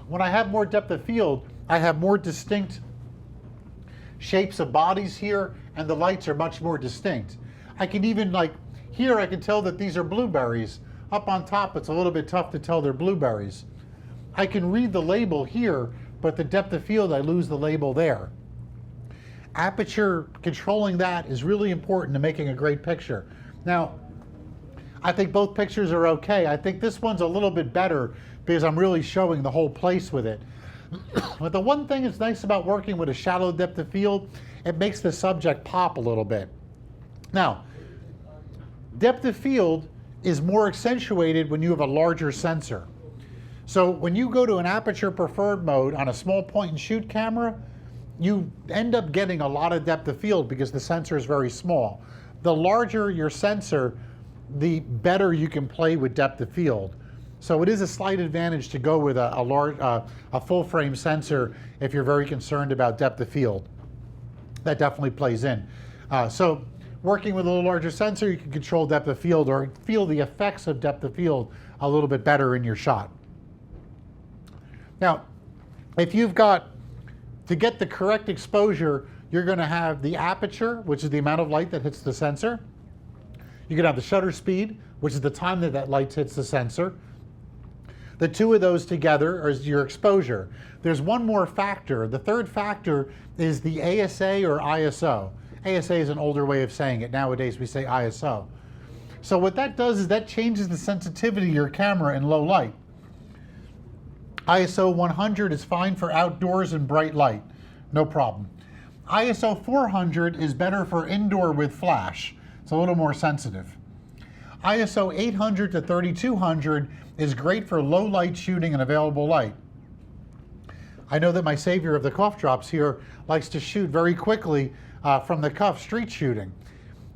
When I have more depth of field, I have more distinct shapes of bodies here, and the lights are much more distinct. I can even, like, here I can tell that these are blueberries. Up on top, it's a little bit tough to tell they're blueberries. I can read the label here, but the depth of field, I lose the label there. Aperture, controlling that is really important to making a great picture. Now, I think both pictures are okay. I think this one's a little bit better because I'm really showing the whole place with it. But the one thing that's nice about working with a shallow depth of field, it makes the subject pop a little bit. Now, depth of field is more accentuated when you have a larger sensor. So when you go to an aperture preferred mode on a small point and shoot camera, you end up getting a lot of depth of field because the sensor is very small. The larger your sensor, the better you can play with depth of field. So it is a slight advantage to go with a full frame sensor if you're very concerned about depth of field. That definitely plays in. So working with a little larger sensor, you can control depth of field or feel the effects of depth of field a little bit better in your shot. Now, if you've got, to get the correct exposure, you're going to have the aperture, which is the amount of light that hits the sensor. You're going to have the shutter speed, which is the time that that light hits the sensor. The two of those together is your exposure. There's one more factor. The third factor is the ASA or ISO. ASA is an older way of saying it. Nowadays we say ISO. So what that does is that changes the sensitivity of your camera in low light. ISO 100 is fine for outdoors and bright light, no problem. ISO 400 is better for indoor with flash. It's a little more sensitive. ISO 800 to 3200 is great for low light shooting and available light. I know that my savior of the cough drops here likes to shoot very quickly from the cuff street shooting.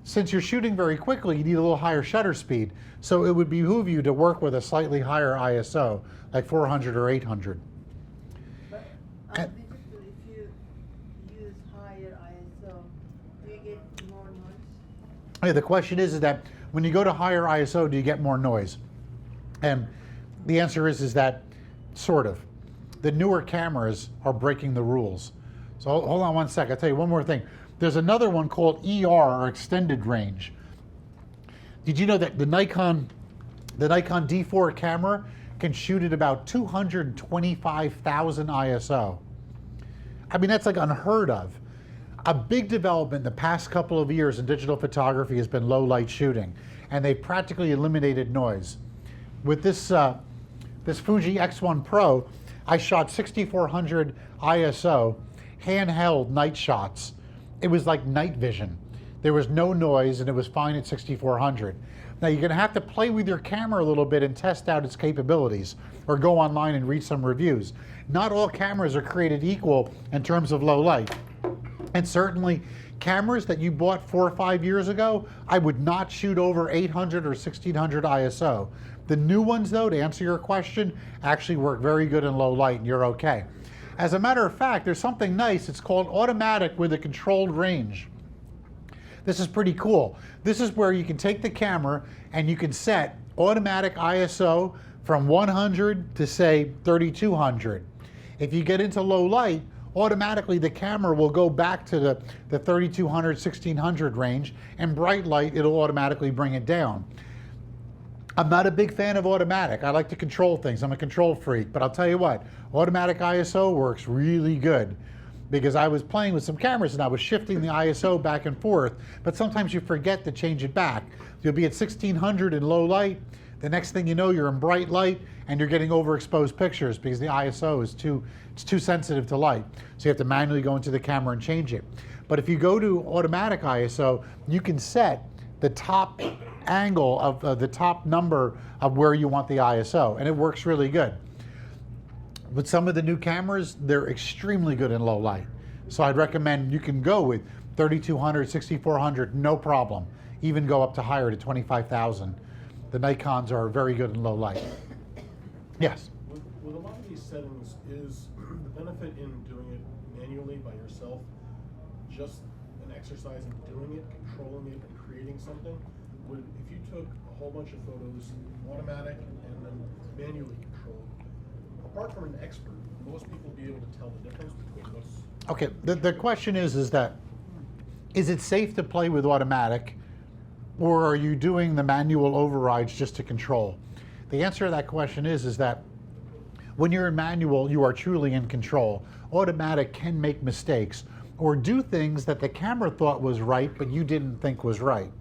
Since you're shooting very quickly, you need a little higher shutter speed. So it would behoove you to work with a slightly higher ISO, like 400 or 800. But basically, if you use higher ISO, do you get more noise? Yeah, the question is that when you go to higher ISO, do you get more noise? And the answer is that sort of. The newer cameras are breaking the rules. So hold on one sec. I'll tell you one more thing. There's another one called ER, or extended range. Did you know that the Nikon D4 camera can shoot at about 225,000 ISO? I mean, that's like unheard of. A big development in the past couple of years in digital photography has been low light shooting, and they've practically eliminated noise. With this Fuji X1 Pro, I shot 6400 ISO, handheld night shots. It was like night vision. There was no noise and it was fine at 6400. Now you're gonna have to play with your camera a little bit and test out its capabilities, or go online and read some reviews. Not all cameras are created equal in terms of low light. And certainly cameras that you bought 4 or 5 years ago, I would not shoot over 800 or 1600 ISO. The new ones though, to answer your question, actually work very good in low light and you're okay. As a matter of fact, there's something nice. It's called automatic with a controlled range. This is pretty cool. This is where you can take the camera and you can set automatic ISO from 100 to say 3200. If you get into low light, automatically the camera will go back to the 3200, 1600 range, and bright light, it'll automatically bring it down. I'm not a big fan of automatic. I like to control things. I'm a control freak, but I'll tell you what, automatic ISO works really good, because I was playing with some cameras and I was shifting the ISO back and forth, but sometimes you forget to change it back. You'll be at 1600 in low light, the next thing you know you're in bright light and you're getting overexposed pictures because the ISO is too sensitive to light. So you have to manually go into the camera and change it. But if you go to automatic ISO, you can set the top angle of the top number of where you want the ISO, and it works really good. With some of the new cameras, they're extremely good in low light. So I'd recommend you can go with 3200, 6400, no problem. Even go up to higher to 25,000. The Nikons are very good in low light. Yes? With a lot of these settings, is the benefit in doing it manually by yourself just an exercise in doing it, controlling it, and creating something, would, if you took a whole bunch of photos, automatic and then manually controlled, apart from an expert, most people be able to tell the difference between what's... Okay, the question is that, is it safe to play with automatic, or are you doing the manual overrides just to control? The answer to that question is that when you're in manual, you are truly in control. Automatic can make mistakes or do things that the camera thought was right, but you didn't think was right.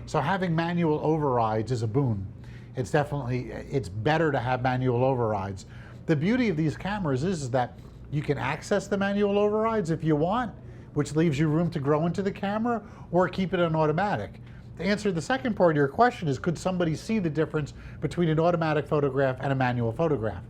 So having manual overrides is a boon. It's better to have manual overrides. The beauty of these cameras is that you can access the manual overrides if you want, which leaves you room to grow into the camera, or keep it on automatic. To answer the second part of your question is, could somebody see the difference between an automatic photograph and a manual photograph?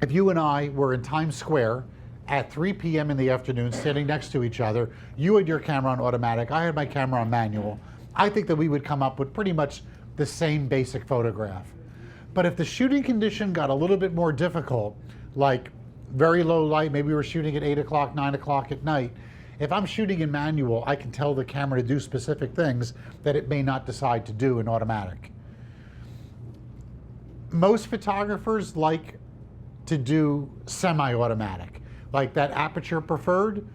If you and I were in Times Square at 3 p.m. in the afternoon, standing next to each other, you had your camera on automatic, I had my camera on manual, I think that we would come up with pretty much the same basic photograph. But if the shooting condition got a little bit more difficult, like very low light, maybe we were shooting at 8 o'clock, 9 o'clock at night, if I'm shooting in manual, I can tell the camera to do specific things that it may not decide to do in automatic. Most photographers like to do semi-automatic, like that aperture preferred.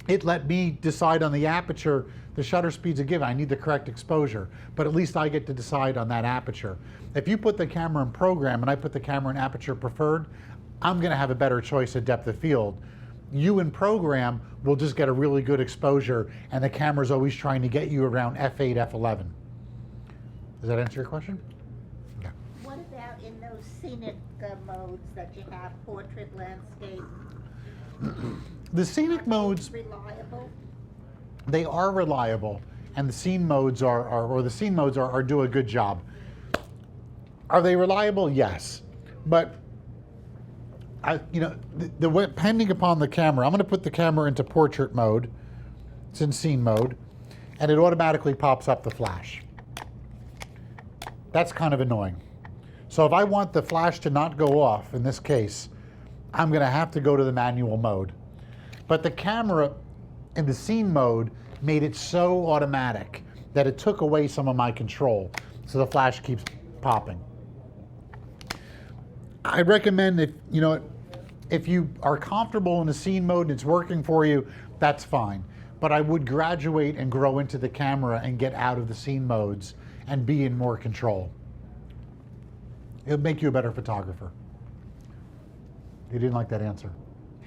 It let me decide on the aperture, the shutter speeds are given. I need the correct exposure, but at least I get to decide on that aperture. If you put the camera in program and I put the camera in aperture preferred, I'm going to have a better choice of depth of field. You in program will just get a really good exposure, and the camera's always trying to get you around f8, f11. Does that answer your question? Yeah. What about in those scenic modes that you have, portrait, landscape? The scenic modes, Reliable? they are reliable, and the scene modes are do a good job. Are they reliable? Yes, but depending upon the camera, I'm going to put the camera into portrait mode. It's in scene mode, and it automatically pops up the flash. That's kind of annoying. So if I want the flash to not go off, in this case, I'm going to have to go to the manual mode. But the camera in the scene mode made it so automatic that it took away some of my control. So the flash keeps popping. I recommend if you are comfortable in the scene mode and it's working for you, that's fine. But I would graduate and grow into the camera and get out of the scene modes and be in more control. It'll make you a better photographer. You didn't like that answer?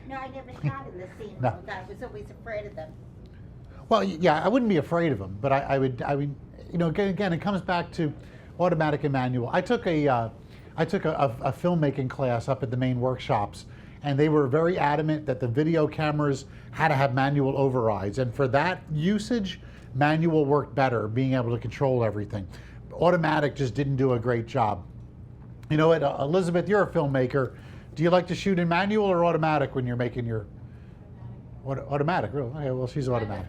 No, I never shot in the scene No. mode. I was always afraid of them. Well, yeah, I wouldn't be afraid of them, but I would, again, it comes back to automatic and manual. I took a filmmaking class up at the main workshops, and they were very adamant that the video cameras had to have manual overrides. And for that usage, manual worked better, being able to control everything. Automatic just didn't do a great job. You know what, Elizabeth, you're a filmmaker. Do you like to shoot in manual or automatic when you're making your... Automatic, really? Okay, well, she's automatic.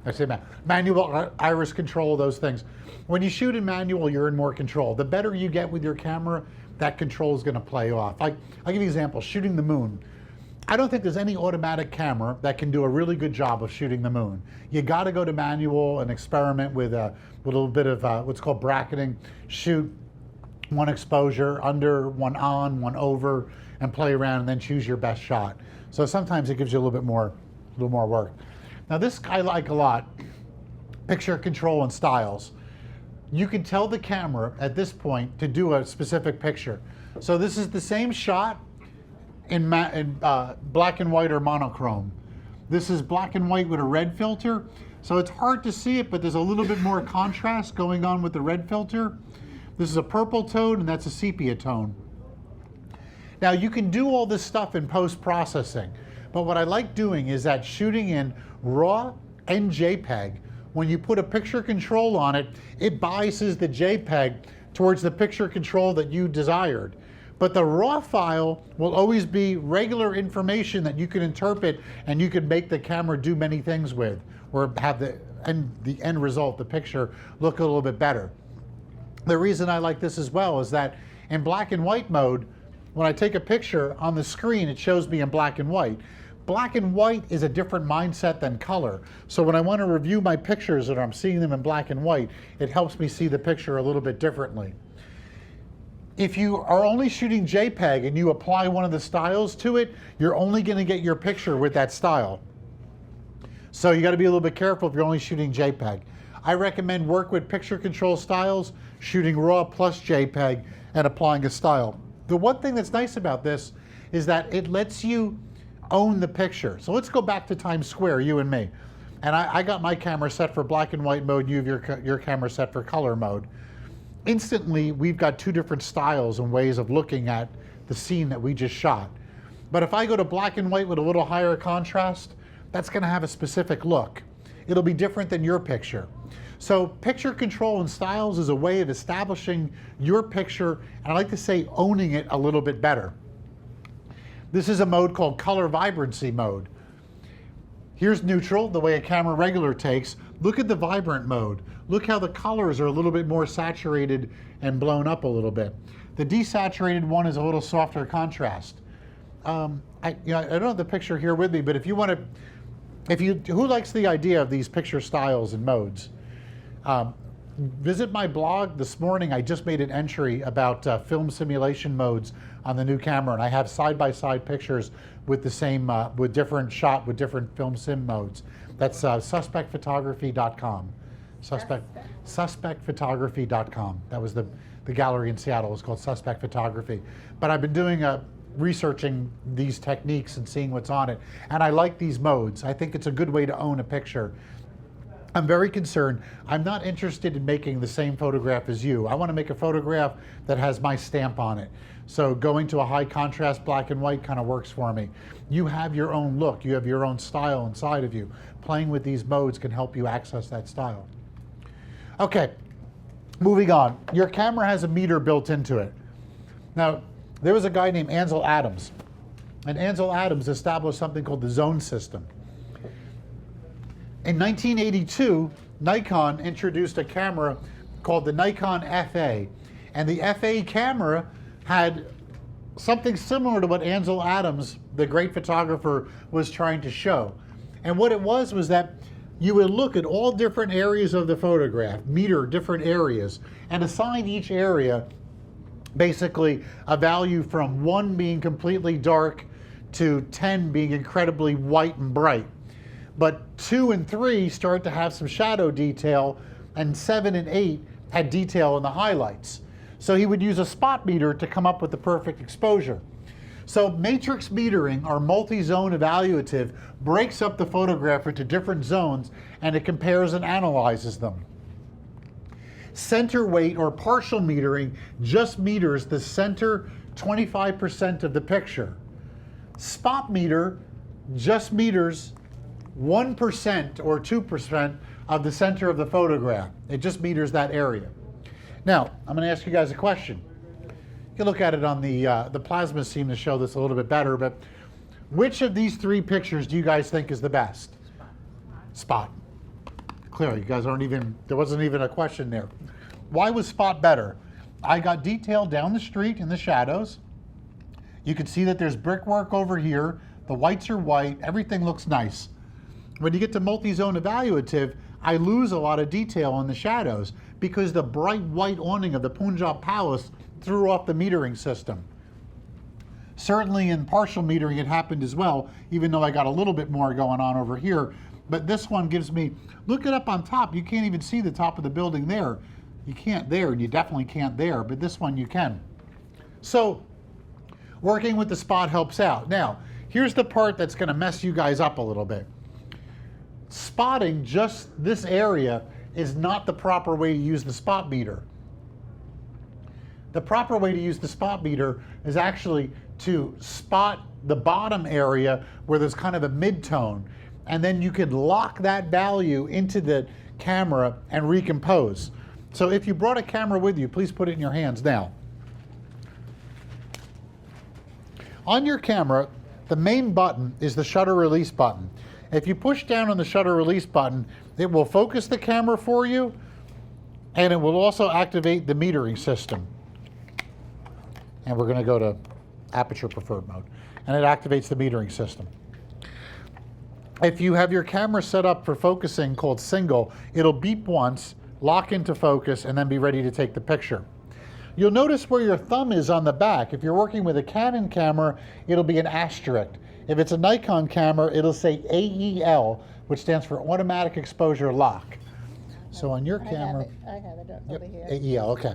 I say manual, iris control, those things. When you shoot in manual, you're in more control. The better you get with your camera, that control is going to play off. I'll give you an example, shooting the moon. I don't think there's any automatic camera that can do a really good job of shooting the moon. You got to go to manual and experiment with a little bit of what's called bracketing. Shoot one exposure, under, one on, one over, and play around and then choose your best shot. So sometimes it gives you a little more work. Now this I like a lot, picture control and styles. You can tell the camera at this point to do a specific picture. So this is the same shot in black and white or monochrome. This is black and white with a red filter. So it's hard to see it, but there's a little bit more contrast going on with the red filter. This is a purple tone and that's a sepia tone. Now you can do all this stuff in post-processing, but what I like doing is that shooting in RAW and JPEG, when you put a picture control on it, it biases the JPEG towards the picture control that you desired. But the RAW file will always be regular information that you can interpret and you can make the camera do many things with, or have the end result, the picture, look a little bit better. The reason I like this as well is that in black and white mode, when I take a picture on the screen, it shows me in black and white. Black and white is a different mindset than color. So when I want to review my pictures and I'm seeing them in black and white, it helps me see the picture a little bit differently. If you are only shooting JPEG and you apply one of the styles to it, you're only going to get your picture with that style. So you got to be a little bit careful if you're only shooting JPEG. I recommend work with picture control styles, shooting RAW plus JPEG, and applying a style. The one thing that's nice about this is that it lets you own the picture. So let's go back to Times Square, you and me. And I got my camera set for black and white mode, you have your camera set for color mode. Instantly, we've got two different styles and ways of looking at the scene that we just shot. But if I go to black and white with a little higher contrast, that's gonna have a specific look. It'll be different than your picture. So picture control and styles is a way of establishing your picture, and I like to say owning it a little bit better. This is a mode called color vibrancy mode. Here's neutral, the way a camera regular takes. Look at the vibrant mode. Look how the colors are a little bit more saturated and blown up a little bit. The desaturated one is a little softer contrast. I don't have the picture here with me, but if you want to, who likes the idea of these picture styles and modes? Visit my blog. This morning I just made an entry about film simulation modes on the new camera, and I have side-by-side pictures with the same, with different film sim modes. That's suspectphotography.com. Suspectphotography.com. That was the gallery in Seattle. It's called Suspect Photography. But I've been doing researching these techniques and seeing what's on it, and I like these modes. I think it's a good way to own a picture. I'm very concerned. I'm not interested in making the same photograph as you. I want to make a photograph that has my stamp on it. So going to a high contrast black and white kind of works for me. You have your own look. You have your own style inside of you. Playing with these modes can help you access that style. Okay, moving on. Your camera has a meter built into it. Now, there was a guy named Ansel Adams, and Ansel Adams established something called the zone system. In 1982, Nikon introduced a camera called the Nikon FA, and the FA camera had something similar to what Ansel Adams, the great photographer, was trying to show. And what it was that you would look at all different areas of the photograph, meter different areas, and assign each area basically a value from 1 being completely dark to 10 being incredibly white and bright. But 2 and 3 start to have some shadow detail, and 7 and 8 had detail in the highlights. So he would use a spot meter to come up with the perfect exposure. So matrix metering, or multi-zone evaluative, breaks up the photograph into different zones, and it compares and analyzes them. Center weight, or partial metering, just meters the center 25% of the picture. Spot meter just meters 1% or 2% of the center of the photograph. It just meters that area. Now, I'm going to ask you guys a question. You can look at it on the plasmas seem to show this a little bit better, but which of these 3 pictures do you guys think is the best? Spot. Clearly, you guys aren't even, there wasn't even a question there. Why was spot better? I got detail down the street in the shadows. You can see that there's brickwork over here. The whites are white. Everything looks nice. When you get to multi-zone evaluative, I lose a lot of detail in the shadows because the bright white awning of the Punjab Palace threw off the metering system. Certainly in partial metering it happened as well, even though I got a little bit more going on over here. But this one gives me, look it up on top, you can't even see the top of the building there. You can't there, and you definitely can't there, but this one you can. So working with the spot helps out. Now, here's the part that's going to mess you guys up a little bit. Spotting just this area is not the proper way to use the spot meter. The proper way to use the spot meter is actually to spot the bottom area where there's kind of a mid-tone, and then you can lock that value into the camera and recompose. So if you brought a camera with you, please put it in your hands now. On your camera, the main button is the shutter release button. If you push down on the shutter release button, it will focus the camera for you, and it will also activate the metering system. And we're going to go to aperture preferred mode, and it activates the metering system. if you have your camera set up for focusing called single, it'll beep once, lock into focus, and then be ready to take the picture. You'll notice where your thumb is on the back. If you're working with a Canon camera, it'll be an asterisk. If it's a Nikon camera, it'll say AEL, which stands for automatic exposure lock. So on your camera, I have it yep, over here. AEL, okay.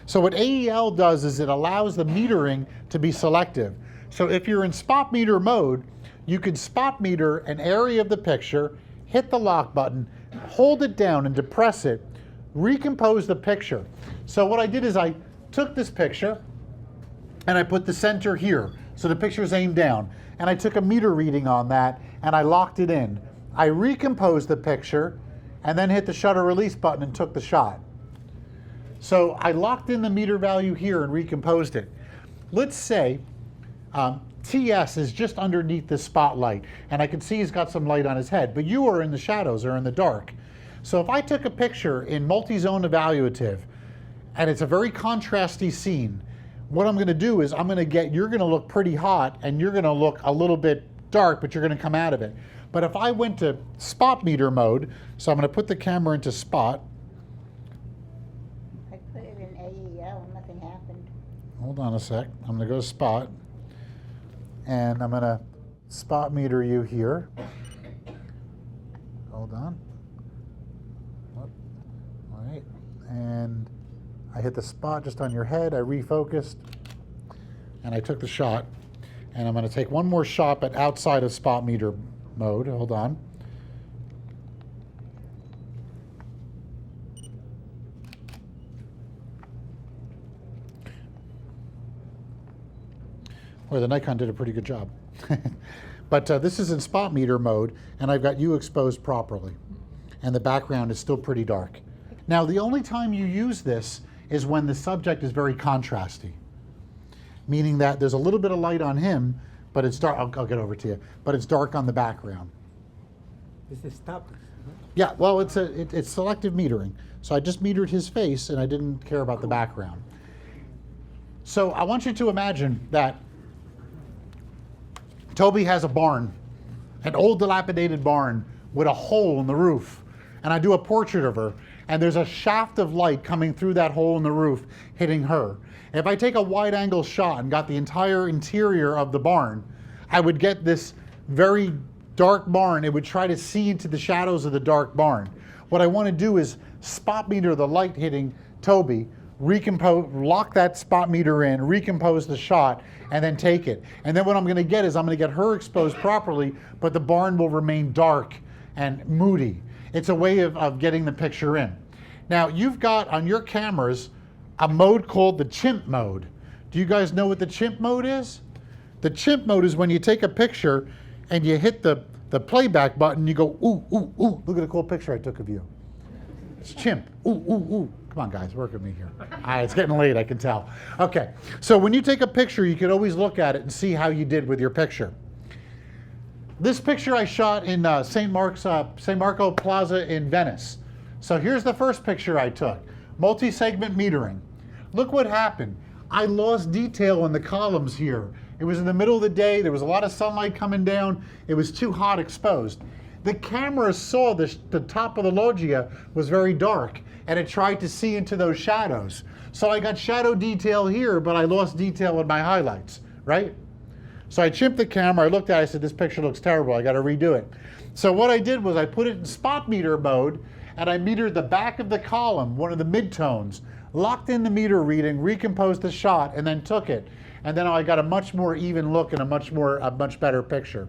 So what AEL does is it allows the metering to be selective. So if you're in spot meter mode, you can spot meter an area of the picture, hit the lock button, hold it down and depress it, recompose the picture. So what I did is I took this picture and I put the center here. So the picture is aimed down. And I took a meter reading on that and I locked it in. I recomposed the picture and then hit the shutter release button and took the shot. So I locked in the meter value here and recomposed it. Let's say TS is just underneath the spotlight, and I can see he's got some light on his head, but you are in the shadows or in the dark. So if I took a picture in multi-zone evaluative, and it's a very contrasty scene, what I'm gonna do is you're gonna look pretty hot, and you're gonna look a little bit dark, but you're gonna come out of it. But if I went to spot meter mode, so I'm gonna put the camera into spot. I put it in AEL, nothing happened. Hold on a sec, I'm gonna go to spot. And I'm gonna spot meter you here. Hold on. All right, and I hit the spot just on your head, I refocused, and I took the shot. And I'm gonna take one more shot, but outside of spot meter mode, hold on. Boy, the Nikon did a pretty good job. But this is in spot meter mode, and I've got you exposed properly. And the background is still pretty dark. Now, the only time you use this is when the subject is very contrasty, meaning that there's a little bit of light on him, but it's dark. I'll get over to you, but it's dark on the background. This is stop. Yeah, well, it's selective metering. So I just metered his face, and I didn't care about the background. So I want you to imagine that Toby has a barn, an old dilapidated barn with a hole in the roof. And I do a portrait of her, and there's a shaft of light coming through that hole in the roof, hitting her. If I take a wide angle shot and got the entire interior of the barn, I would get this very dark barn. It would try to see into the shadows of the dark barn. What I want to do is spot meter the light hitting Toby, lock that spot meter in, recompose the shot, and then take it. And then what I'm gonna get is I'm gonna get her exposed properly, but the barn will remain dark and moody. It's a way of getting the picture in. Now, you've got on your cameras a mode called the chimp mode. Do you guys know what the chimp mode is? The chimp mode is when you take a picture and you hit the playback button, you go, ooh, ooh, ooh, look at the cool picture I took of you. It's chimp, ooh, ooh, ooh. Come on, guys, work with me here. It's getting late, I can tell. Okay, so when you take a picture, you can always look at it and see how you did with your picture. This picture I shot in St. Marco Plaza in Venice. So here's the first picture I took, multi-segment metering. Look what happened. I lost detail in the columns here. It was in the middle of the day, there was a lot of sunlight coming down, it was too hot exposed. The camera saw the top of the loggia was very dark, and it tried to see into those shadows. So I got shadow detail here, but I lost detail in my highlights, right? So I chimped the camera, I looked at it, I said, this picture looks terrible, I gotta redo it. So what I did was I put it in spot meter mode, and I metered the back of the column, one of the midtones, locked in the meter reading, recomposed the shot, and then took it. And then I got a much more even look and a much better picture.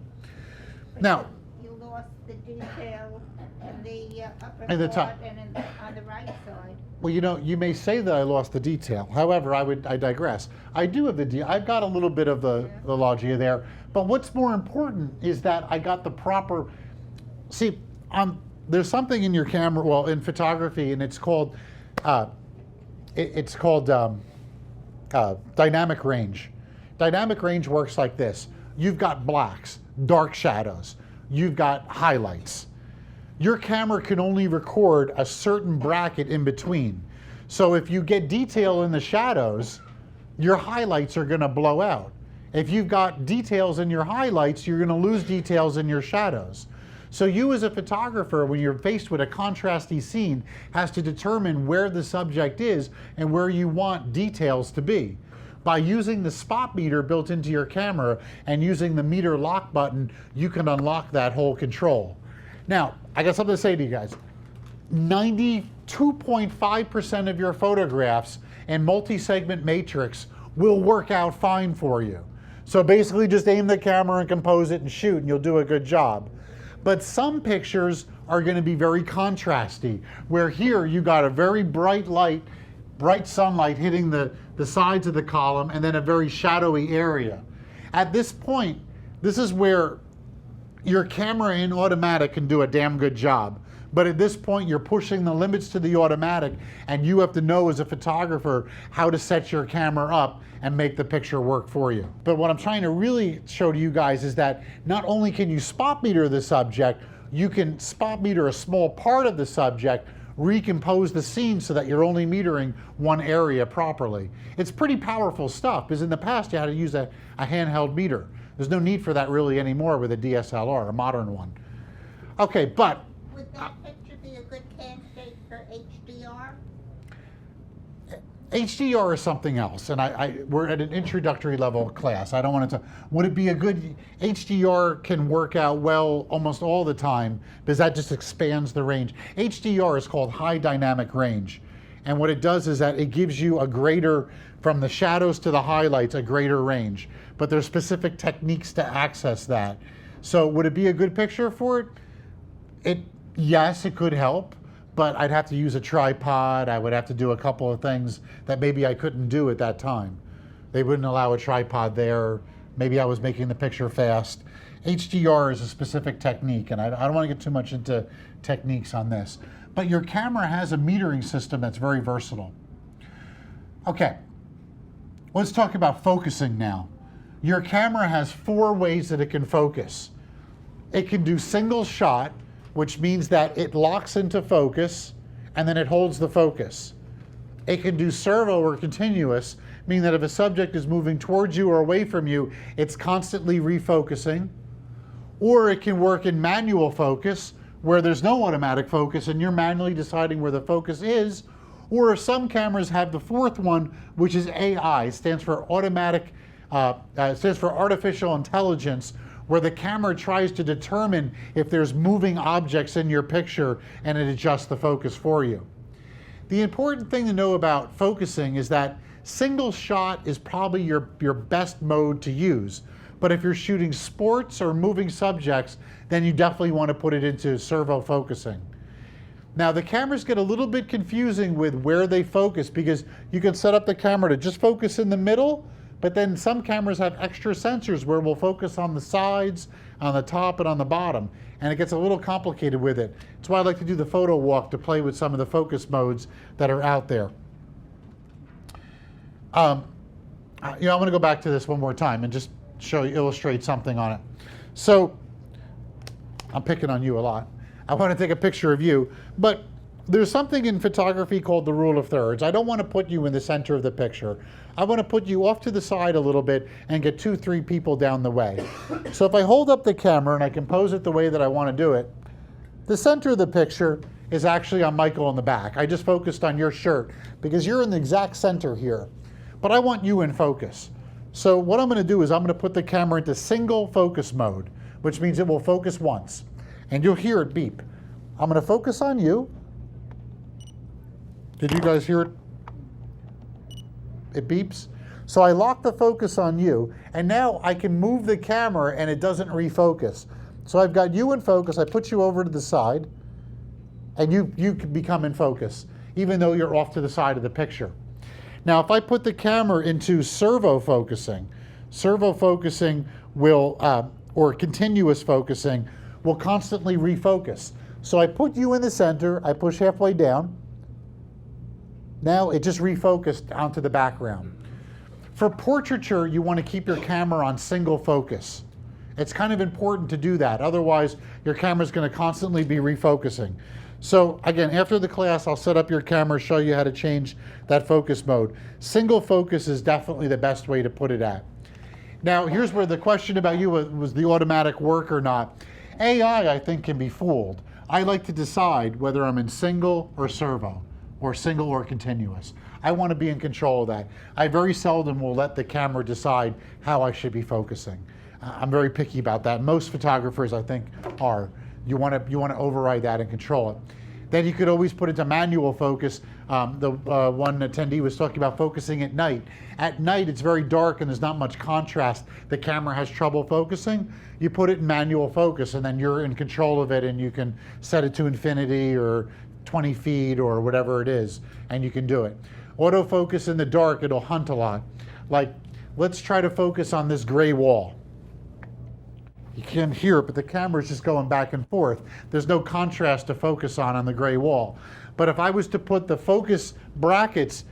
Now, You lost the detail in the upper In the part top. and on the right side. well, you know, you may say that I lost the detail. However, I digress. I do have I've got a little bit of the loggia there. But what's more important is that I got the proper, see, there's something in your camera, well, in photography, and it's called dynamic range. Dynamic range works like this. You've got blacks, dark shadows. You've got highlights. Your camera can only record a certain bracket in between. So if you get detail in the shadows, your highlights are gonna blow out. If you've got details in your highlights, you're gonna lose details in your shadows. So you as a photographer, when you're faced with a contrasty scene, has to determine where the subject is and where you want details to be. By using the spot meter built into your camera and using the meter lock button, you can unlock that whole control. Now, I got something to say to you guys. 92.5% of your photographs in multi-segment matrix will work out fine for you. So basically just aim the camera and compose it and shoot and you'll do a good job. But some pictures are going to be very contrasty, where here you got a very bright light, bright sunlight hitting the sides of the column and then a very shadowy area. At this point, this is where your camera in automatic can do a damn good job. But at this point, you're pushing the limits to the automatic, and you have to know as a photographer how to set your camera up and make the picture work for you. But what I'm trying to really show to you guys is that not only can you spot meter the subject, you can spot meter a small part of the subject, recompose the scene so that you're only metering one area properly. It's pretty powerful stuff, because in the past you had to use a handheld meter. There's no need for that really anymore with a DSLR, a modern one. Okay, but Would that picture be a good candidate for HDR? HDR is something else, and we're at an introductory level class. I don't want to. Would it be a good HDR? Can work out well almost all the time because that just expands the range. HDR is called high dynamic range, and what it does is that it gives you a greater, from the shadows to the highlights, a greater range. But there's specific techniques to access that. So would it be a good picture for it? Yes, it could help. But I'd have to use a tripod. I would have to do a couple of things that maybe I couldn't do at that time. They wouldn't allow a tripod there. Maybe I was making the picture fast. HDR is a specific technique, and I don't want to get too much into techniques on this. But your camera has a metering system that's very versatile. Okay, let's talk about focusing now. Your camera has 4 ways that it can focus. It can do single shot, which means that it locks into focus and then it holds the focus. It can do servo or continuous, meaning that if a subject is moving towards you or away from you, it's constantly refocusing. Or it can work in manual focus, where there's no automatic focus and you're manually deciding where the focus is. Or some cameras have the 4th one, which is AI, stands for artificial intelligence, where the camera tries to determine if there's moving objects in your picture and it adjusts the focus for you. The important thing to know about focusing is that single shot is probably your best mode to use. But if you're shooting sports or moving subjects, then you definitely want to put it into servo focusing. Now the cameras get a little bit confusing with where they focus, because you can set up the camera to just focus in the middle, but then some cameras have extra sensors where we'll focus on the sides, on the top, and on the bottom. And it gets a little complicated with it. That's why I like to do the photo walk to play with some of the focus modes that are out there. I'm going to go back to this one more time and just illustrate something on it. So, I'm picking on you a lot. I want to take a picture of you, but there's something in photography called the rule of thirds. I don't want to put you in the center of the picture. I want to put you off to the side a little bit and get 2, 3 people down the way. So if I hold up the camera and I compose it the way that I want to do it, the center of the picture is actually on Michael in the back. I just focused on your shirt because you're in the exact center here. But I want you in focus. So what I'm going to do is I'm going to put the camera into single focus mode, which means it will focus once. And you'll hear it beep. I'm going to focus on you. Did you guys hear it? It beeps. So I lock the focus on you, and now I can move the camera and it doesn't refocus. So I've got you in focus, I put you over to the side, and you can become in focus, even though you're off to the side of the picture. Now if I put the camera into servo focusing will, or continuous focusing, will constantly refocus. So I put you in the center, I push halfway down. Now it just refocused onto the background. For portraiture, you want to keep your camera on single focus. It's kind of important to do that. Otherwise, your camera's going to constantly be refocusing. So again, after the class, I'll set up your camera, show you how to change that focus mode. Single focus is definitely the best way to put it at. Now, here's where the question about you was the automatic work or not. AI, I think, can be fooled. I like to decide whether I'm in single or servo, or single or continuous. I want to be in control of that. I very seldom will let the camera decide how I should be focusing. I'm very picky about that. Most photographers, I think, are. You want to override that and control it. Then you could always put it to manual focus. The one attendee was talking about focusing at night. At night, it's very dark and there's not much contrast. The camera has trouble focusing. You put it in manual focus and then you're in control of it and you can set it to infinity or 20 feet or whatever it is, and you can do it. Autofocus in the dark, it'll hunt a lot. Like, let's try to focus on this gray wall. You can't hear it, but the camera's just going back and forth. There's no contrast to focus on the gray wall. But if I was to put the focus brackets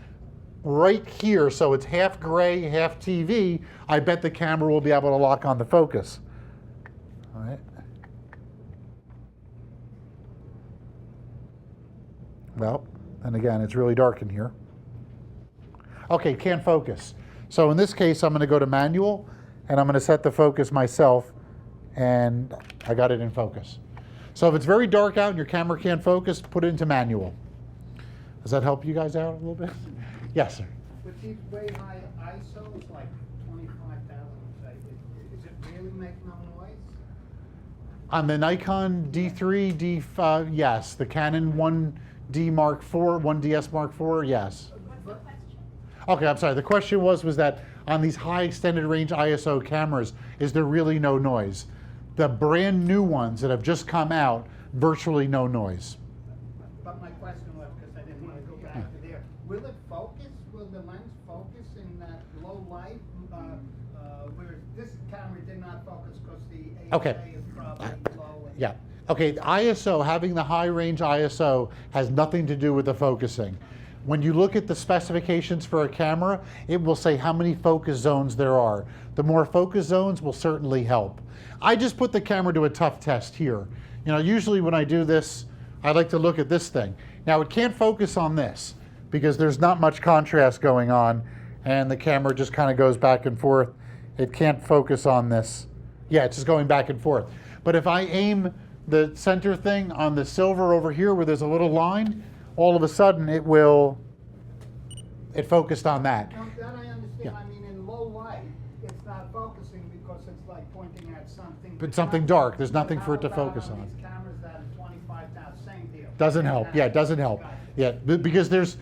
right here, so it's half gray, half TV, I bet the camera will be able to lock on the focus. All right. Well, and again, it's really dark in here. Okay, can't focus. So in this case, I'm going to go to manual, and I'm going to set the focus myself, and I got it in focus. So if it's very dark out and your camera can't focus, put it into manual. Does that help you guys out a little bit? Yes, sir. With these way high ISOs, like 25,000, say, is it really make no noise? On the Nikon D3, D5, yes. The Canon 1D Mark IV, 1DS Mark IV, yes. What's the question? Okay, I'm sorry. The question was that on these high extended range ISO cameras, is there really no noise? The brand new ones that have just come out, virtually no noise. But my question was, because I didn't want to go back to there, will it focus? Will the lens focus in that low light? Where this camera did not focus because the Okay. ASA is probably low. And Yeah. Okay, the ISO, having the high range ISO has nothing to do with the focusing. When you look at the specifications for a camera, it will say how many focus zones there are. The more focus zones will certainly help. I just put the camera to a tough test here. You know, usually when I do this, I like to look at this thing. Now it can't focus on this because there's not much contrast going on and the camera just kind of goes back and forth. It can't focus on this. Yeah, it's just going back and forth. But if I aim the center thing on the silver over here where there's a little line, all of a sudden it focused on that. Now, that I understand. Yeah. I mean, in low light, it's not focusing because it's like pointing at something. But something dark. There's nothing But for it to how about focus on. These cameras that are 25,000, same deal. Doesn't help. Yeah, it doesn't help. Gotcha. Yeah, because there's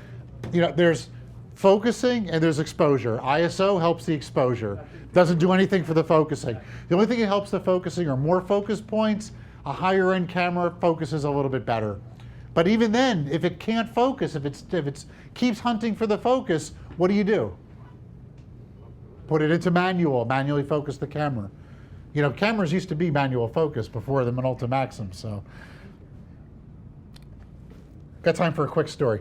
focusing and there's exposure. ISO helps the exposure. Doesn't do anything for the focusing. The only thing that helps the focusing are more focus points. A higher end camera focuses a little bit better. But even then, if it can't focus, if it keeps hunting for the focus, what do? Put it into manual, manually focus the camera. You know, cameras used to be manual focus before the Minolta Maxim, so. Got time for a quick story.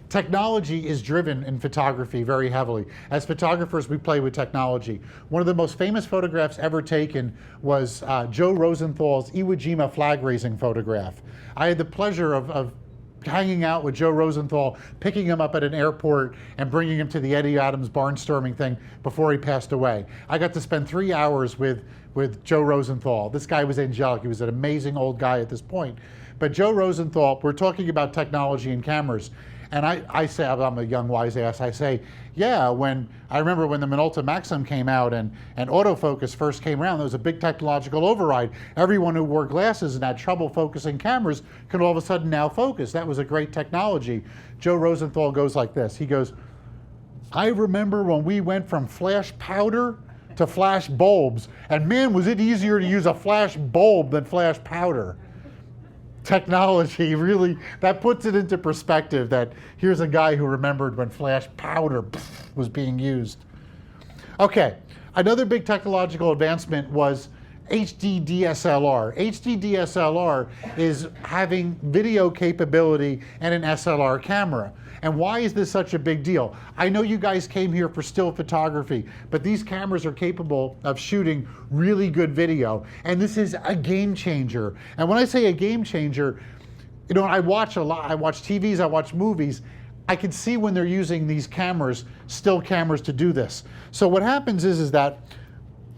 Technology is driven in photography very heavily. As photographers, we play with technology. One of the most famous photographs ever taken was Joe Rosenthal's Iwo Jima flag raising photograph. I had the pleasure of hanging out with Joe Rosenthal, picking him up at an airport and bringing him to the Eddie Adams barnstorming thing before he passed away. I got to spend 3 hours with Joe Rosenthal. This guy was angelic. He was an amazing old guy at this point. But Joe Rosenthal, we're talking about technology and cameras. And I say, I'm a young wise ass, I say, yeah, I remember when the Minolta Maxim came out and autofocus first came around, there was a big technological override. Everyone who wore glasses and had trouble focusing cameras could all of a sudden now focus. That was a great technology. Joe Rosenthal goes like this. He goes, I remember when we went from flash powder to flash bulbs, and man, was it easier to use a flash bulb than flash powder. Technology really, that puts it into perspective that here's a guy who remembered when flash powder was being used. Okay, another big technological advancement was HD DSLR. HD DSLR is having video capability and an SLR camera. And why is this such a big deal? I know you guys came here for still photography, but these cameras are capable of shooting really good video. And this is a game changer. And when I say a game changer, you know, I watch a lot, I watch TVs, I watch movies. I can see when they're using these cameras, still cameras, to do this. So what happens is that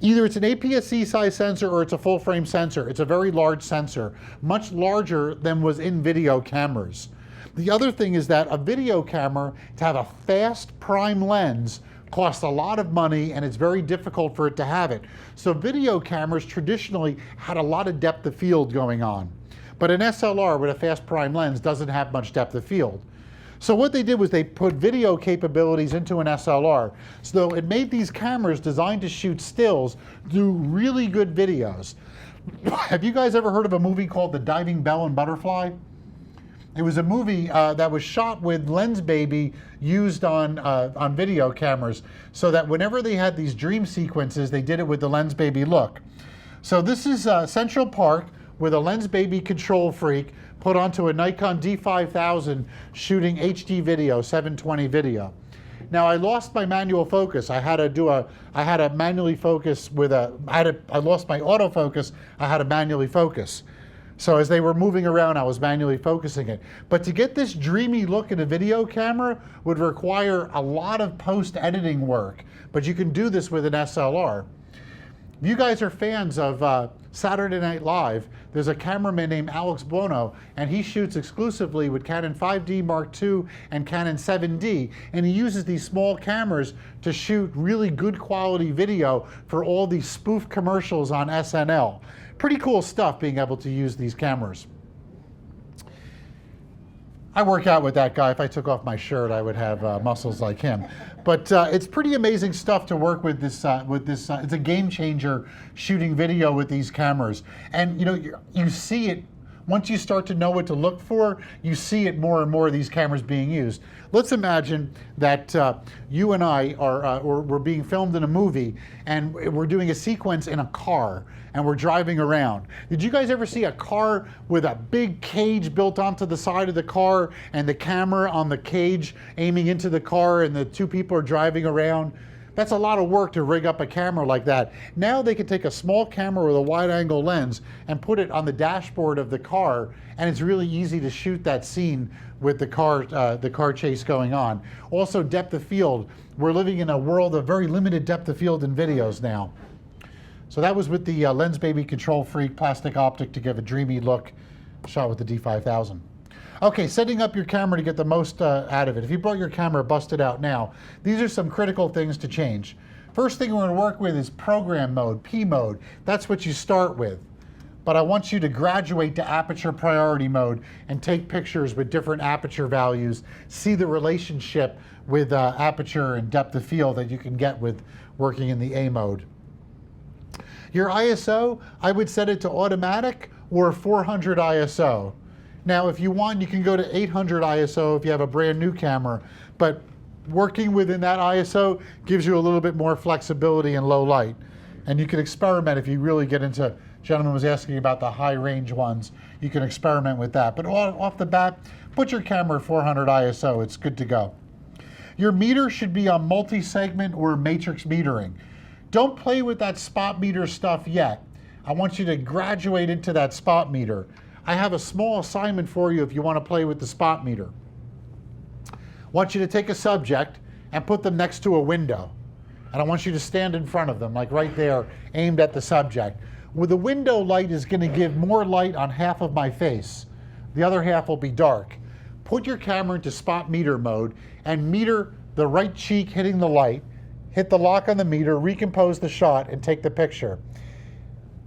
Either it's an APS-C size sensor or it's a full frame sensor. It's a very large sensor, much larger than was in video cameras. The other thing is that a video camera, to have a fast prime lens, costs a lot of money and it's very difficult for it to have it. So video cameras traditionally had a lot of depth of field going on. But an SLR with a fast prime lens doesn't have much depth of field. So what they did was they put video capabilities into an SLR. So it made these cameras designed to shoot stills do really good videos. Have you guys ever heard of a movie called The Diving Bell and Butterfly? It was a movie that was shot with Lens Baby used on video cameras, so that whenever they had these dream sequences, they did it with the Lens Baby look. So this is Central Park with a Lens Baby control freak put onto a Nikon D5000 shooting HD video, 720 video. Now I lost my manual focus. I had to manually focus with I lost my autofocus. I had to manually focus. So as they were moving around, I was manually focusing it. But to get this dreamy look in a video camera would require a lot of post-editing work. But you can do this with an SLR. If you guys are fans of Saturday Night Live, there's a cameraman named Alex Buono, and he shoots exclusively with Canon 5D Mark II and Canon 7D, and he uses these small cameras to shoot really good quality video for all these spoof commercials on SNL. Pretty cool stuff being able to use these cameras. I work out with that guy. If I took off my shirt, I would have muscles like him. But it's pretty amazing stuff to work with this. It's a game changer shooting video with these cameras. And you see it, once you start to know what to look for, you see it more and more of these cameras being used. Let's imagine that you and I we're being filmed in a movie and we're doing a sequence in a car and we're driving around. Did you guys ever see a car with a big cage built onto the side of the car and the camera on the cage aiming into the car and the two people are driving around? That's a lot of work to rig up a camera like that. Now they can take a small camera with a wide angle lens and put it on the dashboard of the car, and it's really easy to shoot that scene with the car chase going on. Also, depth of field. We're living in a world of very limited depth of field in videos now. So that was with the Lens Baby Control Freak plastic optic to give a dreamy look, shot with the D5000. Okay, setting up your camera to get the most out of it. If you brought your camera busted out now, these are some critical things to change. First thing we're going to work with is program mode, P mode. That's what you start with. But I want you to graduate to aperture priority mode and take pictures with different aperture values, see the relationship with aperture and depth of field that you can get with working in the A mode. Your ISO, I would set it to automatic or 400 ISO. Now, if you want, you can go to 800 ISO if you have a brand new camera, but working within that ISO gives you a little bit more flexibility in low light. And you can experiment if you really get into, gentleman was asking about the high range ones, you can experiment with that. But off the bat, put your camera at 400 ISO, it's good to go. Your meter should be on multi-segment or matrix metering. Don't play with that spot meter stuff yet. I want you to graduate into that spot meter. I have a small assignment for you if you want to play with the spot meter. I want you to take a subject and put them next to a window. And I want you to stand in front of them, like right there, aimed at the subject. Well, the window light is going to give more light on half of my face. The other half will be dark. Put your camera into spot meter mode and meter the right cheek hitting the light. Hit the lock on the meter, recompose the shot, and take the picture.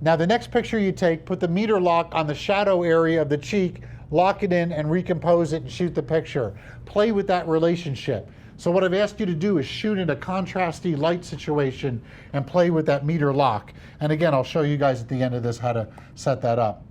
Now the next picture you take, put the meter lock on the shadow area of the cheek, lock it in and recompose it and shoot the picture. Play with that relationship. So what I've asked you to do is shoot in a contrasty light situation and play with that meter lock. And again, I'll show you guys at the end of this how to set that up.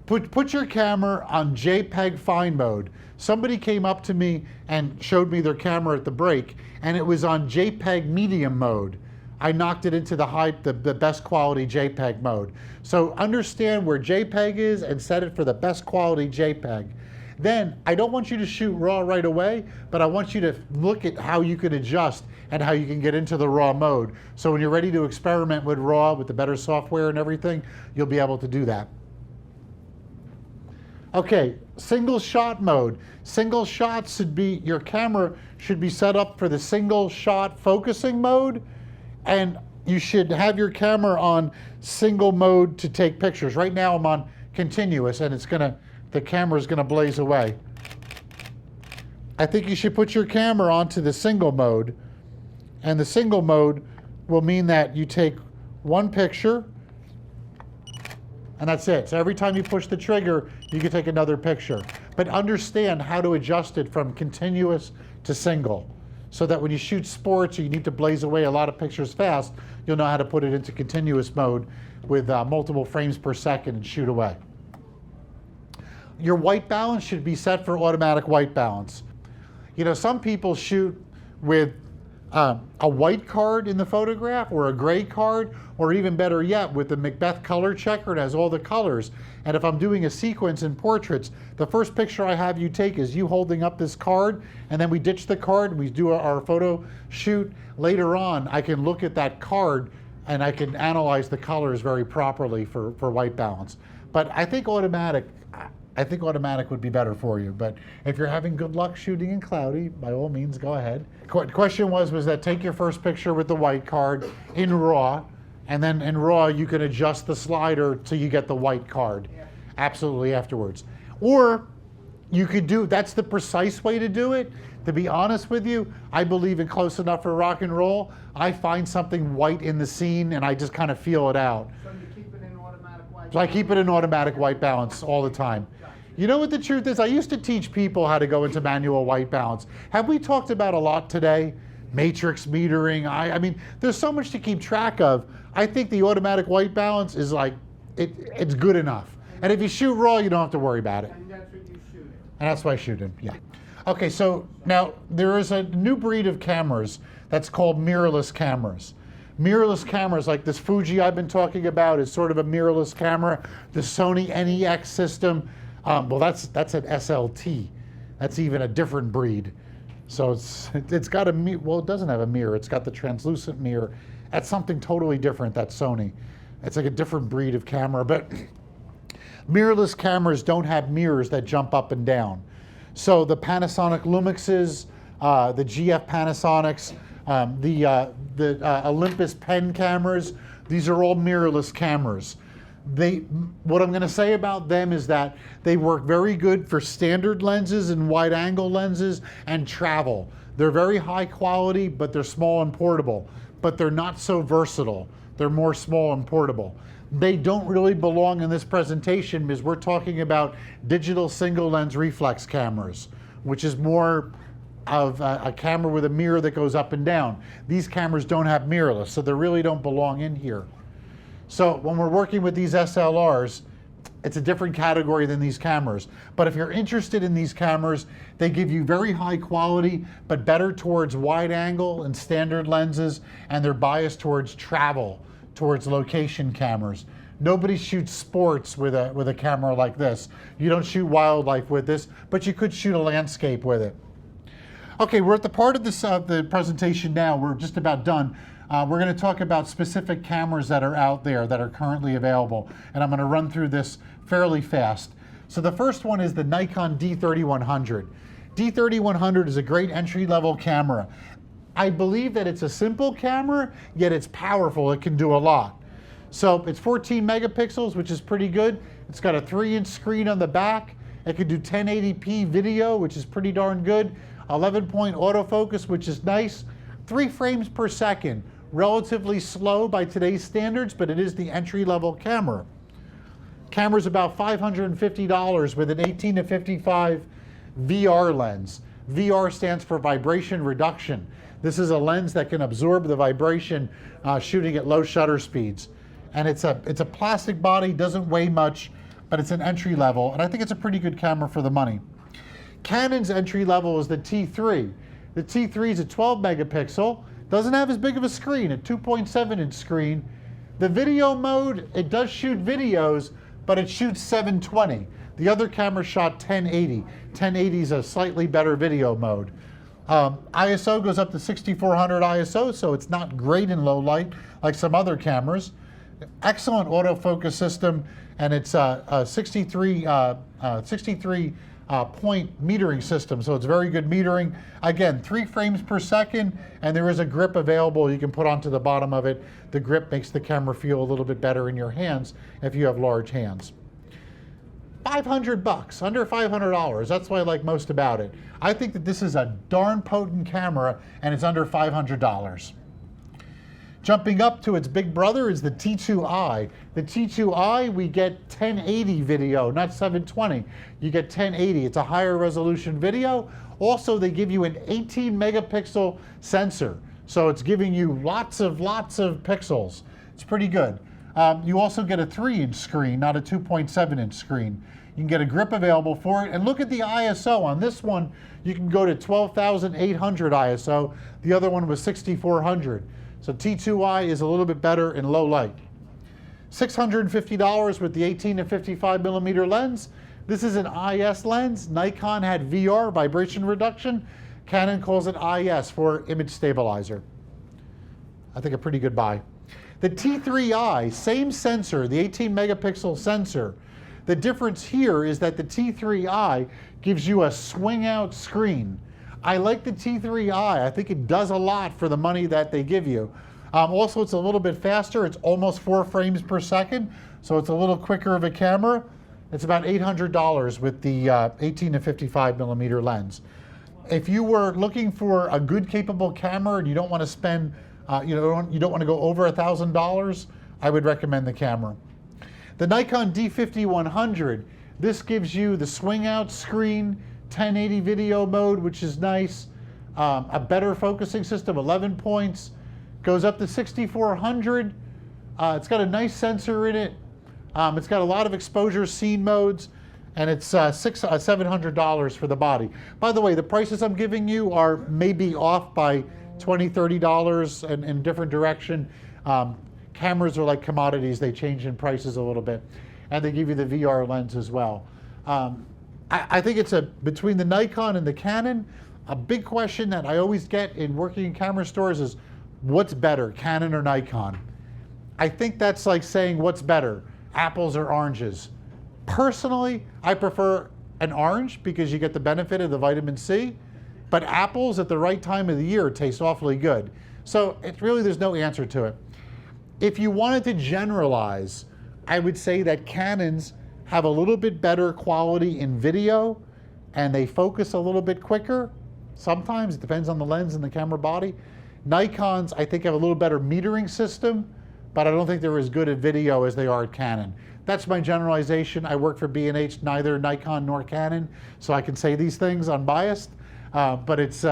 Put your camera on JPEG fine mode. Somebody came up to me and showed me their camera at the break, and it was on JPEG medium mode. I knocked it into the best quality JPEG mode. So understand where JPEG is and set it for the best quality JPEG. Then, I don't want you to shoot RAW right away, but I want you to look at how you can adjust and how you can get into the RAW mode. So when you're ready to experiment with RAW, with the better software and everything, you'll be able to do that. Okay, single shot mode. Single shots should be, your camera should be set up for the single shot focusing mode. And you should have your camera on single mode to take pictures. Right now I'm on continuous, and the camera's gonna blaze away. I think you should put your camera onto the single mode, and the single mode will mean that you take one picture, and that's it. So every time you push the trigger, you can take another picture. But understand how to adjust it from continuous to single, so that when you shoot sports or you need to blaze away a lot of pictures fast, you'll know how to put it into continuous mode with multiple frames per second and shoot away. Your white balance should be set for automatic white balance. You know, some people shoot with a white card in the photograph, or a gray card, or even better yet, with the Macbeth color checker. It has all the colors. And if I'm doing a sequence in portraits, the first picture I have you take is you holding up this card, and then we ditch the card, we do our photo shoot. Later on, I can look at that card and I can analyze the colors very properly for white balance. But I think automatic would be better for you. But if you're having good luck shooting in cloudy, by all means, go ahead. Question was that take your first picture with the white card in RAW, and then in RAW you can adjust the slider till you get the white card. Yeah. Absolutely afterwards. Or you could that's the precise way to do it. To be honest with you, I believe in close enough for rock and roll. I find something white in the scene and I just kind of feel it out. So you keep it in automatic white? So I keep it in automatic white balance all the time. You know what the truth is? I used to teach people how to go into manual white balance. Have we talked about a lot today? Matrix metering. I mean, there's so much to keep track of. I think the automatic white balance is like, it's good enough. And if you shoot RAW, you don't have to worry about it. And that's what you shoot it? And that's why I shoot in, yeah. Okay, so now there is a new breed of cameras that's called mirrorless cameras. Mirrorless cameras, like this Fuji I've been talking about, is sort of a mirrorless camera. The Sony NEX system, well, that's an SLT. That's even a different breed. So it's got well, it doesn't have a mirror. It's got the translucent mirror. That's something totally different. That's Sony. It's like a different breed of camera. But mirrorless cameras don't have mirrors that jump up and down. So the Panasonic Lumixes, the GF Panasonics, the Olympus pen cameras, these are all mirrorless cameras. What I'm going to say about them is that they work very good for standard lenses and wide angle lenses and travel. They're very high quality, but they're small and portable. But they're not so versatile. They're more small and portable. They don't really belong in this presentation because we're talking about digital single lens reflex cameras, which is more of a camera with a mirror that goes up and down. These cameras don't have mirrorless, so they really don't belong in here. So when we're working with these SLRs, it's a different category than these cameras. But if you're interested in these cameras, they give you very high quality, but better towards wide angle and standard lenses, and they're biased towards travel, towards location cameras. Nobody shoots sports with a camera like this. You don't shoot wildlife with this, but you could shoot a landscape with it. Okay, we're at the part of this the presentation now. We're just about done. We're going to talk about specific cameras that are out there that are currently available, and I'm going to run through this fairly fast. So the first one is the Nikon D3100. D3100 is a great entry-level camera. I believe that it's a simple camera, yet it's powerful. It can do a lot. So it's 14 megapixels, which is pretty good. It's got a 3-inch screen on the back. It can do 1080p video, which is pretty darn good. 11-point autofocus, which is nice. 3 frames per second. Relatively slow by today's standards, but it is the entry-level camera. Camera's about $550 with an 18 to 55 VR lens. VR stands for vibration reduction. This is a lens that can absorb the vibration shooting at low shutter speeds. And it's a plastic body, doesn't weigh much, but it's an entry level, and I think it's a pretty good camera for the money. Canon's entry level is the T3. The T3 is a 12 megapixel, doesn't have as big of a screen, a 2.7 inch screen. The video mode, it does shoot videos, but it shoots 720. The other camera shot 1080. 1080 is a slightly better video mode. ISO goes up to 6400 ISO, so it's not great in low light like some other cameras. Excellent autofocus system, and it's 63 point metering system, so it's very good metering. Again, 3 frames per second, and there is a grip available you can put onto the bottom of it. The grip makes the camera feel a little bit better in your hands if you have large hands. $500, under $500. That's what I like most about it. I think that this is a darn potent camera, and it's under $500. Jumping up to its big brother is the T2i. The T2i, we get 1080 video, not 720. You get 1080. It's a higher resolution video. Also, they give you an 18 megapixel sensor. So it's giving you lots of pixels. It's pretty good. You also get a 3-inch screen, not a 2.7-inch screen. You can get a grip available for it. And look at the ISO. On this one, you can go to 12,800 ISO. The other one was 6,400. So T2i is a little bit better in low light. $650 with the 18 to 55 millimeter lens. This is an IS lens. Nikon had VR, vibration reduction. Canon calls it IS for image stabilizer. I think a pretty good buy. The T3i, same sensor, the 18 megapixel sensor. The difference here is that the T3i gives you a swing out screen. I like the T3i. I think it does a lot for the money that they give you. Also, it's a little bit faster. It's almost 4 frames per second, so it's a little quicker of a camera. It's about $800 with the 18 to 55 millimeter lens. If you were looking for a good capable camera and you don't want to spend, you don't want to go over $1,000, I would recommend the camera. The Nikon D50-100, this gives you the swing out screen, 1080 video mode, which is nice, a better focusing system, 11 points, goes up to 6400. It's got a nice sensor in it. It's got a lot of exposure scene modes, and it's $700 for the body. By the way, the prices I'm giving you are maybe off by $20, $30 in different direction. Cameras are like commodities. They change in prices a little bit. And they give you the VR lens as well. I think it's between the Nikon and the Canon, a big question that I always get in working in camera stores is, what's better, Canon or Nikon? I think that's like saying what's better, apples or oranges. Personally, I prefer an orange because you get the benefit of the vitamin C, but apples at the right time of the year taste awfully good. So there's no answer to it. If you wanted to generalize, I would say that Canons have a little bit better quality in video and they focus a little bit quicker. Sometimes it depends on the lens and the camera body. Nikons, I think, have a little better metering system, but I don't think they're as good at video as they are at Canon. That's my generalization. I work for B&H, neither Nikon nor Canon, so I can say these things unbiased, but it's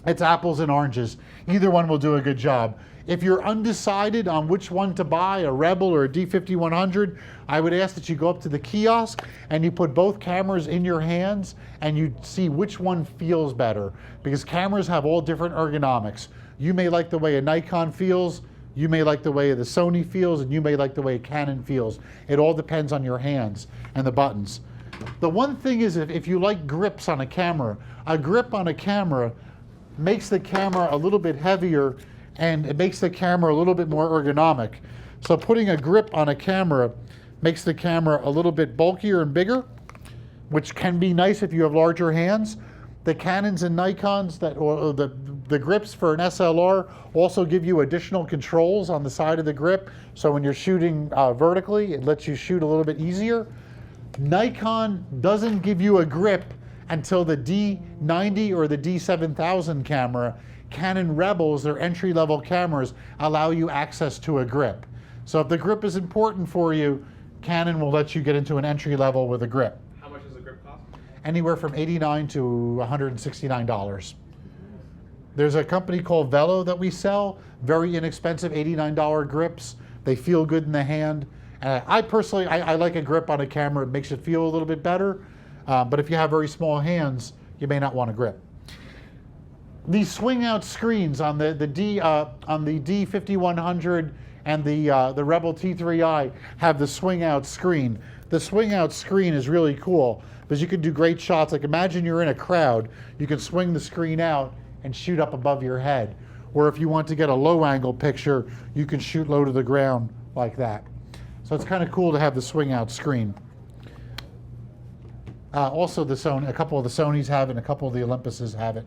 apples and oranges. Either one will do a good job. If you're undecided on which one to buy, a Rebel or a D50-100, I would ask that you go up to the kiosk and you put both cameras in your hands and you see which one feels better, because cameras have all different ergonomics. You may like the way a Nikon feels, you may like the way the Sony feels, and you may like the way a Canon feels. It all depends on your hands and the buttons. The one thing is, if you like grips on a camera, a grip on a camera makes the camera a little bit heavier and it makes the camera a little bit more ergonomic. So putting a grip on a camera makes the camera a little bit bulkier and bigger, which can be nice if you have larger hands. The Canons and Nikons, or the grips for an SLR also give you additional controls on the side of the grip. So when you're shooting vertically, it lets you shoot a little bit easier. Nikon doesn't give you a grip until the D90 or the D7000 camera. Canon Rebels, their entry-level cameras, allow you access to a grip. So if the grip is important for you, Canon will let you get into an entry level with a grip. How much does the grip cost? Anywhere from $89 to $169. There's a company called Velo that we sell, very inexpensive $89 grips. They feel good in the hand. I personally like a grip on a camera. It makes it feel a little bit better. But if you have very small hands, you may not want a grip. These swing out screens on the D50-100 and the Rebel T3i have the swing out screen. The swing out screen is really cool because you can do great shots. Like imagine you're in a crowd, you can swing the screen out and shoot up above your head. Or if you want to get a low angle picture, you can shoot low to the ground like that. So it's kind of cool to have the swing out screen. Also the Sony, a couple of the Sonys have it, and a couple of the Olympuses have it.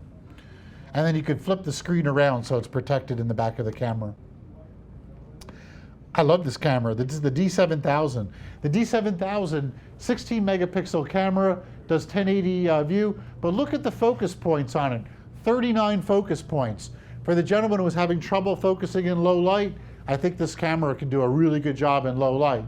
And then you can flip the screen around so it's protected in the back of the camera. I love this camera. This is the D7000. The D7000, 16 megapixel camera, does 1080 view, but look at the focus points on it. 39 focus points. For the gentleman who was having trouble focusing in low light, I think this camera can do a really good job in low light.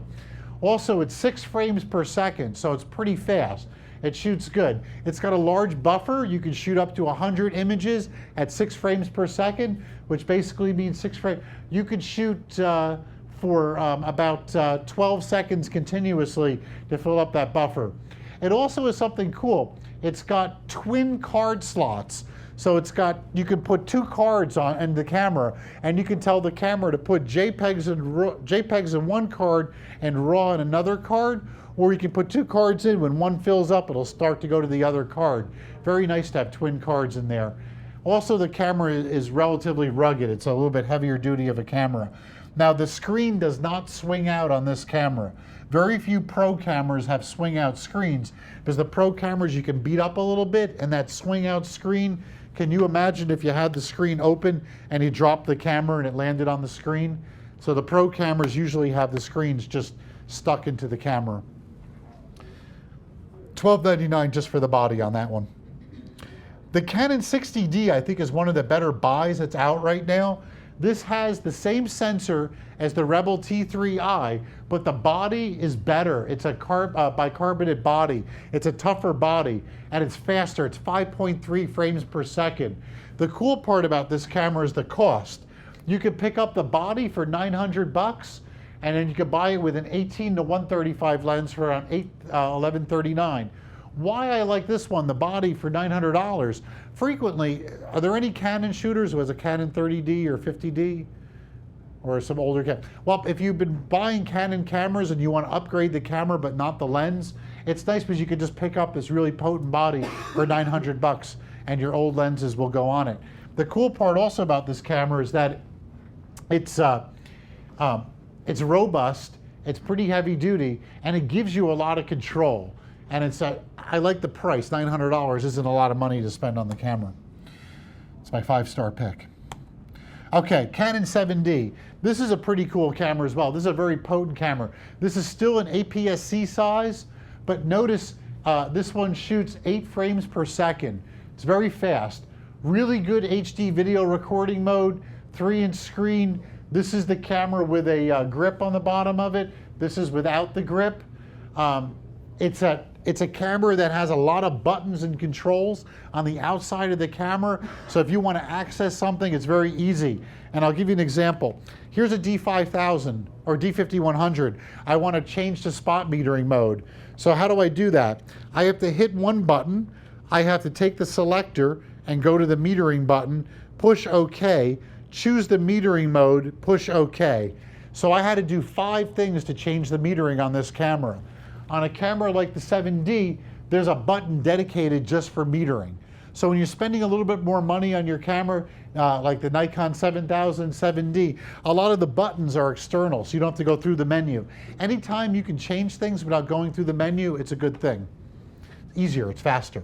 Also, it's 6 frames per second, so it's pretty fast. It shoots good. It's got a large buffer. You can shoot up to 100 images at 6 frames per second, which basically means 6 frames. You could shoot for about 12 seconds continuously to fill up that buffer. It also is something cool. It's got twin card slots. So it's got, you can put 2 cards on in the camera, and you can tell the camera to put JPEGs in one card and RAW in another card, or you can put 2 cards in. When one fills up, it'll start to go to the other card. Very nice to have twin cards in there. Also, the camera is relatively rugged. It's a little bit heavier duty of a camera. Now, the screen does not swing out on this camera. Very few pro cameras have swing out screens, because the pro cameras you can beat up a little bit, and that swing out screen, can you imagine if you had the screen open and you dropped the camera and it landed on the screen? So the pro cameras usually have the screens just stuck into the camera. $12.99 just for the body on that one. The Canon 60D, I think, is one of the better buys that's out right now. This has the same sensor as the Rebel T3i, but the body is better. It's a bicarbonate body. It's a tougher body, and it's faster. It's 5.3 frames per second. The cool part about this camera is the cost. You could pick up the body for $900, and then you could buy it with an 18 to 135 lens for around $1139. Why I like this one, the body, for $900? Frequently, are there any Canon shooters who has a Canon 30D or 50D? Or some older camera? Well, if you've been buying Canon cameras and you want to upgrade the camera but not the lens, it's nice because you can just pick up this really potent body for $900 and your old lenses will go on it. The cool part also about this camera is that it's robust, it's pretty heavy duty, and it gives you a lot of control. And it's I like the price. $900 isn't a lot of money to spend on the camera. It's my 5-star pick. Okay, Canon 7D. This is a pretty cool camera as well. This is a very potent camera. This is still an APS-C size, but notice this one shoots 8 frames per second. It's very fast. Really good HD video recording mode, 3-inch screen. This is the camera with a grip on the bottom of it. This is without the grip. It's a camera that has a lot of buttons and controls on the outside of the camera. So if you want to access something, it's very easy. And I'll give you an example. Here's a D5000 or D5100. I want to change to spot metering mode. So how do I do that? I have to hit one button. I have to take the selector and go to the metering button, push OK, choose the metering mode, push OK. So I had to do 5 things to change the metering on this camera. On a camera like the 7D, there's a button dedicated just for metering. So when you're spending a little bit more money on your camera, like the Nikon 7000 7D, a lot of the buttons are external, so you don't have to go through the menu. Anytime you can change things without going through the menu, it's a good thing. It's easier, it's faster.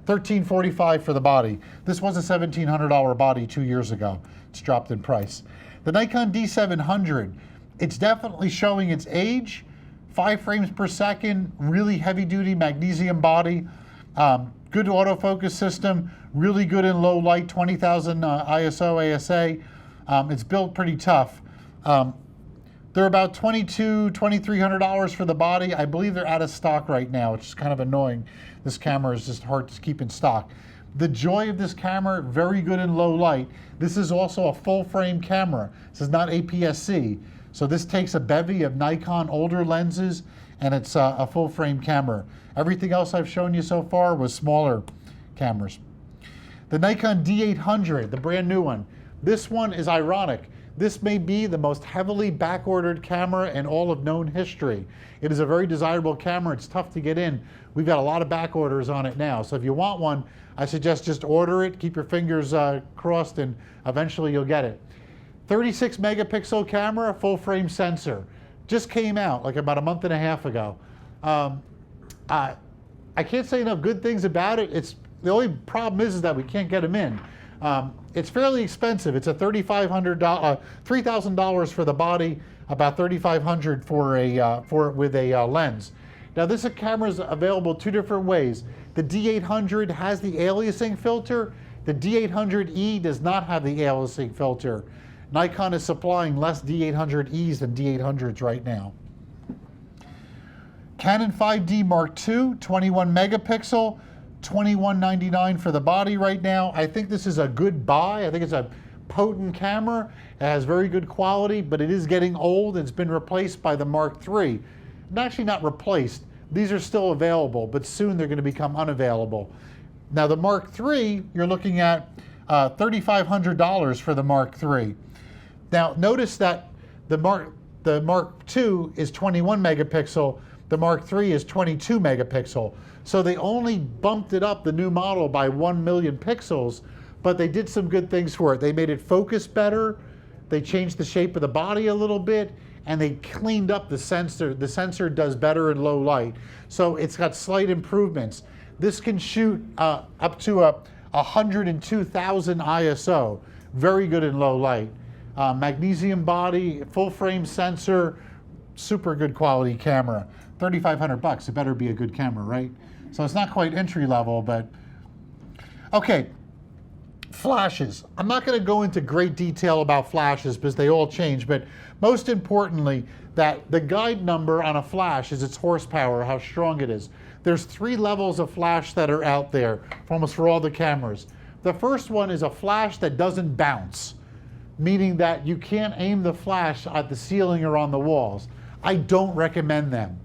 $1345 for the body. This was a $1,700 body 2 years ago. It's dropped in price. The Nikon D700, it's definitely showing its age. 5 frames per second, really heavy duty magnesium body, good autofocus system, really good in low light, 20,000 ISO ASA. It's built pretty tough. They're about $2,200, $2,300 for the body. I believe they're out of stock right now, which is kind of annoying. This camera is just hard to keep in stock. The joy of this camera, very good in low light. This is also a full frame camera. This is not APS-C. So this takes a bevy of Nikon older lenses, and it's a full frame camera. Everything else I've shown you so far was smaller cameras. The Nikon D800, the brand new one. This one is ironic. This may be the most heavily back-ordered camera in all of known history. It is a very desirable camera. It's tough to get in. We've got a lot of back orders on it now. So if you want one, I suggest just order it, keep your fingers crossed, and eventually you'll get it. 36 megapixel camera, full frame sensor. Just came out like about a month and a half ago. I can't say enough good things about it. The only problem is that we can't get them in. It's fairly expensive. It's a $3,000 for the body, about $3,500 for with a lens. Now this camera is available 2 different ways. The D800 has the aliasing filter. The D800E does not have the aliasing filter. Nikon is supplying less D800Es than D800s right now. Canon 5D Mark II, 21 megapixel, $21.99 for the body right now. I think this is a good buy. I think it's a potent camera. It has very good quality, but it is getting old. It's been replaced by the Mark III. Actually not replaced. These are still available, but soon they're going to become unavailable. Now the Mark III, you're looking at $3,500 for the Mark III. Now notice that the Mark II is 21 megapixel. The Mark III is 22 megapixel. So they only bumped it up, the new model, by 1 million pixels, but they did some good things for it. They made it focus better, they changed the shape of the body a little bit, and they cleaned up the sensor. The sensor does better in low light. So it's got slight improvements. This can shoot up to 102,000 ISO. Very good in low light. Magnesium body, full frame sensor, super good quality camera. $3,500, it better be a good camera, right? So it's not quite entry level, but okay. Flashes. I'm not going to go into great detail about flashes because they all change, but most importantly, that the guide number on a flash is its horsepower, how strong it is. There's 3 levels of flash that are out there, almost for all the cameras. The first one is a flash that doesn't bounce, meaning that you can't aim the flash at the ceiling or on the walls. I don't recommend them.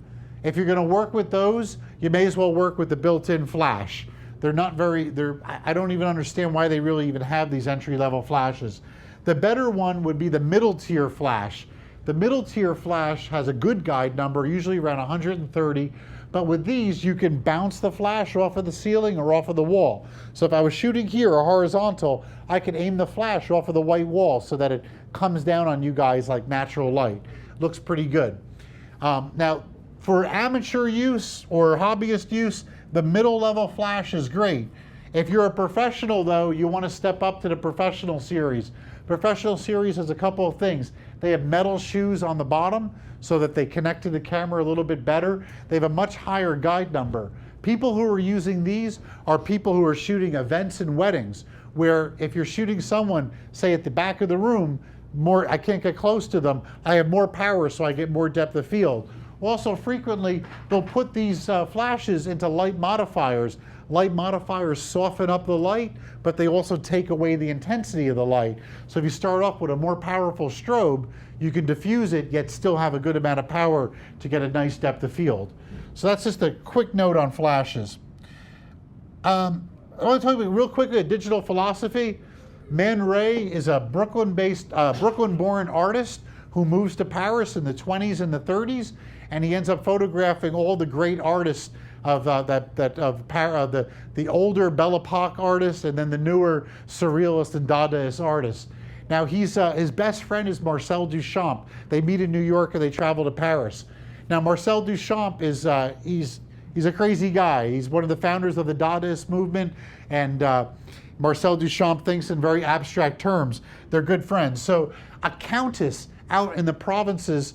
If you're going to work with those, you may as well work with the built-in flash. They're not very, I don't even understand why they really even have these entry-level flashes. The better one would be the middle tier flash. The middle tier flash has a good guide number, usually around 130, but with these you can bounce the flash off of the ceiling or off of the wall. So if I was shooting here or horizontal, I could aim the flash off of the white wall so that it comes down on you guys like natural light. Looks pretty good. Now, for amateur use or hobbyist use, the middle level flash is great. If you're a professional though, you want to step up to the professional series. Professional series has a couple of things. They have metal shoes on the bottom so that they connect to the camera a little bit better. They have a much higher guide number. People who are using these are people who are shooting events and weddings, where if you're shooting someone, say at the back of the room, I can't get close to them, I have more power so I get more depth of field. Also, frequently, they'll put these flashes into light modifiers. Light modifiers soften up the light, but they also take away the intensity of the light. So if you start off with a more powerful strobe, you can diffuse it, yet still have a good amount of power to get a nice depth of field. So that's just a quick note on flashes. I want to talk about real quickly a digital philosophy. Man Ray is a Brooklyn-born artist who moves to Paris in the 20s and the 30s, and he ends up photographing all the great artists of the older Belle Epoque artists and then the newer Surrealist and Dadaist artists. Now his best friend is Marcel Duchamp. They meet in New York and they travel to Paris. Now Marcel Duchamp is he's a crazy guy. He's one of the founders of the Dadaist movement, and Marcel Duchamp thinks in very abstract terms. They're good friends. So a countess out in the provinces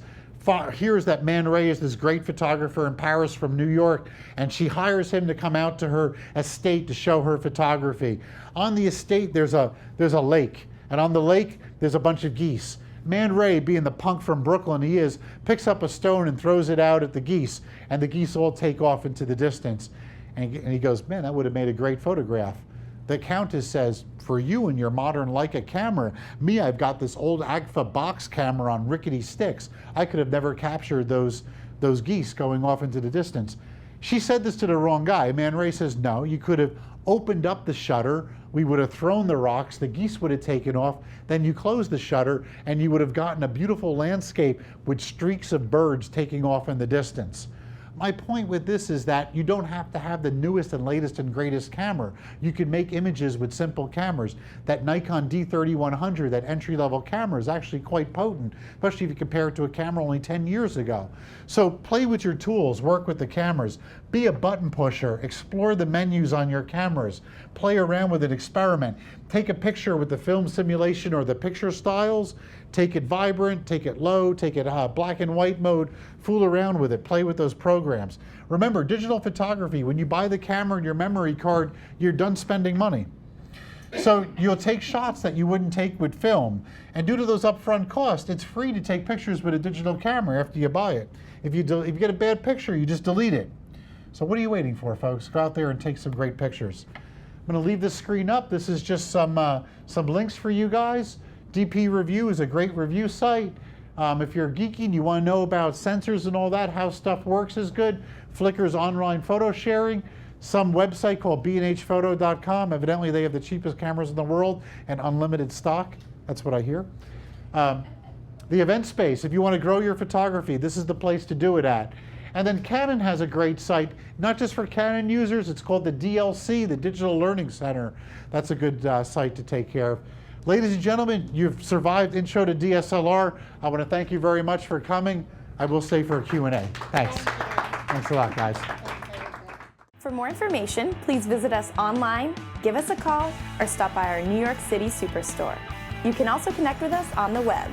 hears that Man Ray is this great photographer in Paris from New York, and she hires him to come out to her estate to show her photography. On the estate, there's a lake, and on the lake, there's a bunch of geese. Man Ray, being the punk from Brooklyn he is, picks up a stone and throws it out at the geese, and the geese all take off into the distance. And he goes, man, that would have made a great photograph. The countess says, for you and your modern Leica camera, me, I've got this old Agfa box camera on rickety sticks. I could have never captured those geese going off into the distance. She said this to the wrong guy. Man Ray says, no, you could have opened up the shutter, we would have thrown the rocks, the geese would have taken off, then you close the shutter, and you would have gotten a beautiful landscape with streaks of birds taking off in the distance. My point with this is that you don't have to have the newest and latest and greatest camera. You can make images with simple cameras. That Nikon D3100, that entry-level camera, is actually quite potent, especially if you compare it to a camera only 10 years ago. So play with your tools, work with the cameras, be a button pusher, explore the menus on your cameras, play around with it, experiment. Take a picture with the film simulation or the picture styles, take it vibrant, take it low, take it black and white mode, fool around with it, play with those programs. Remember, digital photography, when you buy the camera and your memory card, you're done spending money. So you'll take shots that you wouldn't take with film. And due to those upfront costs, it's free to take pictures with a digital camera after you buy it. If you get a bad picture, you just delete it. So what are you waiting for, folks? Go out there and take some great pictures. I'm going to leave this screen up. This is just some links for you guys. DP Review is a great review site. If you're geeky and you want to know about sensors and all that, how stuff works is good. Flickr's online photo sharing. Some website called bnhphoto.com. Evidently, they have the cheapest cameras in the world and unlimited stock. That's what I hear. The event space. If you want to grow your photography, this is the place to do it at. And then Canon has a great site, not just for Canon users. It's called the DLC, the Digital Learning Center. That's a good site to take care of. Ladies and gentlemen, you've survived Intro to DSLR. I want to thank you very much for coming. I will stay for a Q&A. Thanks. Thanks a lot, guys. For more information, please visit us online, give us a call, or stop by our New York City Superstore. You can also connect with us on the web.